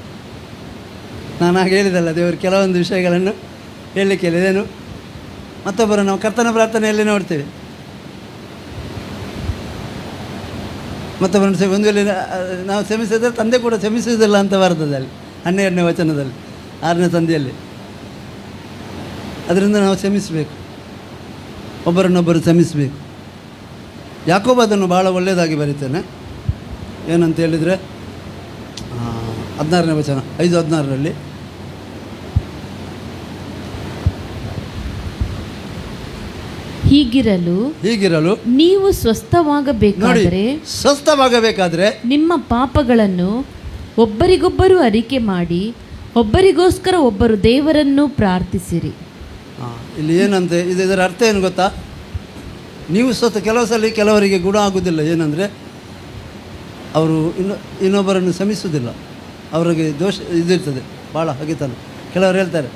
ನಾನು ಹಾಗೆ ಹೇಳಿದಲ್ಲ, ದೇವರು ಕೆಲವೊಂದು ವಿಷಯಗಳನ್ನು ಹೇಳಲಿಕ್ಕೆ ಹೇಳಿದೇನು. ಮತ್ತೊಬ್ಬರು ನಾವು ಕರ್ತನ ಪ್ರಾರ್ಥನೆಯಲ್ಲಿ ನೋಡ್ತೇವೆ. ಮತ್ತೊಬ್ಬರನ್ನು ಒಂದು ವೇಳೆ ನಾವು ಕ್ಷಮಿಸಿದರೆ ತಂದೆ ಕೂಡ ಕ್ಷಮಿಸುವುದಿಲ್ಲ ಅಂತ ಬರ್ತದಲ್ಲಿ 12ನೇ ವಚನದಲ್ಲಿ 6ನೇ ಸಂಧಿಯಲ್ಲಿ. ಅದರಿಂದ ನಾವು ಕ್ಷಮಿಸಬೇಕು, ಒಬ್ಬರನ್ನೊಬ್ಬರು ಕ್ಷಮಿಸಬೇಕು. ಯಾಕೋಬ ಅದನ್ನು ಭಾಳ ಒಳ್ಳೆಯದಾಗಿ ಬರೀತೇನೆ. ಏನಂತ ಹೇಳಿದರೆ 16ನೇ ವಚನ 5:16 ಹೀಗಿರಲು ನೀವು ಸ್ವಸ್ಥವಾಗಬೇಕಾದರೆ ನಿಮ್ಮ ಪಾಪಗಳನ್ನು ಒಬ್ಬರಿಗೊಬ್ಬರು ಅರಿಕೆ ಮಾಡಿ ಒಬ್ಬರಿಗೋಸ್ಕರ ಒಬ್ಬರು ದೇವರನ್ನು ಪ್ರಾರ್ಥಿಸಿರಿ. ಇಲ್ಲಿ ಏನಂತೆ ಇದರ ಅರ್ಥ ಏನು ಗೊತ್ತಾ? ನೀವು ಕೆಲವು ಸಲ ಕೆಲವರಿಗೆ ಗುಣ ಆಗುವುದಿಲ್ಲ. ಏನಂದರೆ ಅವರು ಇನ್ನೊಬ್ಬರನ್ನು ಕ್ಷಮಿಸುವುದಿಲ್ಲ, ಅವರಿಗೆ ದೋಷ ಇದಿರ್ತದೆ ಭಾಳ ಹಗಿತನ. ಕೆಲವರು ಹೇಳ್ತಾರೆ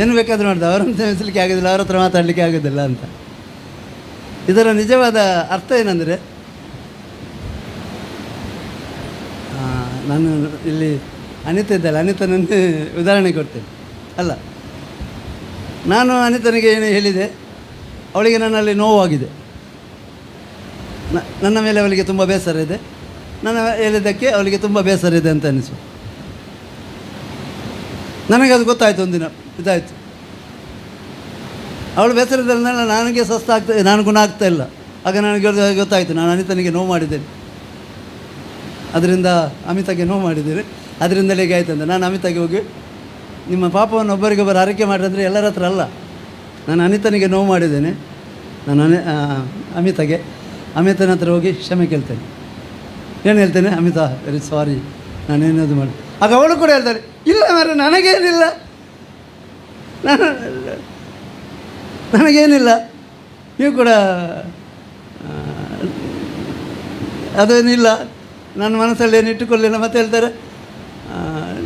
ಏನು ಬೇಕಾದರೂ ಮಾಡಿದೆ, ಅವರನ್ನು ಕ್ಷಮಿಸಲಿಕ್ಕೆ ಆಗೋದಿಲ್ಲ, ಅವ್ರ ಹತ್ರ ಮಾತಾಡಲಿಕ್ಕೆ ಆಗೋದಿಲ್ಲ ಅಂತ. ಇದರ ನಿಜವಾದ ಅರ್ಥ ಏನಂದರೆ, ನಾನು ಇಲ್ಲಿ ಅನಿತಾ ಇದ್ದಲ್ಲ, ಅನಿತನನ್ನು ಉದಾಹರಣೆ ಕೊಡ್ತೇನೆ. ಅಲ್ಲ, ನಾನು ಅನಿತನಿಗೆ ಏನು ಹೇಳಿದೆ, ಅವಳಿಗೆ ನನ್ನಲ್ಲಿ ನೋವಾಗಿದೆ, ನನ್ನ ಮೇಲೆ ಅವಳಿಗೆ ತುಂಬ ಬೇಸರ ಇದೆ, ನಾನು ಹೇಳಿದ್ದಕ್ಕೆ ಅವಳಿಗೆ ತುಂಬ ಬೇಸರ ಇದೆ ಅಂತ ಅನಿಸು. ನನಗೆ ಅದು ಗೊತ್ತಾಯಿತು, ಒಂದಿನ ಇದಾಯಿತು. ಅವಳು ಬೇಸರದಲ್ಲಿ ನನಗೆ ಸ್ವಸ್ಥ ಆಗ್ತಾ, ನಾನು ಗುಣ ಆಗ್ತಾ ಇಲ್ಲ. ಆಗ ನನಗೆ ಗೊತ್ತಾಯಿತು, ನಾನು ಅನಿತನಿಗೆ ನೋವು ಮಾಡಿದ್ದೇನೆ, ಅದರಿಂದ ಅಮಿತಾಗೆ ನೋವು ಮಾಡಿದ್ದೇನೆ, ಅದರಿಂದಲೇ ಹೇಗೆ ಆಯ್ತು ಅಂತ. ನಾನು ಅಮಿತಾಗೆ ಹೋಗಿ ನಿಮ್ಮ ಪಾಪವನ್ನು ಒಬ್ಬರಿಗೊಬ್ಬರು ಆರೈಕೆ ಮಾಡಿದ್ರೆ ಎಲ್ಲರ ಹತ್ರ ಅಲ್ಲ, ನಾನು ಅನಿತನಿಗೆ ನೋವು ಮಾಡಿದ್ದೇನೆ, ನಾನು ಅಮಿತನ ಹತ್ರ ಹೋಗಿ ಕ್ಷಮೆ ಕೇಳ್ತೇನೆ. ಏನು ಹೇಳ್ತೇನೆ, ಅಮಿತಾ ವೆರಿ ಸಾರಿ, ನಾನೇನದು ಮಾಡಿ. ಆಗ ಅವಳು ಕೂಡ ಹೇಳ್ತಾಳೆ, ಇಲ್ಲ ಮಾರೆ ನನಗೇನಿಲ್ಲ, ನನಗೇನಿಲ್ಲ, ನೀವು ಕೂಡ ಅದೇನಿಲ್ಲ, ನನ್ನ ಮನಸ್ಸಲ್ಲಿ ಏನು ಇಟ್ಟುಕೊಳ್ಳಿಲ್ಲ. ಮತ್ತೆ ಹೇಳ್ತಾರೆ,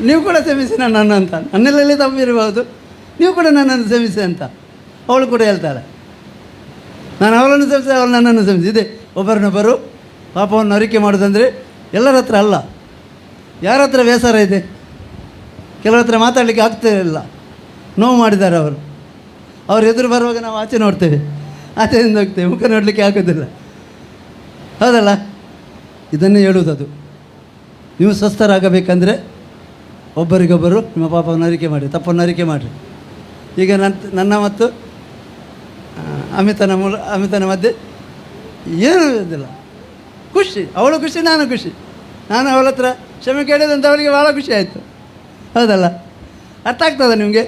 ನೀವು ಕೂಡ ಕ್ಷಮಿಸಿ ನನ್ನನ್ನು ಅಂತ, ನನ್ನೆಲ್ಲೇ ತಪ್ಪಿರಬಹುದು, ನೀವು ಕೂಡ ನನ್ನನ್ನು ಕ್ಷಮಿಸಿ ಅಂತ ಅವಳು ಕೂಡ ಹೇಳ್ತಾಳೆ. ನಾನು ಅವಳನ್ನು ಕ್ಷಮಿಸಿ, ಅವಳು ನನ್ನನ್ನು ಕ್ಷಮಿಸಿ. ಒಬ್ಬರನ್ನೊಬ್ಬರು ಪಾಪವನ್ನು ಅರಿಕೆ ಮಾಡೋದಂದರೆ ಎಲ್ಲರ ಹತ್ರ ಅಲ್ಲ. ಯಾರ ಹತ್ರ ಬೇಸರ ಇದೆ, ಕೆಲವ್ರ ಹತ್ರ ಮಾತಾಡಲಿಕ್ಕೆ ಆಗ್ತಿರಲಿಲ್ಲ, ನೋವು ಮಾಡಿದ್ದಾರೆ ಅವರು. ಅವ್ರು ಎದುರು ಬರುವಾಗ ನಾವು ಆಚೆ ನೋಡ್ತೇವೆ, ಆಚೆಯಿಂದ ಹೋಗ್ತೇವೆ, ಮುಖ ನೋಡಲಿಕ್ಕೆ ಆಗೋದಿಲ್ಲ. ಹೌದಲ್ಲ? ಇದನ್ನೇ ಹೇಳುವುದದು. ನೀವು ಸ್ವಸ್ಥರಾಗಬೇಕಂದ್ರೆ ಒಬ್ಬರಿಗೊಬ್ಬರು ನಿಮ್ಮ ಪಾಪವನ್ನು ಅರಿಕೆ ಮಾಡಿ, ತಪ್ಪನ್ನು ಅರಿಕೆ ಮಾಡಿರಿ. ಈಗ ನನ್ನ ಮತ್ತು ಅಮಿತನ ಮಧ್ಯೆ ಏನೂ ಇರೋದಿಲ್ಲ, ಖುಷಿ. ಅವಳು ಖುಷಿ, ನಾನು ಖುಷಿ. ನಾನು ಅವಳ ಹತ್ರ ಕ್ಷಮೆ ಕೇಳಿದಂತ ಅವಳಿಗೆ ಭಾಳ ಖುಷಿ ಆಯಿತು. ಹೌದಲ್ಲ? ಅರ್ಥ ಆಗ್ತದ ನಿಮಗೆ?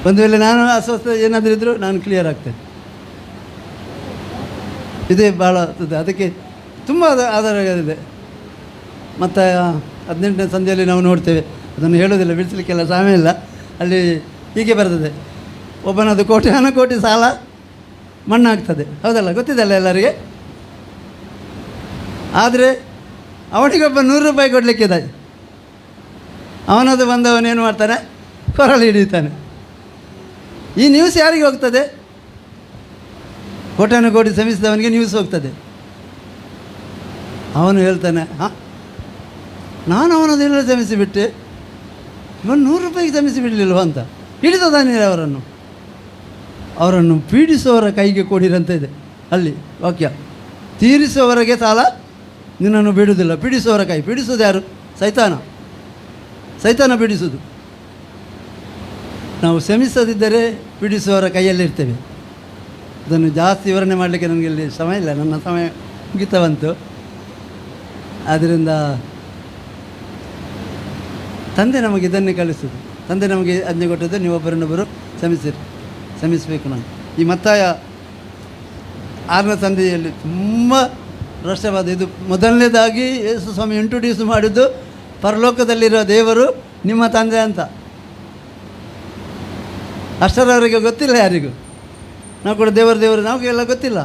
ಒಂದು ವೇಳೆ ನಾನು ಅಸ್ವಸ್ಥ ಏನಾದರೂ ಇದ್ದರೂ ನಾನು ಕ್ಲಿಯರ್ ಆಗ್ತೇನೆ. ಇದೇ ಭಾಳ ಅದಕ್ಕೆ ತುಂಬ ಆಧಾರ ಇದೆ. ಮತ್ತು 18ನೇ ಸಂಧಿಯಲ್ಲಿ ನಾವು ನೋಡ್ತೇವೆ, ಅದನ್ನು ಹೇಳೋದಿಲ್ಲ, ಬಿಡಿಸಲಿಕ್ಕೆಲ್ಲ ಸಮಯ ಇಲ್ಲ. ಅಲ್ಲಿ ಹೀಗೆ ಬರ್ತದೆ, ಒಬ್ಬನದು ಕೋಟಿ ಸಾಲ ಮಣ್ಣಾಗ್ತದೆ. ಹೌದಲ್ಲ? ಗೊತ್ತಿದೆಲ್ಲ ಎಲ್ಲರಿಗೆ. ಆದರೆ ಅವನಿಗೊಬ್ಬ 100 ರೂಪಾಯಿ ಕೊಡಲಿಕ್ಕಿದೆ, ಅವನದು ಬಂದವನೇನು ಮಾಡ್ತಾನೆ, ಕೊರಳು ಹಿಡಿತಾನೆ. ಈ ನ್ಯೂಸ್ ಯಾರಿಗೆ ಹೋಗ್ತದೆ? ಕೋಟಿ ಶ್ರಮಿಸಿದವನಿಗೆ ನ್ಯೂಸ್ ಹೋಗ್ತದೆ. ಅವನು ಹೇಳ್ತಾನೆ, ನಾನು ಅವನದೆಲ್ಲ ಶ್ರಮಿಸಿಬಿಟ್ಟೆ, ಇವನು 100 ರೂಪಾಯಿಗೆ ಶ್ರಮಿಸಿ ಬಿಡಲಿಲ್ವ ಅಂತ ಹಿಡಿತದಾನೆ ಅವರನ್ನು ಪೀಡಿಸುವವರ ಕೈಗೆ ಕೊಡಿರಂತ ಇದೆ ಅಲ್ಲಿ ವಾಕ್ಯ. ತೀರಿಸುವವರೆಗೆ ಸಾಲ ನಿನ್ನನ್ನು ಬಿಡುವುದಿಲ್ಲ. ಪೀಡಿಸುವವರ ಕೈ. ಪೀಡಿಸೋದು ಯಾರು? ಸೈತಾನ ಪೀಡಿಸೋದು. ನಾವು ಶ್ರಮಿಸದಿದ್ದರೆ ಪೀಡಿಸುವವರ ಕೈಯಲ್ಲಿರ್ತೇವೆ. ಅದನ್ನು ಜಾಸ್ತಿ ವಿವರಣೆ ಮಾಡಲಿಕ್ಕೆ ನನಗೆ ಇಲ್ಲಿ ಸಮಯ ಇಲ್ಲ, ನನ್ನ ಸಮಯ ಮುಗಿತಾ ಬಂತು. ಆದ್ದರಿಂದ ತಂದೆ ನಮಗೆ ಇದನ್ನೇ ಕಲಿಸೋದು. ತಂದೆ ನಮಗೆ ಆಜ್ಞೆ ಕೊಟ್ಟದ್ದು, ನೀವು ಒಬ್ಬರನ್ನೊಬ್ಬರು ಶ್ರಮಿಸಬೇಕು. ನಾನು ಈ ಮತ್ತಾಯ 6ನೇ ಸಂಧಿಯಲ್ಲಿ ತುಂಬ ರಹಸ್ಯವಾದ ಇದು. ಮೊದಲನೇದಾಗಿ ಯೇಸು ಸ್ವಾಮಿ ಇಂಟ್ರೊಡ್ಯೂಸ್ ಮಾಡಿದ್ದು ಪರಲೋಕದಲ್ಲಿರೋ ದೇವರು ನಿಮ್ಮ ತಂದೆ ಅಂತ. ಅಷ್ಟರವರೆಗೆ ಗೊತ್ತಿಲ್ಲ ಯಾರಿಗೂ. ನಾವು ಕೂಡ ದೇವರು ನಮಗೆಲ್ಲ ಗೊತ್ತಿಲ್ಲ.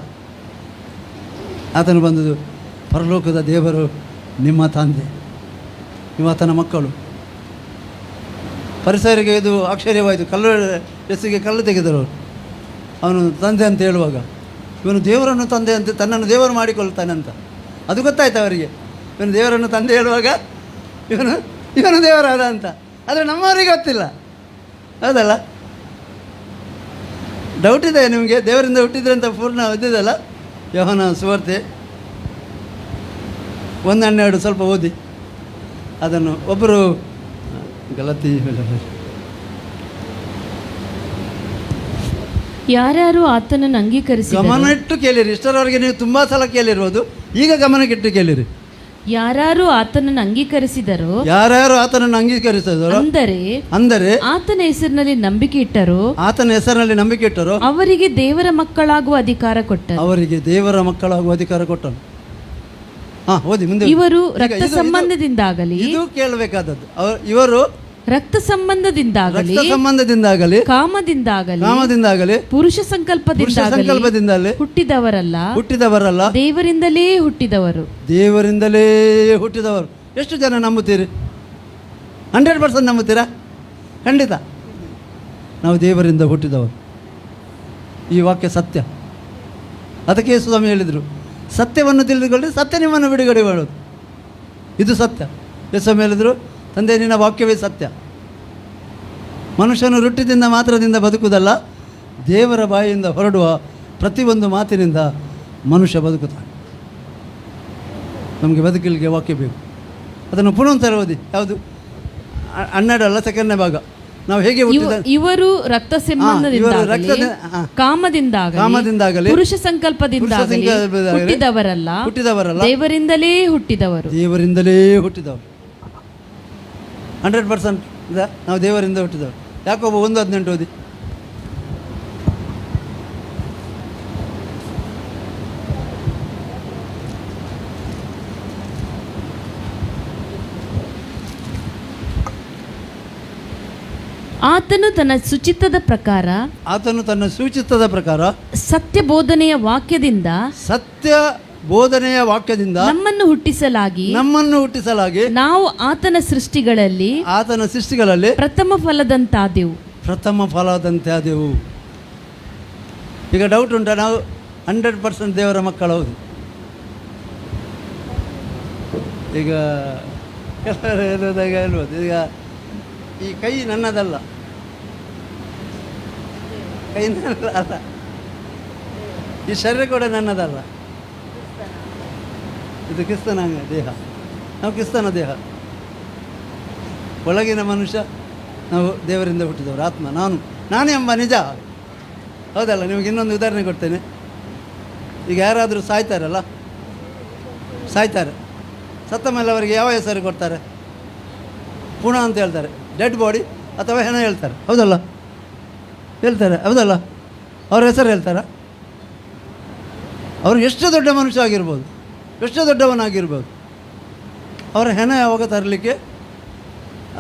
ಆತನು ಬಂದದ್ದು, ಪರಲೋಕದ ದೇವರು ನಿಮ್ಮ ತಂದೆ, ನೀವು ಆತನ ಮಕ್ಕಳು. ಪರಿಸರಿಗೆ ಇದು ಆಶ್ಚರ್ಯವಾಯಿತು. ಎಸ್ಸಿಗೆ ಕಲ್ಲು ತೆಗೆದರು. ಅವನು ತಂದೆ ಅಂತ ಹೇಳುವಾಗ, ಇವನು ದೇವರನ್ನು ತಂದೆ ಅಂತ, ತನ್ನನ್ನು ದೇವರು ಮಾಡಿಕೊಳ್ತಾನೆ ಅಂತ ಅದು ಗೊತ್ತಾಯ್ತು ಅವರಿಗೆ. ಇವನು ದೇವರನ್ನು ತಂದೆ ಹೇಳುವಾಗ ಇವನು ದೇವರಾದ ಅಂತ. ಆದರೆ ನಮ್ಮವರಿಗೆ ಗೊತ್ತಿಲ್ಲ. ಹೌದಲ್ಲ? ಡೌಟ್ ಇದೆ ನಿಮಗೆ, ದೇವರಿಂದ ಹುಟ್ಟಿದ್ರೆ ಅಂತ ಪೂರ್ಣ ಓದಿದಲ್ಲ. ಯೋಹಾನ ಸುವಾರ್ತೆ 1:12 ಸ್ವಲ್ಪ ಓದಿ. ಅದನ್ನು ಒಬ್ಬರು ಗಲತಿ ಯಾರ್ಯಾರು ಆತನನ್ನು ಅಂಗೀಕರಿಸಿ ಗಮನ ಇಟ್ಟು ಕೇಳಿರಿ. ಇಷ್ಟರವರೆಗೆ ನೀವು ತುಂಬ ಸಲ ಕೇಳಿರ್ಬೋದು, ಈಗ ಗಮನಕ್ಕಿಟ್ಟು ಕೇಳಿರಿ. ಯಾರು ಆತನನ್ನು ಅಂಗೀಕರಿಸಿದರೋ, ಯಾರ್ಯಾರು ಆತನನ್ನು ಅಂಗೀಕರಿಸಿದರೋ, ಅಂದರೆ ಆತನ ಹೆಸರಿನಲ್ಲಿ ನಂಬಿಕೆ ಇಟ್ಟರು, ಆತನ ಹೆಸರಿನಲ್ಲಿ ನಂಬಿಕೆ ಇಟ್ಟರು, ಅವರಿಗೆ ದೇವರ ಮಕ್ಕಳಾಗುವ ಅಧಿಕಾರ ಕೊಟ್ಟರು. ಅವರಿಗೆ ದೇವರ ಮಕ್ಕಳಾಗುವ ಅಧಿಕಾರ ಕೊಟ್ಟನು. ಓದಿ ಮುಂದೆ. ಇವರು ರಕ್ತ ಸಂಬಂಧದಿಂದಾಗಲಿ, ಇದು ಕೇಳಬೇಕಾದದ್ದು, ಇವರು ರಕ್ತ ಸಂಬಂಧದಿಂದಾಗಲಿ ಕಾಮದಿಂದಾಗಲಿ ಪುರುಷ ಸಂಕಲ್ಪದಿಂದಾಗಲಿ ಹುಟ್ಟಿದವರಲ್ಲ, ದೇವರಿಂದಲೇ ಹುಟ್ಟಿದವರು. ಎಷ್ಟು ಜನ ನಂಬುತ್ತೀರಿ? 100% ನಂಬುತ್ತೀರಾ? ಖಂಡಿತ ನಾವು ದೇವರಿಂದ ಹುಟ್ಟಿದವರು. ಈ ವಾಕ್ಯ ಸತ್ಯ. ಅದಕ್ಕೆ ಸ್ವಾಮಿ ಹೇಳಿದರು, ಸತ್ಯವನ್ನು ತಿಳಿದುಕೊಳ್ಳಿ, ಸತ್ಯ ನಿಮ್ಮನ್ನು ಬಿಡುಗಡೆ ಮಾಡೋದು. ಇದು ಸತ್ಯ. ಸ್ವಾಮಿ ಹೇಳಿದರು, ತಂದೆ ನಿನ್ನ ವಾಕ್ಯವೇ ಸತ್ಯ. ಮನುಷ್ಯನು ರೊಟ್ಟಿದಿಂದ ಮಾತ್ರದಿಂದ ಬದುಕುವುದಲ್ಲ, ದೇವರ ಬಾಯಿಯಿಂದ ಹೊರಡುವ ಪ್ರತಿಯೊಂದು ಮಾತಿನಿಂದ ಮನುಷ್ಯ ಬದುಕುತ್ತಾನೆ. ನಮಗೆ ಬದುಕಲಿಕ್ಕೆ ವಾಕ್ಯ ಬೇಕು. ಅದನ್ನು ಪುನಃ ಒಂದ್ಸಲ ಓದಿ. ಯಾವುದು 12 ಅಲ್ಲ, 2ನೇ ಭಾಗ. ನಾವು ಹೇಗೆ ಇವರು ರಕ್ತ ಸಂಬಂಧದಿಂದಾಗಲಿ ಕಾಮದಿಂದಾಗಲಿ ಪುರುಷ ಸಂಕಲ್ಪದಿಂದಾಗಲಿ ಹುಟ್ಟಿದವರಲ್ಲ, ದೇವರಿಂದಲೇ ಹುಟ್ಟಿದವರು. 100% ನಾವು ದೇವರಿಂದ ಹುಟ್ಟಿದವರು. ಯಾಕೋಬ 1:18 ಓದಿ. ಆತನು ತನ್ನ ಸುಚಿತ್ತದ ಪ್ರಕಾರ ಸತ್ಯ ಬೋಧನೆಯ ವಾಕ್ಯದಿಂದ ನಮ್ಮನ್ನು ಹುಟ್ಟಿಸಲಾಗಿ ನಾವು ಆತನ ಸೃಷ್ಟಿಗಳಲ್ಲಿ ಪ್ರಥಮ ಫಲದಂತಾದೆವು. ಈಗ ಡೌಟ್ ಉಂಟಾ? ನಾವು 100% ದೇವರ ಮಕ್ಕಳು, ಹೌದು. ಈಗ ಕೆಲವರು ಹೇಳುವುದಾಗ ಹೇಳ್ಬೋದು, ಈಗ ಈ ಕೈ ನನ್ನದಲ್ಲ, ಕೈ ನನ್ನದಲ್ಲ, ಈ ಶರೀರ ಕೂಡ ನನ್ನದಲ್ಲ, ಇದು ಕ್ರಿಸ್ತನ ದೇಹ, ನಾವು ಕ್ರಿಸ್ತನ ದೇಹ. ಒಳಗಿನ ಮನುಷ್ಯ ನಾವು ದೇವರಿಂದ ಹುಟ್ಟಿದವರು, ಆತ್ಮ ನಾನು ಎಂಬ ನಿಜ, ಹೌದಲ್ಲ? ನಿಮಗೆ ಇನ್ನೊಂದು ಉದಾಹರಣೆ ಕೊಡ್ತೇನೆ. ಈಗ ಯಾರಾದರೂ ಸಾಯ್ತಾರೆ, ಸತ್ತ ಮೇಲೆ ಅವರಿಗೆ ಯಾವ ಹೆಸರು ಕೊಡ್ತಾರೆ? ಪುಣ ಅಂತ ಹೇಳ್ತಾರೆ, ಡೆಡ್ ಬಾಡಿ ಅಥವಾ ಹೆಣ ಹೇಳ್ತಾರೆ, ಹೌದಲ್ಲ? ಹೌದಲ್ಲ? ಅವ್ರ ಹೆಸರು ಹೇಳ್ತಾರೆ. ಅವರು ಎಷ್ಟು ದೊಡ್ಡ ಮನುಷ್ಯ ಆಗಿರ್ಬೋದು, ಎಷ್ಟು ದೊಡ್ಡವನಾಗಿರ್ಬೋದು, ಅವರ ಹೆಣ ಯಾವಾಗ ತರಲಿಕ್ಕೆ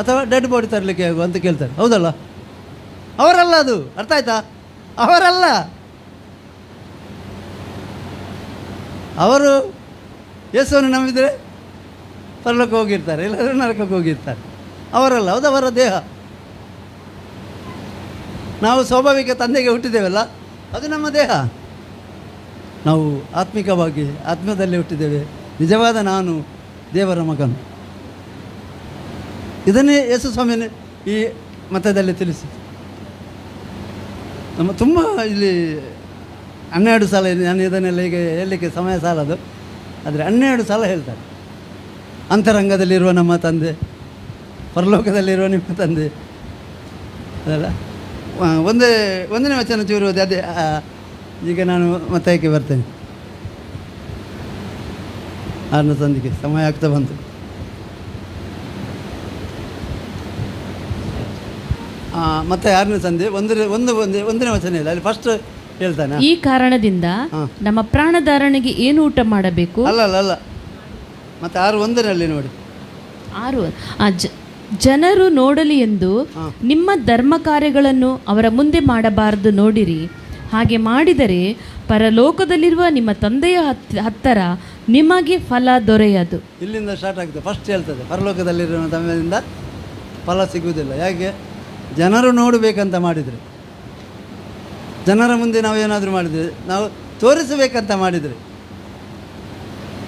ಅಥವಾ ಡೆಡ್ ಬಾಡಿ ತರಲಿಕ್ಕೆ ಆಗುವ ಅಂತ ಕೇಳ್ತಾರೆ, ಹೌದಲ್ಲ? ಅವರಲ್ಲ, ಅದು ಅರ್ಥ ಆಯ್ತಾ? ಅವರಲ್ಲ, ಅವರು ಯೇಸುವನ್ನು ನಂಬಿದರೆ ಪರಲೋಕಕ್ಕೆ ಹೋಗಿರ್ತಾರೆ, ಇಲ್ಲಾಂದರೆ ನರಕಕ್ಕೆ ಹೋಗಿರ್ತಾರೆ. ಅವರಲ್ಲ, ಅದು ಅವರ ದೇಹ. ನಾವು ಸ್ವಾಭಾವಿಕ ತಂದೆಗೆ ಹುಟ್ಟಿದ್ದೇವಲ್ಲ, ಅದು ನಮ್ಮ ದೇಹ. ನಾವು ಆತ್ಮಿಕವಾಗಿ ಆತ್ಮದಲ್ಲಿ ಹುಟ್ಟಿದ್ದೇವೆ. ನಿಜವಾದ ನಾನು ದೇವರ ಮಗನು. ಇದನ್ನೇ ಯೇಸು ಸ್ವಾಮಿನೇ ಈ ಮತದಲ್ಲಿ ತಿಳಿಸಿ. ನಮ್ಮ ತುಂಬ ಇಲ್ಲಿ 12 ಸಲ, ನಾನು ಇದನ್ನೆಲ್ಲ ಈಗ ಹೇಳಲಿಕ್ಕೆ ಸಮಯ ಸಾಲದು, ಆದರೆ 12 ಸಲ ಹೇಳ್ತಾರೆ. ಅಂತರಂಗದಲ್ಲಿರುವ ನಮ್ಮ ತಂದೆ, ಪರಲೋಕದಲ್ಲಿರುವ ನಿಮ್ಮ ತಂದೆ, ಅದಲ್ಲ. ಒಂದನೇ ವಚನ ಚೂರು ಅದೇ. ಈಗ ನಾನು ಮತ್ತಕ್ಕೆ ಬರ್ತೇನೆ. 6ನೇ ಸಂಧಿಗೆ ಸಮಯ ಆಗ್ತಾ ಬಂತು. ಮತ್ತೆ 6ನೇ ಸಂಧಿ ಒಂದನೇ ವಚನ ಇಲ್ಲ, ಅಲ್ಲಿ ಫಸ್ಟ್ ಹೇಳ್ತಾನೆ. ಈ ಕಾರಣದಿಂದ ನಮ್ಮ ಪ್ರಾಣಧಾರಣೆಗೆ ಏನು ಊಟ ಮಾಡಬೇಕು? ಅಲ್ಲ, ಮತ್ತೆ 6:1 ನೋಡಿ. 6 ಜನರು ನೋಡಲಿ ಎಂದು ನಿಮ್ಮ ಧರ್ಮ ಕಾರ್ಯಗಳನ್ನು ಅವರ ಮುಂದೆ ಮಾಡಬಾರದು, ನೋಡಿರಿ. ಹಾಗೆ ಮಾಡಿದರೆ ಪರಲೋಕದಲ್ಲಿರುವ ನಿಮ್ಮ ತಂದೆಯ ಹತ್ತಿರ ನಿಮಗೆ ಫಲ ದೊರೆಯದು. ಇಲ್ಲಿಂದ ಸ್ಟಾರ್ಟ್ ಆಗ್ತದೆ. ಫಸ್ಟ್ ಹೇಳ್ತದೆ ಪರಲೋಕದಲ್ಲಿರುವ ತಂದೆಯಿಂದ ಫಲ ಸಿಗುವುದಿಲ್ಲ. ಯಾಕೆ? ಜನರು ನೋಡಬೇಕಂತ ಮಾಡಿದರೆ, ಜನರ ಮುಂದೆ ನಾವೇನಾದರೂ ಮಾಡಿದರೆ, ನಾವು ತೋರಿಸಬೇಕಂತ ಮಾಡಿದರೆ.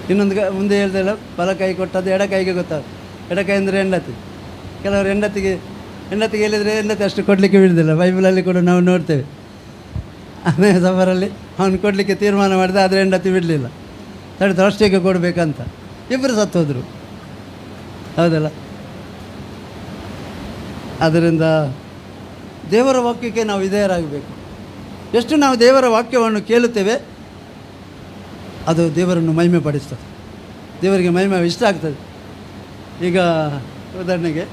ಇನ್ನೊಂದು ಮುಂದೆ ಹೇಳ್ತಿಲ್ಲ, ಬಲ ಕೈ ಕೊಟ್ಟದ್ದು ಎಡ ಕೈಗೆ ಗೊತ್ತಾಗುತ್ತೆ. ಎಡ ಕೈ ಅಂದರೆ ಹೆಂಡತಿ. ಕೆಲವರು ಹೆಂಡತಿಗೆ ಹೇಳಿದರೆ ಹೆಂಡತಿ ಅಷ್ಟು ಕೊಡಲಿಕ್ಕೆ ಬಿಡೋದಿಲ್ಲ. ಬೈಬಲಲ್ಲಿ ಕೂಡ ನಾವು ನೋಡ್ತೇವೆ. ಅನೇ ಸಫರಲ್ಲಿ ಅವನು ಕೊಡಲಿಕ್ಕೆ ತೀರ್ಮಾನ ಮಾಡಿದ, ಆದರೆ ಹೆಂಡತಿ ಬಿಡಲಿಲ್ಲ, ತಡೆದು ಅಷ್ಟಕ್ಕೆ ಕೊಡಬೇಕಂತ. ಇಬ್ಬರು ಸತ್ತೋದ್ರು, ಹೌದಲ್ಲ? ಆದ್ದರಿಂದ ದೇವರ ವಾಕ್ಯಕ್ಕೆ ನಾವು ವಿಧೇಯರಾಗಬೇಕು. ಎಷ್ಟು ನಾವು ದೇವರ ವಾಕ್ಯವನ್ನು ಕೇಳುತ್ತೇವೆ, ಅದು ದೇವರನ್ನು ಮಹಿಮೆ ಪಡಿಸ್ತದೆ. ದೇವರಿಗೆ ಮಹಿಮೆ ಇಷ್ಟ ಆಗ್ತದೆ. ಈಗ ಉದಾಹರಣೆಗೆ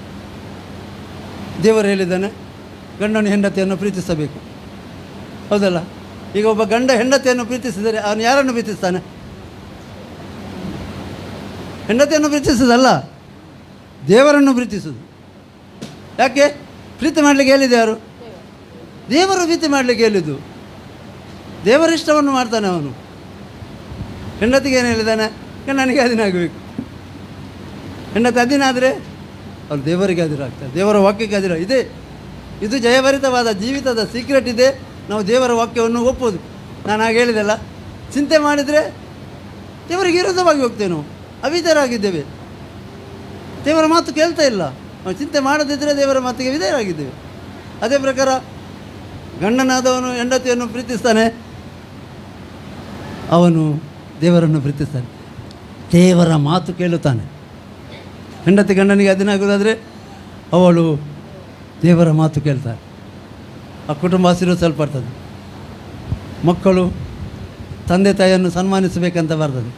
ದೇವರು ಹೇಳಿದ್ದಾನೆ, ಗಂಡನು ಹೆಂಡತಿಯನ್ನು ಪ್ರೀತಿಸಬೇಕು, ಹೌದಲ್ಲ? ಈಗ ಒಬ್ಬ ಗಂಡ ಹೆಂಡತಿಯನ್ನು ಪ್ರೀತಿಸಿದರೆ ಅವನು ಯಾರನ್ನು ಪ್ರೀತಿಸ್ತಾನೆ? ಹೆಂಡತಿಯನ್ನು ಪ್ರೀತಿಸೋದಲ್ಲ, ದೇವರನ್ನು ಪ್ರೀತಿಸೋದು. ಯಾಕೆ? ಪ್ರೀತಿ ಮಾಡಲಿಕ್ಕೆ ಹೇಳಿದೆ ಯಾರು? ದೇವರು ಪ್ರೀತಿ ಮಾಡಲಿಕ್ಕೆ ಹೇಳಿದ್ದು. ದೇವರ ಇಷ್ಟವನ್ನು ಮಾಡ್ತಾನೆ ಅವನು. ಹೆಂಡತಿಗೆ ಏನು ಹೇಳಿದ್ದಾನೆ? ನನಗೆ ಅಧೀನಾಗಬೇಕು. ಹೆಂಡತಿ ಅಧೀನಾದರೆ ಅವ್ರು ದೇವರಿಗೆ ಅಧೀರಾಗ್ತಾರೆ, ದೇವರ ವಾಕ್ಯಕ್ಕೆ ಅಧೀರ. ಇದು ಜಯಭರಿತವಾದ ಜೀವಿತದ ಸೀಕ್ರೆಟ್ ಇದೆ. ನಾವು ದೇವರ ವಾಕ್ಯವನ್ನು ಒಪ್ಪೋದು. ನಾನು ಹಾಗೆ ಹೇಳಿದೆಲ್ಲ, ಚಿಂತೆ ಮಾಡಿದರೆ ದೇವರಿಗೆ ವಿರೋಧವಾಗಿ ಹೋಗ್ತೇವೆ. ನಾವು ಅವಿಧೇಯರಾಗಿದ್ದೇವೆ, ದೇವರ ಮಾತು ಕೇಳ್ತಾ ಇಲ್ಲ. ನಾವು ಚಿಂತೆ ಮಾಡದಿದ್ದರೆ ದೇವರ ಮಾತಿಗೆ ವಿಧೇಯರಾಗಿದ್ದೇವೆ. ಅದೇ ಪ್ರಕಾರ ಗಂಡನಾದವನು ಹೆಂಡತಿಯನ್ನು ಪ್ರೀತಿಸ್ತಾನೆ, ಅವನು ದೇವರನ್ನು ಪ್ರೀತಿಸ್ತಾನೆ, ದೇವರ ಮಾತು ಕೇಳುತ್ತಾನೆ. ಹೆಂಡತಿ ಗಂಡನಿಗೆ ಅಧೀನಾಗುವುದಾದರೆ ಅವಳು ದೇವರ ಮಾತು ಕೇಳ್ತಾರೆ. ಆ ಕುಟುಂಬ ಆಶೀರ್ವದಿಸಲ್ಪಡ್ತದೆ. ಮಕ್ಕಳು ತಂದೆ ತಾಯಿಯನ್ನು ಸನ್ಮಾನಿಸಬೇಕಂತ ಬರ್ತದೆ.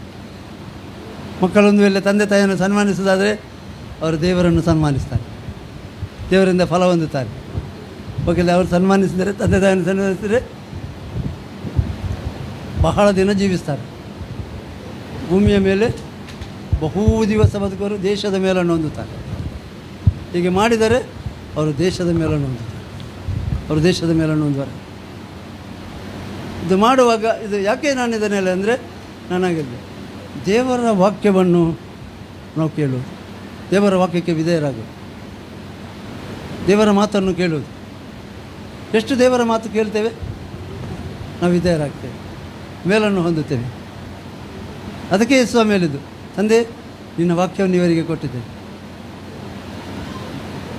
ಮಕ್ಕಳೊಂದು ವೇಳೆ ತಂದೆ ತಾಯಿಯನ್ನು ಸನ್ಮಾನಿಸೋದಾದರೆ ಅವರು ದೇವರನ್ನು ಸನ್ಮಾನಿಸ್ತಾರೆ, ದೇವರಿಂದ ಫಲ ಹೊಂದುತ್ತಾರೆ. ಓಕೆಲ್ಲ, ಅವರು ಸನ್ಮಾನಿಸಿದರೆ, ತಂದೆ ತಾಯಿಯನ್ನು ಸನ್ಮಾನಿಸಿದರೆ ಬಹಳ ದಿನ ಜೀವಿಸ್ತಾರೆ. ಭೂಮಿಯ ಮೇಲೆ ಬಹು ದಿವಸ ಬದುಕುವರು, ದೇಶದ ಮೇಲನ್ನು ಹೊಂದುತ್ತಾರೆ. ಹೀಗೆ ಮಾಡಿದರೆ ಅವರು ದೇಶದ ಮೇಲನ್ನು ಹೊಂದುತ್ತಾರೆ, ಅವರು ದೇಶದ ಮೇಲನ್ನು ಹೊಂದುವರು. ಇದು ಮಾಡುವಾಗ ಇದು ಯಾಕೆ ನಾನು ಇದನ್ನೆಲ್ಲ ಅಂದರೆ, ನನಗಿದೆ ದೇವರ ವಾಕ್ಯವನ್ನು ನಾವು ಕೇಳುವುದು, ದೇವರ ವಾಕ್ಯಕ್ಕೆ ವಿಧೇಯರಾಗುವುದು, ದೇವರ ಮಾತನ್ನು ಕೇಳುವುದು. ಎಷ್ಟು ದೇವರ ಮಾತು ಕೇಳ್ತೇವೆ? ನಾವು ವಿಧೇಯರಾಗ್ತೇವೆ, ಮೇಲನ್ನು ಹೊಂದುತ್ತೇವೆ. ಅದಕ್ಕೆ ಸ್ವಾಮಿ ಹೇಳಿದ್ದು, ತಂದೆ ನಿನ್ನ ವಾಕ್ಯವನ್ನು ಇವರಿಗೆ ಕೊಟ್ಟಿದ್ದೇನೆ.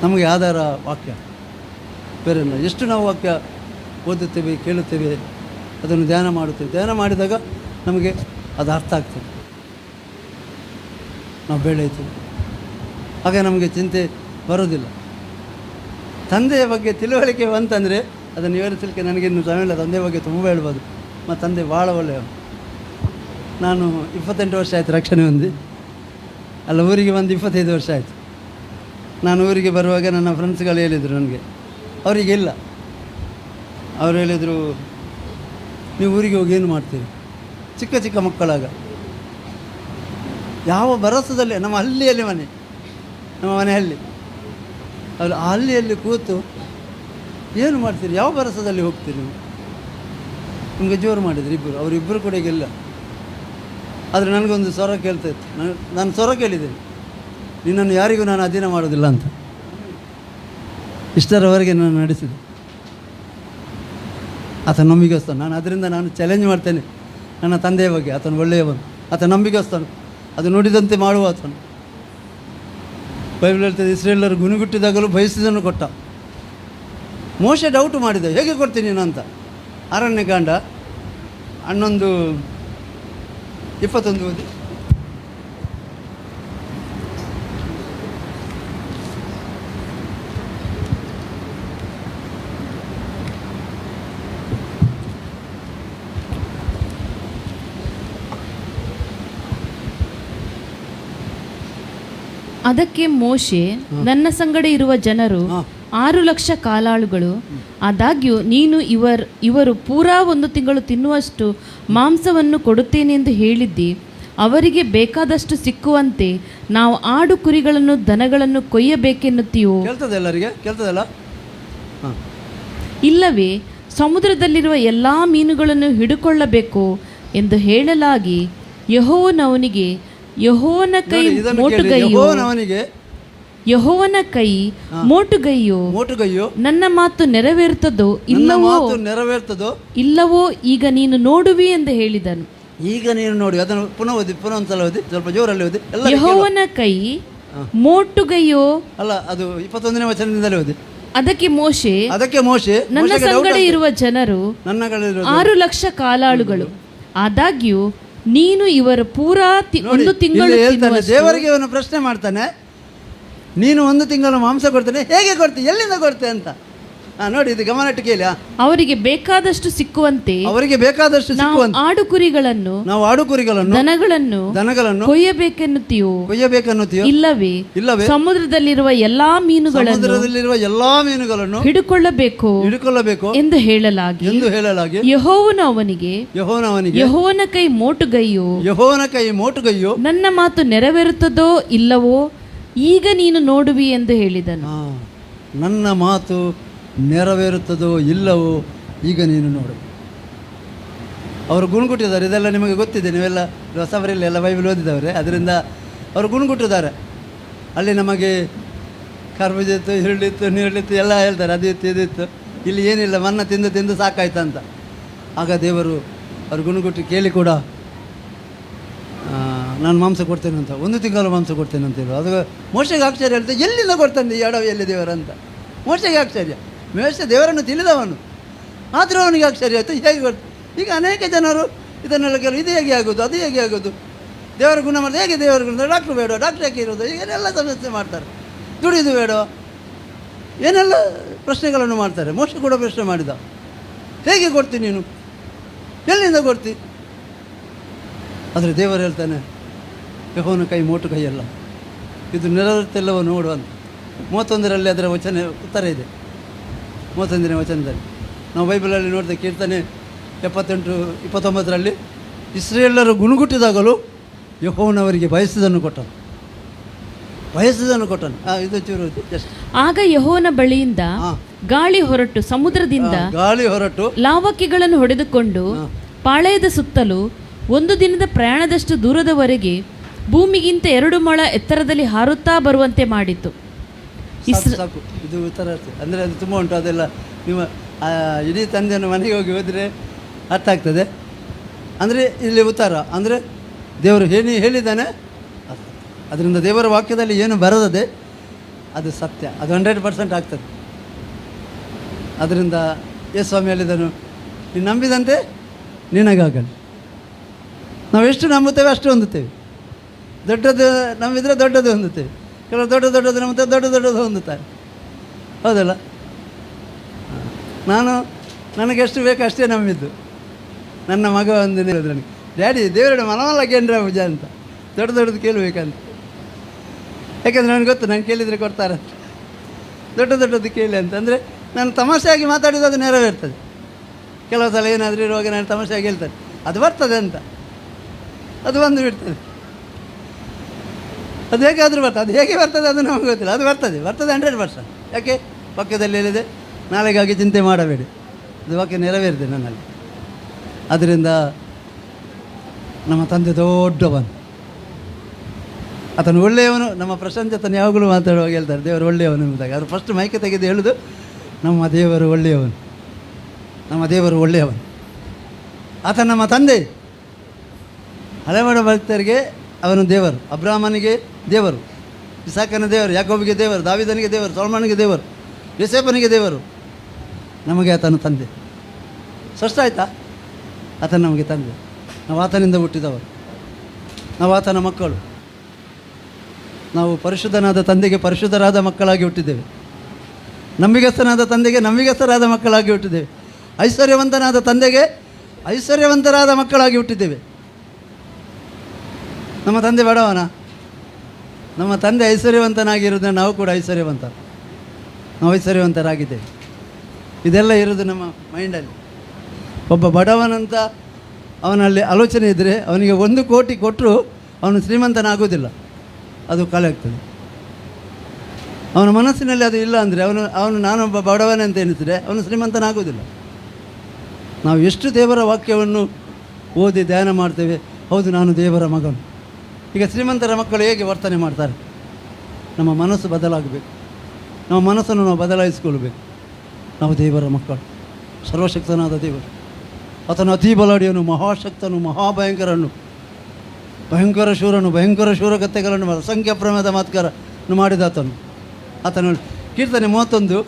ನಮಗೆ ಆಧಾರ ವಾಕ್ಯ, ಬೇರೆ ಇಲ್ಲ. ಎಷ್ಟು ನಾವು ವಾಕ್ಯ ಓದುತ್ತೇವೆ, ಕೇಳುತ್ತೇವೆ, ಅದನ್ನು ಧ್ಯಾನ ಮಾಡುತ್ತೇವೆ. ಧ್ಯಾನ ಮಾಡಿದಾಗ ನಮಗೆ ಅದು ಅರ್ಥ ಆಗ್ತದೆ, ನಾವು ಬೆಳೆಯುತ್ತೇವೆ. ಹಾಗೆ ನಮಗೆ ಚಿಂತೆ ಬರೋದಿಲ್ಲ. ತಂದೆಯ ಬಗ್ಗೆ ತಿಳುವಳಿಕೆ ಬಂತಂದರೆ ಅದನ್ನು ವಿವರಿಸಲಿಕ್ಕೆ ನನಗಿನ್ನು ಸಮಯ. ತಂದೆಯ ಬಗ್ಗೆ ತುಂಬ ಹೇಳ್ಬೋದು. ಮತ್ತು ತಂದೆ ಭಾಳ ಒಳ್ಳೆಯ. ನಾನು 28 ವರ್ಷ ಆಯಿತು ರಕ್ಷಣೆ ಹೊಂದಿ. ಅಲ್ಲ, ಊರಿಗೆ ಬಂದು 25 ವರ್ಷ ಆಯಿತು. ನಾನು ಊರಿಗೆ ಬರುವಾಗ ನನ್ನ ಫ್ರೆಂಡ್ಸ್ಗಳು ಹೇಳಿದರು ನನಗೆ, ಅವರಿಗೆ ಇಲ್ಲ, ಅವರು ಹೇಳಿದರು, ನೀವು ಊರಿಗೆ ಹೋಗಿ ಏನು ಮಾಡ್ತೀರಿ? ಚಿಕ್ಕ ಚಿಕ್ಕ ಮಕ್ಕಳಾಗ ಯಾವ ಭರವಸದಲ್ಲಿ, ನಮ್ಮ ಹಳ್ಳಿಯಲ್ಲಿ ಮನೆ, ನಮ್ಮ ಮನೆ ಹಳ್ಳಿ, ಅವರು ಆ ಹಳ್ಳಿಯಲ್ಲಿ ಕೂತು ಏನು ಮಾಡ್ತೀರಿ, ಯಾವ ಭರವಸದಲ್ಲಿ ಹೋಗ್ತೀರಿ ನೀವು? ನಿಮಗೆ ಜೋರು ಮಾಡಿದ್ರು ಇಬ್ಬರು, ಅವರಿಬ್ಬರು ಕೂಡ ಈಗ ಇಲ್ಲ. ಆದರೆ ನನಗೊಂದು ಸ್ವರ ಕೇಳ್ತಾ ಇತ್ತು. ನಾನು ಸ್ವರ ಕೇಳಿದ್ದೇನೆ, ನಿನ್ನನ್ನು ಯಾರಿಗೂ ನಾನು ಅಧೀನ ಮಾಡೋದಿಲ್ಲ ಅಂತ. ಇಷ್ಟರವರೆಗೆ ನಾನು ನಡೆಸಿದೆ. ಆತ ನಂಬಿಗಸ್ತಾನ. ನಾನು ಅದರಿಂದ ನಾನು ಚಾಲೆಂಜ್ ಮಾಡ್ತೇನೆ ನನ್ನ ತಂದೆಯ ಬಗ್ಗೆ. ಆತನು ಒಳ್ಳೆಯವನು, ಆತ ನಂಬಿಗಸ್ತಾನು, ಅದು ನುಡಿದಂತೆ ಮಾಡುವ ಆತನು. ಬೈಬಲ್ ಹೇಳ್ತದೆ, ಇಸ್ರೇಲರು ಗುಣಗುಟ್ಟಿದಾಗಲೂ ಬಯಸಿದನ್ನು ಕೊಟ್ಟ. ಮೋಶೆ ಡೌಟ್ ಮಾಡಿದ, ಹೇಗೆ ಕೊಡ್ತೀನಿ ನೀನು ಅಂತ. ಅರಣ್ಯಕಾಂಡ 11:21 ಓದಿ. ಅದಕ್ಕೆ ಮೋಶೆ, ನನ್ನ ಸಂಗಡ ಇರುವ ಜನರು 6 ಲಕ್ಷ ಕಾಲಾಳುಗಳು. ಆದಾಗ್ಯೂ ನೀನು ಇವರು ಪೂರಾ 1 ತಿಂಗಳು ತಿನ್ನುವಷ್ಟು ಮಾಂಸವನ್ನು ಕೊಡುತ್ತೇನೆ ಎಂದು ಹೇಳಿದ್ದಿ. ಅವರಿಗೆ ಬೇಕಾದಷ್ಟು ಸಿಕ್ಕುವಂತೆ ನಾವು ಆಡು ಕುರಿಗಳನ್ನು ದನಗಳನ್ನು ಕೊಯ್ಯಬೇಕೆನ್ನುತ್ತೀಯೋ? ಕೇಳ್ತದೆ ಎಲ್ಲರಿಗೆ? ಕೇಳ್ತದಲ್ಲ? ಇಲ್ಲವೇ ಸಮುದ್ರದಲ್ಲಿರುವ ಎಲ್ಲ ಮೀನುಗಳನ್ನು ಹಿಡುಕೊಳ್ಳಬೇಕು ಎಂದು ಹೇಳಲಾಗಿ ಯೆಹೋವನವನಿಗೆ, ಯೆಹೋವನ ಕೈ ಮೋಟುಗೈಯೋ ನನ್ನ ಮಾತು ನೆರವೇರುತ್ತದೋ ಇಲ್ಲವೋ ಈಗ ನೀನು ನೋಡುವಿ ಎಂದು ಹೇಳಿದನು. ಈಗ ನೀನು ನೋಡಿ, ಅದನ್ನು ಪುನಃ ಒಂದ್ಸಲ ಓದಿ, ಸ್ವಲ್ಪ ಜೋರಲ್ಲಿ ಓದಿ. ಯೆಹೋವನ ಕೈ ಮೋಟುಗೈಯೋ ಅಲ್ಲ, ಅದು 21ನೇ ವಚನದಿಂದಲೇ ಓದಿ. ಅದಕ್ಕೆ ಮೋಶೆ ನನ್ನ ಸಂಗಡ ಇರುವ ಜನರು 6 ಲಕ್ಷ ಕಾಲಾಳುಗಳು. ಆದಾಗ್ಯೂ ನೀನು ಇವರು ಪೂರಾ 1 ತಿಂಗಳು. ದೇವರಿಗೆ ಅವನು ಪ್ರಶ್ನೆ ಮಾಡ್ತಾನೆ, ನೀನು 1 ತಿಂಗಳು ಮಾಂಸ ಕೊಡ್ತಾನೆ, ಹೇಗೆ ಕೊಡ್ತೀನಿ, ಎಲ್ಲಿಂದ ಕೊಡ್ತೆ ಅಂತ. ನೋಡಿ, ಇದು ಗಮನಟ್ಟು ಕೇಳಿ. ಅವರಿಗೆ ಬೇಕಾದಷ್ಟು ಸಿಕ್ಕುವಂತೆ ನಾವು ಆಡು ಕುರಿಗಳನ್ನು ದನಗಳನ್ನು ಕೊಯ್ಯಬೇಕೆನ್ನುತ್ತೀಯೋ? ಇಲ್ಲವೇ ಸಮುದ್ರದಲ್ಲಿರುವ ಎಲ್ಲಾ ಮೀನುಗಳನ್ನು ಹಿಡುಕೊಳ್ಳಬೇಕು ಎಂದು ಹೇಳಲಾಗಿ ಯೆಹೋವನು ಅವನಿಗೆ, ಯೆಹೋವನ ಕೈ ಮೋಟುಗೈಯೋ ನನ್ನ ಮಾತು ನೆರವೇರುತ್ತದೋ ಇಲ್ಲವೋ ಈಗ ನೀನು ನೋಡುವಿ ಎಂದು ಹೇಳಿದನು. ನನ್ನ ಮಾತು ನೆರವೇರುತ್ತದೋ ಇಲ್ಲವೋ ಈಗ ನೀನು ನೋಡು. ಅವರು ಗುಣಗುಟ್ಟಿದ್ದಾರೆ. ಇದೆಲ್ಲ ನಿಮಗೆ ಗೊತ್ತಿದೆ, ನೀವೆಲ್ಲ ಹೊಸವರೆಲ್ಲ ಎಲ್ಲ ಬೈಬಲ್ ಓದಿದವರೇ. ಅದರಿಂದ ಅವರು ಗುಣಗುಟ್ಟಿದ್ದಾರೆ. ಅಲ್ಲಿ ನಮಗೆ ಕರ್ಬೂಜಿತ್ತು, ಈರುಳ್ಳಿತ್ತು, ನೀರುಳ್ಳಿತ್ತು ಎಲ್ಲ ಹೇಳ್ತಾರೆ, ಅದಿತ್ತು ಇದಿತ್ತು. ಇಲ್ಲಿ ಏನಿಲ್ಲ, ಮನ್ನ ತಿಂದು ಸಾಕಾಯ್ತಂತ. ಆಗ ದೇವರು ಅವರು ಗುಣಗುಟ್ಟಿ ಕೇಳಿ ಕೂಡ, ನಾನು ಮಾಂಸ ಕೊಡ್ತೇನೆ ಅಂತ, 1 ತಿಂಗಳು ಮಾಂಸ ಕೊಡ್ತೇನೆ ಅಂತ ಹೇಳಿ. ಅದು ಮೋಶೆಗೆ ಆಶ್ಚರ್ಯ ಹೇಳ್ತಾರೆ, ಎಲ್ಲಿಂದ ಕೊಡ್ತಾನೆ ಈ ಎಲ್ಲಿ ದೇವರಂತ. ಮೋಶೆಗೆ ಆಶ್ಚರ್ಯ, ಮೋಶೆ ದೇವರನ್ನು ತಿಳಿದವನು, ಆದರೂ ಅವನಿಗೆ ಆಶ್ಚರ್ಯ ಆಯಿತು, ಹೇಗೆ ಕೊಡ್ತು. ಈಗ ಅನೇಕ ಜನರು ಇದನ್ನೆಲ್ಲ ಕೇಳಿ, ಇದು ಹೇಗೆ ಆಗೋದು, ಅದು ಹೇಗೆ ಆಗೋದು, ದೇವರ ಗುಣ ಮಾಡಿದ್ರೆ ಹೇಗೆ ದೇವರ ಗುಣ, ಡಾಕ್ಟ್ರು ಬೇಡ, ಡಾಕ್ಟ್ರ್ ಯಾಕೆ ಇರೋದು, ಏನೆಲ್ಲ ಸಮಸ್ಯೆ ಮಾಡ್ತಾರೆ, ದುಡಿದು ಬೇಡ, ಏನೆಲ್ಲ ಪ್ರಶ್ನೆಗಳನ್ನು ಮಾಡ್ತಾರೆ. ಮೋಶೆ ಕೂಡ ಪ್ರಶ್ನೆ ಮಾಡಿದ, ಹೇಗೆ ಕೊಡ್ತೀನಿ ನೀನು, ಎಲ್ಲಿಂದ ಕೊಡ್ತಿ. ಆದರೆ ದೇವರು ಹೇಳ್ತಾನೆ, ಯೆಹೋವನ ಕೈ ಮೋಟು ಕೈಯಲ್ಲ, ಇದು ನೆರವೇರುತ್ತೆಲ್ಲವೋ ನೋಡು ಅಂತ. 31ರಲ್ಲಿ ಅದರ ವಚನ ಉತ್ತರ ಇದೆ. 31ನೇ ವಚನದಲ್ಲಿ ನಾವು ಬೈಬಲಲ್ಲಿ ನೋಡಿದ ಕೀರ್ತನೆ 78:29ರಲ್ಲಿ ಇಸ್ರೇಲರು ಗುಣಗುಟ್ಟಿದಾಗಲೂ ಯೆಹೋವನವರಿಗೆ ಬಯಸಿದನ್ನು ಕೊಟ್ಟನು. ಇದು ಚೂರು ಜಸ್ಟ್. ಆಗ ಯೆಹೋವನ ಬಳಿಯಿಂದ ಗಾಳಿ ಹೊರಟು ಲಾವಕ್ಕಿಗಳನ್ನು ಹೊಡೆದುಕೊಂಡು ಪಾಳೆಯದ ಸುತ್ತಲೂ 1 ದಿನದ ಪ್ರಯಾಣದಷ್ಟು ದೂರದವರೆಗೆ ಭೂಮಿಗಿಂತ 2 ಮೊಳ ಎತ್ತರದಲ್ಲಿ ಹಾರುತ್ತಾ ಬರುವಂತೆ ಮಾಡಿತು. ಸಾಕು, ಇದು ಉತ್ತರ. ಅಂದರೆ ಅದು ತುಂಬ ಉಂಟು. ಅದೆಲ್ಲ ನಿಮ್ಮ ಇಡೀ ತಂದೆಯನ್ನು ಮನೆಗೆ ಹೋಗಿ ಹೋದರೆ ಅರ್ಥ ಆಗ್ತದೆ. ಅಂದರೆ ಇಲ್ಲಿ ಉತ್ತರ ಅಂದರೆ ದೇವರು ಹೇಳಿದ್ದಾನೆ, ಅದರಿಂದ ದೇವರ ವಾಕ್ಯದಲ್ಲಿ ಏನು ಬರದದೆ ಅದು ಸತ್ಯ, ಅದು 100% ಆಗ್ತದೆ. ಅದರಿಂದ ಯೇಸು ಸ್ವಾಮಿ ಹೇಳಿದನು, ನೀನು ನಂಬಿದಂತೆ ನಿನಗಾಗಲಿ. ನಾವು ಎಷ್ಟು ನಂಬುತ್ತೇವೆ ಅಷ್ಟು ಹೊಂದುತ್ತೇವೆ. ದೊಡ್ಡದು ನಂಬಿದರೆ ದೊಡ್ಡದು ಹೊಂದುತ್ತೇವೆ. ಕೆಲವು ದೊಡ್ಡದು ನಂಬುತ್ತೇವೆ, ದೊಡ್ಡದು ಹೊಂದುತ್ತಾರೆ. ಹೌದಲ್ಲ? ನನಗೆ ಎಷ್ಟು ಬೇಕು ಅಷ್ಟೇ ನಂಬಿದ್ದು. ನನ್ನ ಮಗ ಒಂದು ನನಗೆ, ಡ್ಯಾಡಿ ದೇವರಡೆ ಮನವಲ್ಲ ಕೇಂದ್ರ ಪೂಜಾ ಅಂತ ದೊಡ್ಡದು ಕೇಳಬೇಕಂತ. ಯಾಕೆಂದರೆ ನನಗೆ ಗೊತ್ತು, ನಾನು ಕೇಳಿದರೆ ಕೊಡ್ತಾರೆ. ದೊಡ್ಡದು ಕೇಳಿ ಅಂತಂದರೆ ನಾನು ತಮಾಷೆಯಾಗಿ ಮಾತಾಡಿದ್ದು ಅದು ನೆರವೇರ್ತದೆ. ಕೆಲವು ಸಲ ಏನಾದರೂ ಇರುವಾಗ ನಾನು ತಮಾಷೆಯಾಗಿ ಹೇಳ್ತೇನೆ, ಅದು ಬರ್ತದೆ ಅಂತ, ಅದು ಬಂದು ಬಿಡ್ತದೆ. ಅದು ಹೇಗಾದರೂ ಬರ್ತದೆ, ಅದು ಹೇಗೆ ಬರ್ತದೆ ಅದು ನಮಗೆ ಗೊತ್ತಿಲ್ಲ, ಅದು ಬರ್ತದೆ 100%. ಯಾಕೆ? ವಾಕ್ಯದಲ್ಲಿ ಹೇಳಿದೆ, ನಾಳೆಗಾಗಿ ಚಿಂತೆ ಮಾಡಬೇಡಿ, ಅದು ವಾಕ್ಯ ನೆರವೇರಿದೆ ನನ್ನಲ್ಲಿ. ಅದರಿಂದ ನಮ್ಮ ತಂದೆ ದೊಡ್ಡವನು, ಆತನು ಒಳ್ಳೆಯವನು. ನಮ್ಮ ಪ್ರಶಂಸತನ ಯಾವಾಗಲೂ ಮಾತಾಡುವಾಗ ಹೇಳ್ತಾರೆ ದೇವರು ಒಳ್ಳೆಯವನು ಎಂಬುದಾಗಿ. ಅವರು ಫಸ್ಟ್ ಮೈಕೆ ತೆಗೆದು ಹೇಳೋದು ನಮ್ಮ ದೇವರು ಒಳ್ಳೆಯವನು, ನಮ್ಮ ದೇವರು ಒಳ್ಳೆಯವನು. ಆತ ನಮ್ಮ ತಂದೆ. ಹಳೆಮಾಡ ಭಕ್ತರಿಗೆ ಅವನು ದೇವರು, ಅಬ್ರಾಹ್ಮನಿಗೆ ದೇವರು, ಇಸಾಕನ ದೇವರು, ಯಾಕೋಬಿಗೆ ದೇವರು, ದಾವಿದನಿಗೆ ದೇವರು, ಸೊಲೊಮೋನನಿಗೆ ದೇವರು, ಯೋಸೇಫನಿಗೆ ದೇವರು. ನಮಗೆ ಆತನು ತಂದೆ. ಸ್ಪಷ್ಟ ಆಯಿತಾ? ಆತನು ನಮಗೆ ತಂದೆ. ನಾವು ಆತನಿಂದ ಹುಟ್ಟಿದವರು, ನಾವು ಆತನ ಮಕ್ಕಳು. ನಾವು ಪರಿಶುದ್ಧನಾದ ತಂದೆಗೆ ಪರಿಶುದ್ಧರಾದ ಮಕ್ಕಳಾಗಿ ಹುಟ್ಟಿದ್ದೇವೆ. ನಂಬಿಗಸ್ತನಾದ ತಂದೆಗೆ ನಂಬಿಗಸ್ತರಾದ ಮಕ್ಕಳಾಗಿ ಹುಟ್ಟಿದ್ದೇವೆ. ಐಶ್ವರ್ಯವಂತನಾದ ತಂದೆಗೆ ಐಶ್ವರ್ಯವಂತರಾದ ಮಕ್ಕಳಾಗಿ ಹುಟ್ಟಿದ್ದೇವೆ. ನಮ್ಮ ತಂದೆ ಬಡವನ? ನಮ್ಮ ತಂದೆ ಐಶ್ವರ್ಯವಂತನಾಗಿರೋದನ್ನ ನಾವು ಕೂಡ ಐಶ್ವರ್ಯವಂತರು, ನಾವು ಐಶ್ವರ್ಯವಂತರಾಗಿದ್ದೇವೆ. ಇದೆಲ್ಲ ಇರೋದು ನಮ್ಮ ಮೈಂಡಲ್ಲಿ. ಒಬ್ಬ ಬಡವನಂತ ಅವನಲ್ಲಿ ಆಲೋಚನೆ ಇದ್ದರೆ ಅವನಿಗೆ 1 ಕೋಟಿ ಕೊಟ್ಟರು ಅವನು ಶ್ರೀಮಂತನಾಗೋದಿಲ್ಲ, ಅದು ಖಾಲಿ ಆಗ್ತದೆ. ಅವನ ಮನಸ್ಸಿನಲ್ಲಿ ಅದು ಇಲ್ಲ ಅಂದರೆ ಅವನು ನಾನೊಬ್ಬ ಬಡವನೇ ಅಂತ ಎನಿಸಿದರೆ ಅವನು ಶ್ರೀಮಂತನಾಗೋದಿಲ್ಲ. ನಾವು ಎಷ್ಟು ದೇವರ ವಾಕ್ಯವನ್ನು ಓದಿ ಧ್ಯಾನ ಮಾಡ್ತೇವೆ, ಹೌದು ನಾನು ದೇವರ ಮಗನು. ಈಗ ಶ್ರೀಮಂತರ ಮಕ್ಕಳು ಹೇಗೆ ವರ್ತನೆ ಮಾಡ್ತಾರೆ? ನಮ್ಮ ಮನಸ್ಸು ಬದಲಾಗಬೇಕು, ನಮ್ಮ ಮನಸ್ಸನ್ನು ನಾವು ಬದಲಾಯಿಸಿಕೊಳ್ಬೇಕು. ನಾವು ದೇವರ ಮಕ್ಕಳು, ಸರ್ವಶಕ್ತನಾದ ದೇವರು. ಆತನು ಅತಿ ಬಲಾಡಿಯನು, ಮಹಾಶಕ್ತನು, ಮಹಾಭಯಂಕರನು, ಭಯಂಕರ ಶೂರನು, ಭಯಂಕರ ಶೂರಕಥೆಗಳನ್ನು ಅಸಂಖ್ಯ ಪ್ರಮೇದ ಮಾತುಕರನ್ನು ಮಾಡಿದ ಆತನು ಕೀರ್ತನೆ 33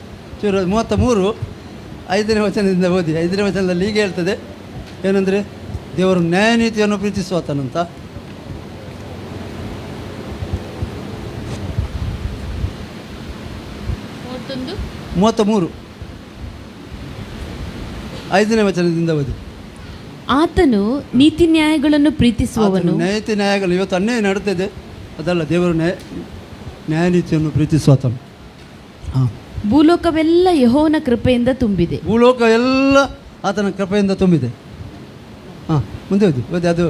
5ನೇ ವಚನದಿಂದ ಓದಿ. 5ನೇ ವಚನದಲ್ಲಿ ಹೀಗೆ ಹೇಳ್ತದೆ, ಏನಂದರೆ ದೇವರು ನ್ಯಾಯ ನೀತಿಯನ್ನು ಪ್ರೀತಿಸುವಾತನಂತ. 33 5ನೇ ವಚನದಿಂದ ಓದಿ. ಆತನು ನೀತಿ ನ್ಯಾಯಗಳನ್ನು ಪ್ರೀತಿಸುವವನು. ನೀತಿ ನ್ಯಾಯಗಳು ಇವತ್ತು ಅನ್ಯಾಯ ನಡುತ್ತದೆ, ಅದಲ್ಲ, ದೇವರು ನ್ಯಾಯ ನೀತಿಯನ್ನು ಪ್ರೀತಿಸುವಾತನು. ಭೂಲೋಕವೆಲ್ಲ ಯೆಹೋವನ ಕೃಪೆಯಿಂದ ತುಂಬಿದೆ. ಭೂಲೋಕ ಎಲ್ಲ ಆತನ ಕೃಪೆಯಿಂದ ತುಂಬಿದೆ. ಮುಂದೆ ಓದಿ. ಅದು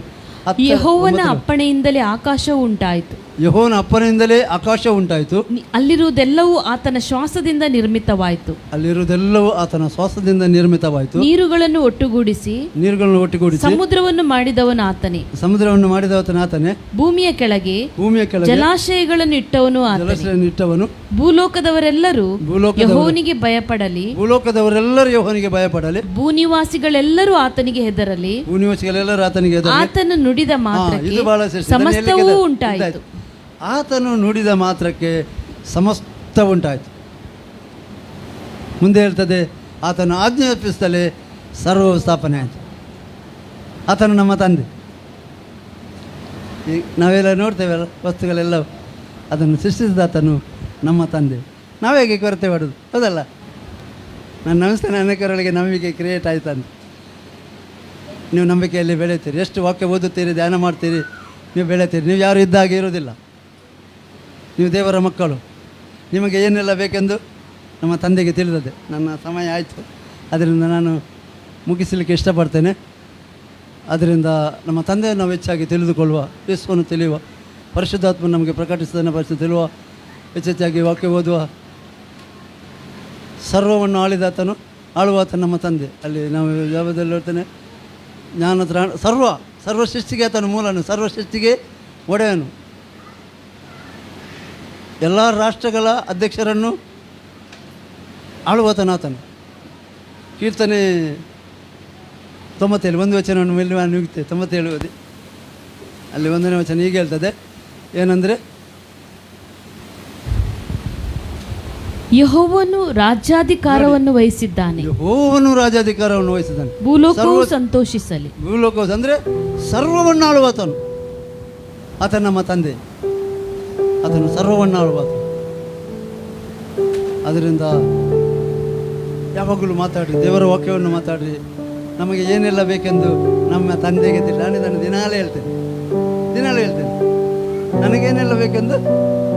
ಯೆಹೋವನ ಅಪ್ಪಣೆಯಿಂದಲೇ ಆಕಾಶವು ಉಂಟಾಯಿತು. ಯೆಹೋವನ ಅಪ್ಪಣೆಯಿಂದಲೇ ಆಕಾಶ ಉಂಟಾಯಿತು. ಅಲ್ಲಿರುವುದೆಲ್ಲವೂ ಆತನ ಶ್ವಾಸದಿಂದ ನಿರ್ಮಿತವಾಯಿತು. ಅಲ್ಲಿರುವುದೆಲ್ಲವೂ ಆತನ ಶ್ವಾಸದಿಂದ ನಿರ್ಮಿತವಾಯಿತು. ನೀರುಗಳನ್ನು ಒಟ್ಟುಗೂಡಿಸಿ ಸಮುದ್ರವನ್ನು ಮಾಡಿದವನು ಆತನೇ. ಸಮುದ್ರವನ್ನು ಮಾಡಿದವನು ಆತನೇ. ಭೂಮಿಯ ಕೆಳಗೆ ಜಲಾಶಯಗಳನ್ನು ಇಟ್ಟವನು ಇಟ್ಟವನು. ಭೂಲೋಕದವರೆಲ್ಲರೂ ಯೆಹೋವನಿಗೆ ಭಯಪಡಲಿ. ಭೂಲೋಕದವರೆಲ್ಲರೂ ಯೆಹೋವನಿಗೆ ಭಯಪಡಲಿ. ಭೂನಿವಾಸಿಗಳೆಲ್ಲರೂ ಆತನಿಗೆ ಹೆದರಲಿ. ಭೂನಿವಾಸಿಗಳೆಲ್ಲರೂ ಆತನಿಗೆ ಹೆದರಲಿ. ಆತನು ನುಡಿದ ಮಾತ್ರಕ್ಕೆ ಸಮಸ್ತವೂ ಉಂಟಾಯಿತು. ಆತನು ನುಡಿದ ಮಾತ್ರಕ್ಕೆ ಸಮಸ್ತ ಉಂಟಾಯಿತು. ಮುಂದೆ ಹೇಳ್ತದೆ, ಆತನು ಆಜ್ಞಾಪಿಸಿದಲೇ ಸರ್ವ ಸ್ಥಾಪನೆ ಆಯಿತು. ಆತನು ನಮ್ಮ ತಂದೆ. ನಾವೆಲ್ಲ ನೋಡ್ತೇವಲ್ಲ, ವಸ್ತುಗಳೆಲ್ಲ ಅದನ್ನು ಸೃಷ್ಟಿಸಿದ ಆತನು ನಮ್ಮ ತಂದೆ. ನಾವೇಗೆ ಕೊರತೆ ಮಾಡೋದು? ಹೌದಲ್ಲ? ನಾನು ನಂಬಿಸ್ತೇನೆ, ಅನೇಕರೊಳಗೆ ನಂಬಿಕೆ ಕ್ರಿಯೇಟ್ ಆಯ್ತಂತ. ನೀವು ನಂಬಿಕೆಯಲ್ಲಿ ಬೆಳೀತೀರಿ, ಎಷ್ಟು ವಾಕ್ಯ ಓದುತ್ತೀರಿ, ಧ್ಯಾನ ಮಾಡ್ತೀರಿ, ನೀವು ಬೆಳೀತೀರಿ. ನೀವು ಯಾರು ಇದ್ದಾಗೆ ಇರೋದಿಲ್ಲ. ನೀವು ದೇವರ ಮಕ್ಕಳು. ನಿಮಗೆ ಏನೆಲ್ಲ ಬೇಕೆಂದು ನಮ್ಮ ತಂದೆಗೆ ತಿಳಿದದೆ. ನನ್ನ ಸಮಯ ಆಯಿತು, ಅದರಿಂದ ನಾನು ಮುಗಿಸಲಿಕ್ಕೆ ಇಷ್ಟಪಡ್ತೇನೆ. ಅದರಿಂದ ನಮ್ಮ ತಂದೆಯನ್ನು ನಾವು ಹೆಚ್ಚಾಗಿ ತಿಳಿದುಕೊಳ್ಳುವ, ಯೇಸುವನ್ನು ತಿಳಿಯುವ, ಪರಿಶುದ್ಧಾತ್ಮ ನಮಗೆ ಪ್ರಕಟಿಸಿದನ್ನು ಪರಿಶುದ್ಧ ತಿಳಿಯುವ, ಹೆಚ್ಚೆಚ್ಚಾಗಿ ವಾಕ್ಯ ಓದುವ, ಸರ್ವವನ್ನು ಆಳಿದಾತನು, ಆಳುವಾತನು ನಮ್ಮ ತಂದೆ. ಅಲ್ಲಿ ನಾವು ಯಾವ್ದಲ್ಲಿ ಹೇಳ್ತೇನೆ, ಜ್ಞಾನ ಸರ್ವ ಸೃಷ್ಟಿಗೆ ಆತನು ಮೂಲನು, ಸರ್ವ ಸೃಷ್ಟಿಗೆ ಒಡೆಯನು. ಎಲ್ಲ ರಾಷ್ಟ್ರಗಳ ಅಧ್ಯಕ್ಷರನ್ನು ಆಳುವಾತನಾತನು. ಕೀರ್ತನೆ 97 ಒಂದು ವಚನವನ್ನು ಮೇಲೆ ನುಗ್ಗುತ್ತೆ. 97 ಓದಿ. ಅಲ್ಲಿ 1ನೇ ವಚನ ಹೀಗೆ ಹೇಳ್ತದೆ, ಏನಂದರೆ ಯೆಹೋವನು ರಾಜ್ಯಾಧಿಕಾರವನ್ನು ವಹಿಸಿದ್ದಾನೆ, ಯೆಹೋವನು ರಾಜಾಧಿಕಾರವನ್ನು ವಹಿಸಿದ್ದಾನೆ, ಭೂಲೋಕವು ಸಂತೋಷಿಸಲಿ. ಭೂಲೋಕವು ಅಂದರೆ ಸರ್ವವನ್ನಾಳುವ ಆತನು. ಆತನ ನಮ್ಮ ತಂದೆ, ಆತನು ಸರ್ವವನ್ನಾಳುವ ಆತ. ಅದರಿಂದ ಯಾವಾಗಲೂ ಮಾತಾಡಿ, ದೇವರ ವಾಕ್ಯವನ್ನು ಮಾತಾಡಿ, ನಮಗೆ ಏನೆಲ್ಲ ಬೇಕೆಂದು ನಮ್ಮ ತಂದೆಗೆ ತಿಳಿ. ನಾನು ದಿನಾಲೇ ಹೇಳ್ತೇನೆ, ನನಗೇನೆಲ್ಲ ಬೇಕೆಂದು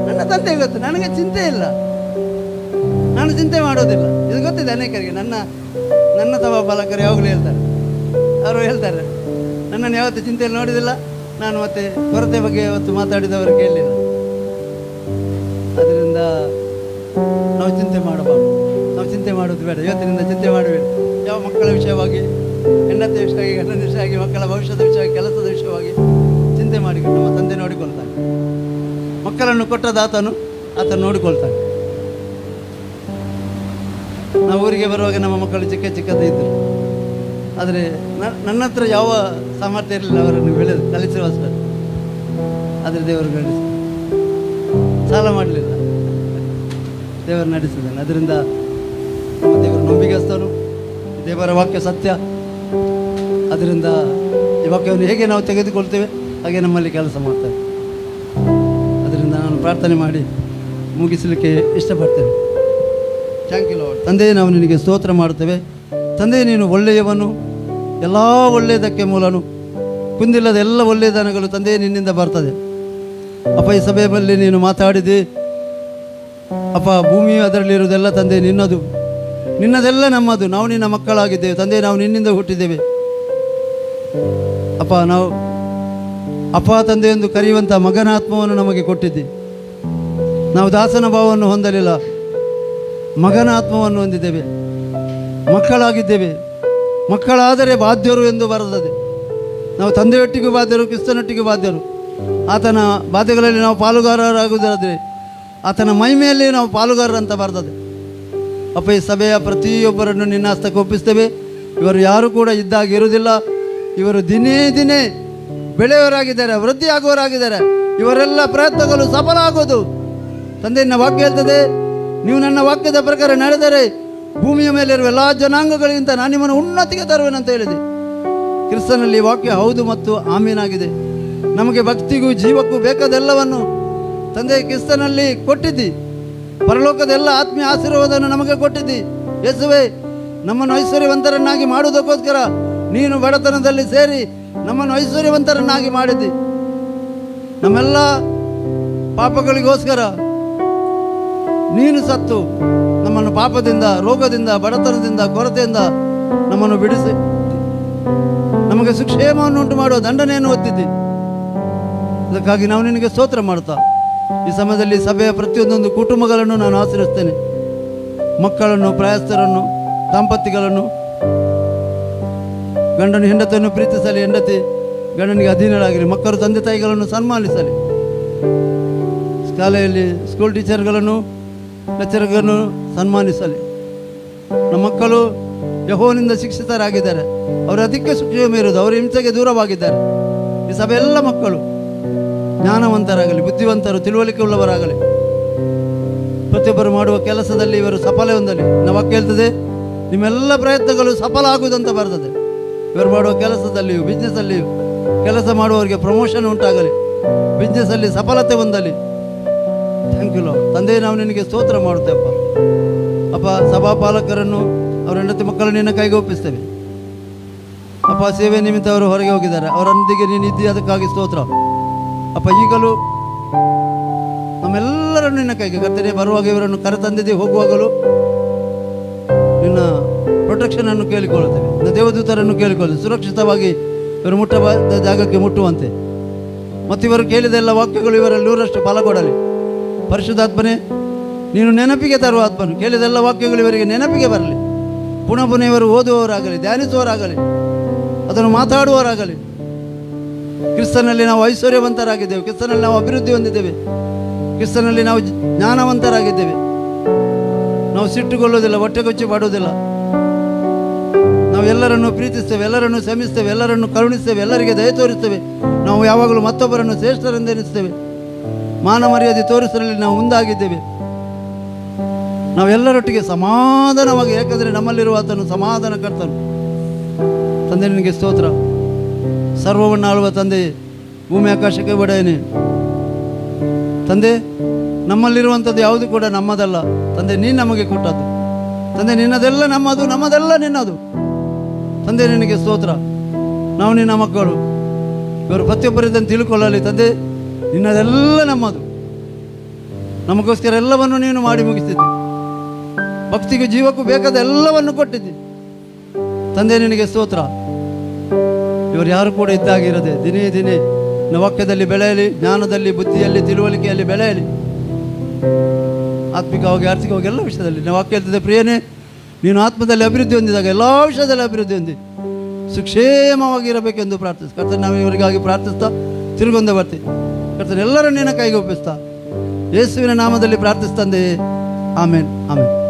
ನನ್ನ ತಂದೆಗೆ ಗೊತ್ತು. ನನಗೆ ಚಿಂತೆ ಇಲ್ಲ, ನಾನು ಚಿಂತೆ ಮಾಡೋದಿಲ್ಲ. ಇದು ಗೊತ್ತಿದೆ ಅನೇಕರಿಗೆ. ನನ್ನ ಸಭಾಪಾಲಕರು ಯಾವಾಗಲೂ ಹೇಳ್ತಾರೆ, ಅವರು ಹೇಳ್ತಾರೆ, ನನ್ನನ್ನು ಯಾವತ್ತೂ ಚಿಂತೆಯಲ್ಲಿ ನೋಡಿದಿಲ್ಲ, ನಾನು ಮತ್ತೆ ಕೊರತೆ ಬಗ್ಗೆ ಯಾವತ್ತು ಮಾತಾಡಿದವರು ಕೇಳಲಿಲ್ಲ. ಅದರಿಂದ ನಾವು ಚಿಂತೆ ಮಾಡಬಾರ್ದು, ನಾವು ಚಿಂತೆ ಮಾಡೋದು ಬೇಡ. ಇವತ್ತಿನಿಂದ ಚಿಂತೆ ಮಾಡಬೇಡ. ಯಾವ ಮಕ್ಕಳ ವಿಷಯವಾಗಿ, ಹೆಂಡತಿ ವಿಷಯವಾಗಿ, ಗಂಡನ ವಿಷಯವಾಗಿ, ಮಕ್ಕಳ ಭವಿಷ್ಯದ ವಿಷಯವಾಗಿ, ಕೆಲಸದ ವಿಷಯವಾಗಿ ಚಿಂತೆ ಮಾಡಿಕೊಂಡು ನಮ್ಮ ತಂದೆ ನೋಡಿಕೊಳ್ತಾನೆ. ಮಕ್ಕಳನ್ನು ಕೊಟ್ಟದ ಆತನು ನೋಡಿಕೊಳ್ತಾನೆ. ನಾವು ಊರಿಗೆ ಬರುವಾಗ ನಮ್ಮ ಮಕ್ಕಳು ಚಿಕ್ಕದೇ ಇದ್ದರು. ಆದರೆ ನನ್ನ ಹತ್ರ ಯಾವ ಸಾಮರ್ಥ್ಯ ಇರಲಿಲ್ಲ ಅವರನ್ನು ಕಲಿಸುವ ಅಷ್ಟೇ. ಆದರೆ ದೇವರು ನಡೆಸಿ, ಸಾಲ ಮಾಡಲಿಲ್ಲ, ದೇವರು ನಡೆಸಿದ್ದಾನೆ. ಅದರಿಂದ ನಮ್ಮ ದೇವರು ನಂಬಿಗಸ್ತನು, ದೇವರ ವಾಕ್ಯ ಸತ್ಯ. ಅದರಿಂದ ಈ ವಾಕ್ಯವನ್ನು ಹೇಗೆ ನಾವು ತೆಗೆದುಕೊಳ್ತೇವೆ ಹಾಗೆ ನಮ್ಮಲ್ಲಿ ಕೆಲಸ ಮಾಡ್ತೇವೆ. ಅದರಿಂದ ನಾನು ಪ್ರಾರ್ಥನೆ ಮಾಡಿ ಮುಗಿಸಲಿಕ್ಕೆ ಇಷ್ಟಪಡ್ತೇನೆ. Thank you lord. ತಂದೆ, ನಾವು ನಿನಗೆ ಸ್ತೋತ್ರ ಮಾಡುತ್ತೇವೆ. ತಂದೆ, ನೀನು ಒಳ್ಳೆಯವನು, ಎಲ್ಲ ಒಳ್ಳೆಯದಕ್ಕೆ ಮೂಲನು. ಕುಂದಿಲ್ಲದ ಎಲ್ಲ ಒಳ್ಳೆಯದನಗಳು ತಂದೆ ನಿನ್ನಿಂದ ಬರ್ತದೆ. ಅಪ್ಪ, ಈ ಸಭೆಯಲ್ಲಿ ನೀನು ಮಾತಾಡಿದೆ ಅಪ್ಪ. ಭೂಮಿಯು ಅದರಲ್ಲಿರುವುದೆಲ್ಲ ತಂದೆ ನಿನ್ನದು, ನಿನ್ನದೆಲ್ಲ ನಮ್ಮದು. ನಾವು ನಿನ್ನ ಮಕ್ಕಳಾಗಿದ್ದೇವೆ ತಂದೆ, ನಾವು ನಿನ್ನಿಂದ ಹುಟ್ಟಿದ್ದೇವೆ ಅಪ್ಪ. ನಾವು ಅಪ್ಪ ತಂದೆ ಎಂದು ಕರೆಯುವಂಥ ಮಗನ ಆತ್ಮವನ್ನು ನಮಗೆ ಕೊಟ್ಟಿದ್ದೆ. ನಾವು ದಾಸನ ಭಾವವನ್ನು ಹೊಂದಲಿಲ್ಲ, ಮಗನ ಆತ್ಮವನ್ನು ಹೊಂದಿದ್ದೇವೆ, ಮಕ್ಕಳಾಗಿದ್ದೇವೆ. ಮಕ್ಕಳಾದರೆ ಬಾಧ್ಯರು ಎಂದು ಬರೆದದೆ. ನಾವು ತಂದೆಯೊಟ್ಟಿಗೂ ಬಾಧ್ಯರು, ಕ್ರಿಸ್ತನೊಟ್ಟಿಗೂ ಬಾಧ್ಯರು. ಆತನ ಬಾಧ್ಯಗಳಲ್ಲಿ ನಾವು ಪಾಲುಗಾರರಾಗುವುದಾದರೆ ಆತನ ಮಹಿಮೆಯಲ್ಲಿ ನಾವು ಪಾಲುಗಾರರಂತ ಬರ್ತದೆ ಅಪ್ಪ. ಈ ಸಭೆಯ ಪ್ರತಿಯೊಬ್ಬರನ್ನು ನಿನ್ನ ಹಸ್ತಕ್ಕೆ ಒಪ್ಪಿಸ್ತೇವೆ. ಇವರು ಯಾರು ಕೂಡ ಇದ್ದಾಗ ಇರುವುದಿಲ್ಲ. ಇವರು ದಿನೇ ದಿನೇ ಬೆಳೆಯವರಾಗಿದ್ದಾರೆ, ವೃದ್ಧಿಯಾಗುವವರಾಗಿದ್ದಾರೆ. ಇವರೆಲ್ಲ ಪ್ರಯತ್ನಗಳು ಸಫಲ ಆಗೋದು ತಂದೆ. ನಿನ್ನ ವಾಕ್ಯ ಹೇಳ್ತದೆ, ನೀವು ನನ್ನ ವಾಕ್ಯದ ಪ್ರಕಾರ ನಡೆದರೆ ಭೂಮಿಯ ಮೇಲಿರುವ ಎಲ್ಲ ಜನಾಂಗಗಳಿಗಿಂತ ನಾನು ನಿಮ್ಮನ್ನು ಉನ್ನತಿಗೆ ತರುವೆನಂತ ಹೇಳಿದೆ. ಕ್ರಿಸ್ತನಲ್ಲಿ ವಾಕ್ಯ ಹೌದು ಮತ್ತು ಆಮೀನಾಗಿದೆ. ನಮಗೆ ಭಕ್ತಿಗೂ ಜೀವಕ್ಕೂ ಬೇಕಾದೆಲ್ಲವನ್ನು ತಂದೆ ಕ್ರಿಸ್ತನಲ್ಲಿ ಕೊಟ್ಟಿದ್ದಿ. ಪರಲೋಕದ ಎಲ್ಲ ಆತ್ಮೀಯ ಆಶೀರ್ವಾದವನ್ನು ನಮಗೆ ಕೊಟ್ಟಿದ್ದಿ. ಯೇಸುವೆ, ನಮ್ಮನ್ನು ಐಶ್ವರ್ಯವಂತರನ್ನಾಗಿ ಮಾಡುವುದಕ್ಕೋಸ್ಕರ ನೀನು ಬಡತನದಲ್ಲಿ ಸೇರಿ ನಮ್ಮನ್ನು ಐಶ್ವರ್ಯವಂತರನ್ನಾಗಿ ಮಾಡಿದ್ದಿ. ನಮ್ಮೆಲ್ಲ ಪಾಪಗಳಿಗೋಸ್ಕರ ನೀನು ಸತ್ತು ನಮ್ಮನ್ನು ಪಾಪದಿಂದ, ರೋಗದಿಂದ, ಬಡತನದಿಂದ, ಕೊರತೆಯಿಂದ ನಮ್ಮನ್ನು ಬಿಡಿಸಿ ನಮಗೆ ಸುಕ್ಷೇಮವನ್ನು ಉಂಟು ಮಾಡುವ ದಂಡನೆಯನ್ನು ಹೊತ್ತಿದ್ದಿ. ಅದಕ್ಕಾಗಿ ನಾವು ನಿನಗೆ ಸ್ತೋತ್ರ ಮಾಡುತ್ತಾ ಈ ಸಮಯದಲ್ಲಿ ಸಭೆಯ ಪ್ರತಿಯೊಂದೊಂದು ಕುಟುಂಬಗಳನ್ನು ನಾನು ಆಶೀರ್ವಿಸ್ತೇನೆ. ಮಕ್ಕಳನ್ನು, ಪ್ರಾಯಸ್ಥರನ್ನು, ದಾಂಪತ್ಯಗಳನ್ನು, ಗಂಡನು ಹೆಂಡತಿಯನ್ನು ಪ್ರೀತಿಸಲಿ, ಹೆಂಡತಿ ಗಂಡನಿಗೆ ಅಧೀನರಾಗಲಿ, ಮಕ್ಕಳು ತಂದೆ ತಾಯಿಗಳನ್ನು ಸನ್ಮಾನಿಸಲಿ, ಶಾಲೆಯಲ್ಲಿ ಸ್ಕೂಲ್ ಟೀಚರ್ಗಳನ್ನು, ಲೆಕ್ಚರ್ಗಳನ್ನು ಸನ್ಮಾನಿಸಲಿ. ನಮ್ಮ ಮಕ್ಕಳು ಯೆಹೋವನಿಂದ ಶಿಕ್ಷಿತರಾಗಿದ್ದಾರೆ, ಅವರು ಅದಕ್ಕೆ ಸುಕ್ಷೇಮ ಇರುವುದು, ಅವರು ಹಿಂಸೆಗೆ ದೂರವಾಗಿದ್ದಾರೆ. ಈ ಸಭೆ ಎಲ್ಲ ಮಕ್ಕಳು ಜ್ಞಾನವಂತರಾಗಲಿ, ಬುದ್ಧಿವಂತರು, ತಿಳುವಳಿಕೆ ಉಳ್ಳವರಾಗಲಿ. ಪ್ರತಿಯೊಬ್ಬರು ಮಾಡುವ ಕೆಲಸದಲ್ಲಿ ಇವರು ಸಫಲ ಹೊಂದಲಿ. ನಾವು ವಾಕ್ಯ ಹೇಳ್ತದೆ, ನಿಮ್ಮೆಲ್ಲ ಪ್ರಯತ್ನಗಳು ಸಫಲ ಆಗುವುದಂತ ಬರ್ತದೆ. ಇವರು ಮಾಡುವ ಕೆಲಸದಲ್ಲಿಯೂ, ಬಿಸ್ನೆಸ್ಸಲ್ಲಿಯೂ ಕೆಲಸ ಮಾಡುವವರಿಗೆ ಪ್ರಮೋಷನ್ ಉಂಟಾಗಲಿ, ಬಿಸ್ನೆಸ್ಸಲ್ಲಿ ಸಫಲತೆ ಹೊಂದಲಿ. Thank you lord. ತಂದೆ, ನಾವು ನಿನಗೆ ಸ್ತೋತ್ರ ಮಾಡುತ್ತೇವಪ್ಪ. ಅಪ್ಪ, ಸಭಾಪಾಲಕರನ್ನು, ಅವರ ಹೆಂಡತಿ ಮಕ್ಕಳನ್ನು ನಿನ್ನ ಕೈಗೆ ಒಪ್ಪಿಸ್ತೇವೆ ಅಪ್ಪ. ಸೇವೆ ನಿಮಿತ್ತ ಅವರು ಹೊರಗೆ ಹೋಗಿದ್ದಾರೆ, ಅವರೊಂದಿಗೆ ನೀನು ಇದ್ದಿ, ಅದಕ್ಕಾಗಿ ಸ್ತೋತ್ರ ಅಪ್ಪ. ಈಗಲೂ ನಮ್ಮೆಲ್ಲರನ್ನು ನಿನ್ನ ಕೈಗೆ ಕರ್ತನೆ. ಬರುವಾಗ ಇವರನ್ನು ಕರೆತಂದಿದ್ದೆ, ಹೋಗುವಾಗಲೂ ನಿನ್ನ ಪ್ರೊಟೆಕ್ಷನನ್ನು ಕೇಳಿಕೊಳ್ಳುತ್ತೇವೆ, ನಿನ್ನ ದೇವದೂತರನ್ನು ಕೇಳಿಕೊಳ್ಳುತ್ತೇವೆ. ಸುರಕ್ಷಿತವಾಗಿ ಇವರು ಮುಟ್ಟಬಾದ ಜಾಗಕ್ಕೆ ಮುಟ್ಟುವಂತೆ ಮತ್ತು ಇವರು ಕೇಳಿದ ಎಲ್ಲ ವಾಕ್ಯಗಳು ಇವರಲ್ಲಿ 100ರಷ್ಟು ಫಲ ಕೊಡಲಿ. ಪರಿಶುದ್ಧಾತ್ಮನೇ, ನೀನು ನೆನಪಿಗೆ ತರುವ ಆತ್ಮನು. ಕೇಳಿದೆಲ್ಲ ವಾಕ್ಯಗಳು ಇವರಿಗೆ ನೆನಪಿಗೆ ಬರಲಿ. ಪುನಃ ಪುನಃ ಇವರು ಓದುವವರಾಗಲಿ, ಧ್ಯಾನಿಸುವವರಾಗಲಿ, ಅದನ್ನು ಮಾತಾಡುವವರಾಗಲಿ. ಕ್ರಿಸ್ತನಲ್ಲಿ ನಾವು ಐಶ್ವರ್ಯವಂತರಾಗಿದ್ದೇವೆ, ಕ್ರಿಸ್ತನಲ್ಲಿ ನಾವು ಅಭಿವೃದ್ಧಿ ಹೊಂದಿದ್ದೇವೆ, ಕ್ರಿಸ್ತನಲ್ಲಿ ನಾವು ಜ್ಞಾನವಂತರಾಗಿದ್ದೇವೆ. ನಾವು ಸಿಟ್ಟುಗೊಳ್ಳುವುದಿಲ್ಲ, ಹೊಟ್ಟೆಗೊಚ್ಚಿ ಮಾಡುವುದಿಲ್ಲ. ನಾವು ಎಲ್ಲರನ್ನು ಪ್ರೀತಿಸ್ತೇವೆ, ಎಲ್ಲರನ್ನು ಕ್ಷಮಿಸ್ತೇವೆ, ಎಲ್ಲರನ್ನು ಕರುಣಿಸ್ತೇವೆ, ಎಲ್ಲರಿಗೆ ದಯ ತೋರಿಸ್ತೇವೆ. ನಾವು ಯಾವಾಗಲೂ ಮತ್ತೊಬ್ಬರನ್ನು ಶ್ರೇಷ್ಠರೆಂದೆನಿಸ್ತೇವೆ. ಮಾನ ಮರ್ಯಾದೆ ತೋರಿಸಲು ನಾವು ಮುಂದಾಗಿದ್ದೇವೆ. ನಾವೆಲ್ಲರೊಟ್ಟಿಗೆ ಸಮಾಧಾನವಾಗಿ, ಯಾಕಂದರೆ ನಮ್ಮಲ್ಲಿರುವ ಆತನು ಸಮಾಧಾನ ಕರ್ತನು. ತಂದೆ ನಿನಗೆ ಸ್ತೋತ್ರ. ಸರ್ವವನ್ನು ಆಳುವ ತಂದೆಯೇ, ಭೂಮಿ ಆಕಾಶಕ್ಕೆ ಒಡೆಯನೇ ತಂದೆ, ನಮ್ಮಲ್ಲಿರುವಂಥದ್ದು ಯಾವುದು ಕೂಡ ನಮ್ಮದಲ್ಲ ತಂದೆ, ನೀನು ನಮಗೆ ಕೊಟ್ಟದ್ದು ತಂದೆ. ನಿನ್ನದೆಲ್ಲ ನಮ್ಮದು, ನಮ್ಮದೆಲ್ಲ ನಿನ್ನದು ತಂದೆ. ನಿನಗೆ ಸ್ತೋತ್ರ. ನಾವು ನಿನ್ನ ಮಕ್ಕಳು, ಇವರು ಪ್ರತಿಯೊಬ್ಬರಿದ್ದನ್ನು ತಿಳ್ಕೊಳ್ಳಲಿ ತಂದೆ. ನಿನ್ನದೆಲ್ಲ ನಮ್ಮದು. ನಮಗೋಸ್ಕರ ಎಲ್ಲವನ್ನು ನೀನು ಮಾಡಿ ಮುಗಿಸಿದ್ದಿ. ಭಕ್ತಿಗೂ ಜೀವಕ್ಕೂ ಬೇಕಾದ ಎಲ್ಲವನ್ನು ಕೊಟ್ಟಿದ್ದಿ ತಂದೆ. ನಿನಗೆ ಸ್ತೋತ್ರ. ಇವರು ಯಾರು ಕೂಡ ಇದ್ದಾಗಿರದೆ ದಿನೇ ದಿನೇ ವಾಕ್ಯದಲ್ಲಿ ಬೆಳೆಯಲಿ, ಜ್ಞಾನದಲ್ಲಿ, ಬುದ್ಧಿಯಲ್ಲಿ, ತಿಳುವಳಿಕೆಯಲ್ಲಿ ಬೆಳೆಯಲಿ. ಆತ್ಮಿಕವಾಗಿ, ಆರ್ಥಿಕವಾಗಿ ಎಲ್ಲ ವಿಷಯದಲ್ಲಿ ನಾವು ವಾಕ್ಯ ಹೇಳ್ತಿದ್ದೆ, ಪ್ರಿಯನೇ ನೀನು ಆತ್ಮದಲ್ಲಿ ಅಭಿವೃದ್ಧಿ ಹೊಂದಿದಾಗ ಎಲ್ಲ ವಿಷಯದಲ್ಲಿ ಅಭಿವೃದ್ಧಿ ಹೊಂದಿ ಸುಕ್ಷೇಮವಾಗಿರಬೇಕೆಂದು ಪ್ರಾರ್ಥಿಸಿ ಕರ್ತನೆ. ನಾವು ಇವರಿಗಾಗಿ ಪ್ರಾರ್ಥಿಸ್ತಾ ತಿರುಗೊಂದ ಬರ್ತೀವಿ ಕರ್ತನೆ. ಎಲ್ಲರೂ ನಿನ್ನ ಕೈಗೆ ಒಪ್ಪಿಸ್ತಾ ಯೇಸುವಿನ ನಾಮದಲ್ಲಿ ಪ್ರಾರ್ಥಿಸ್ತಂದೆ. ಆಮೇನ್, ಆಮೇನ್.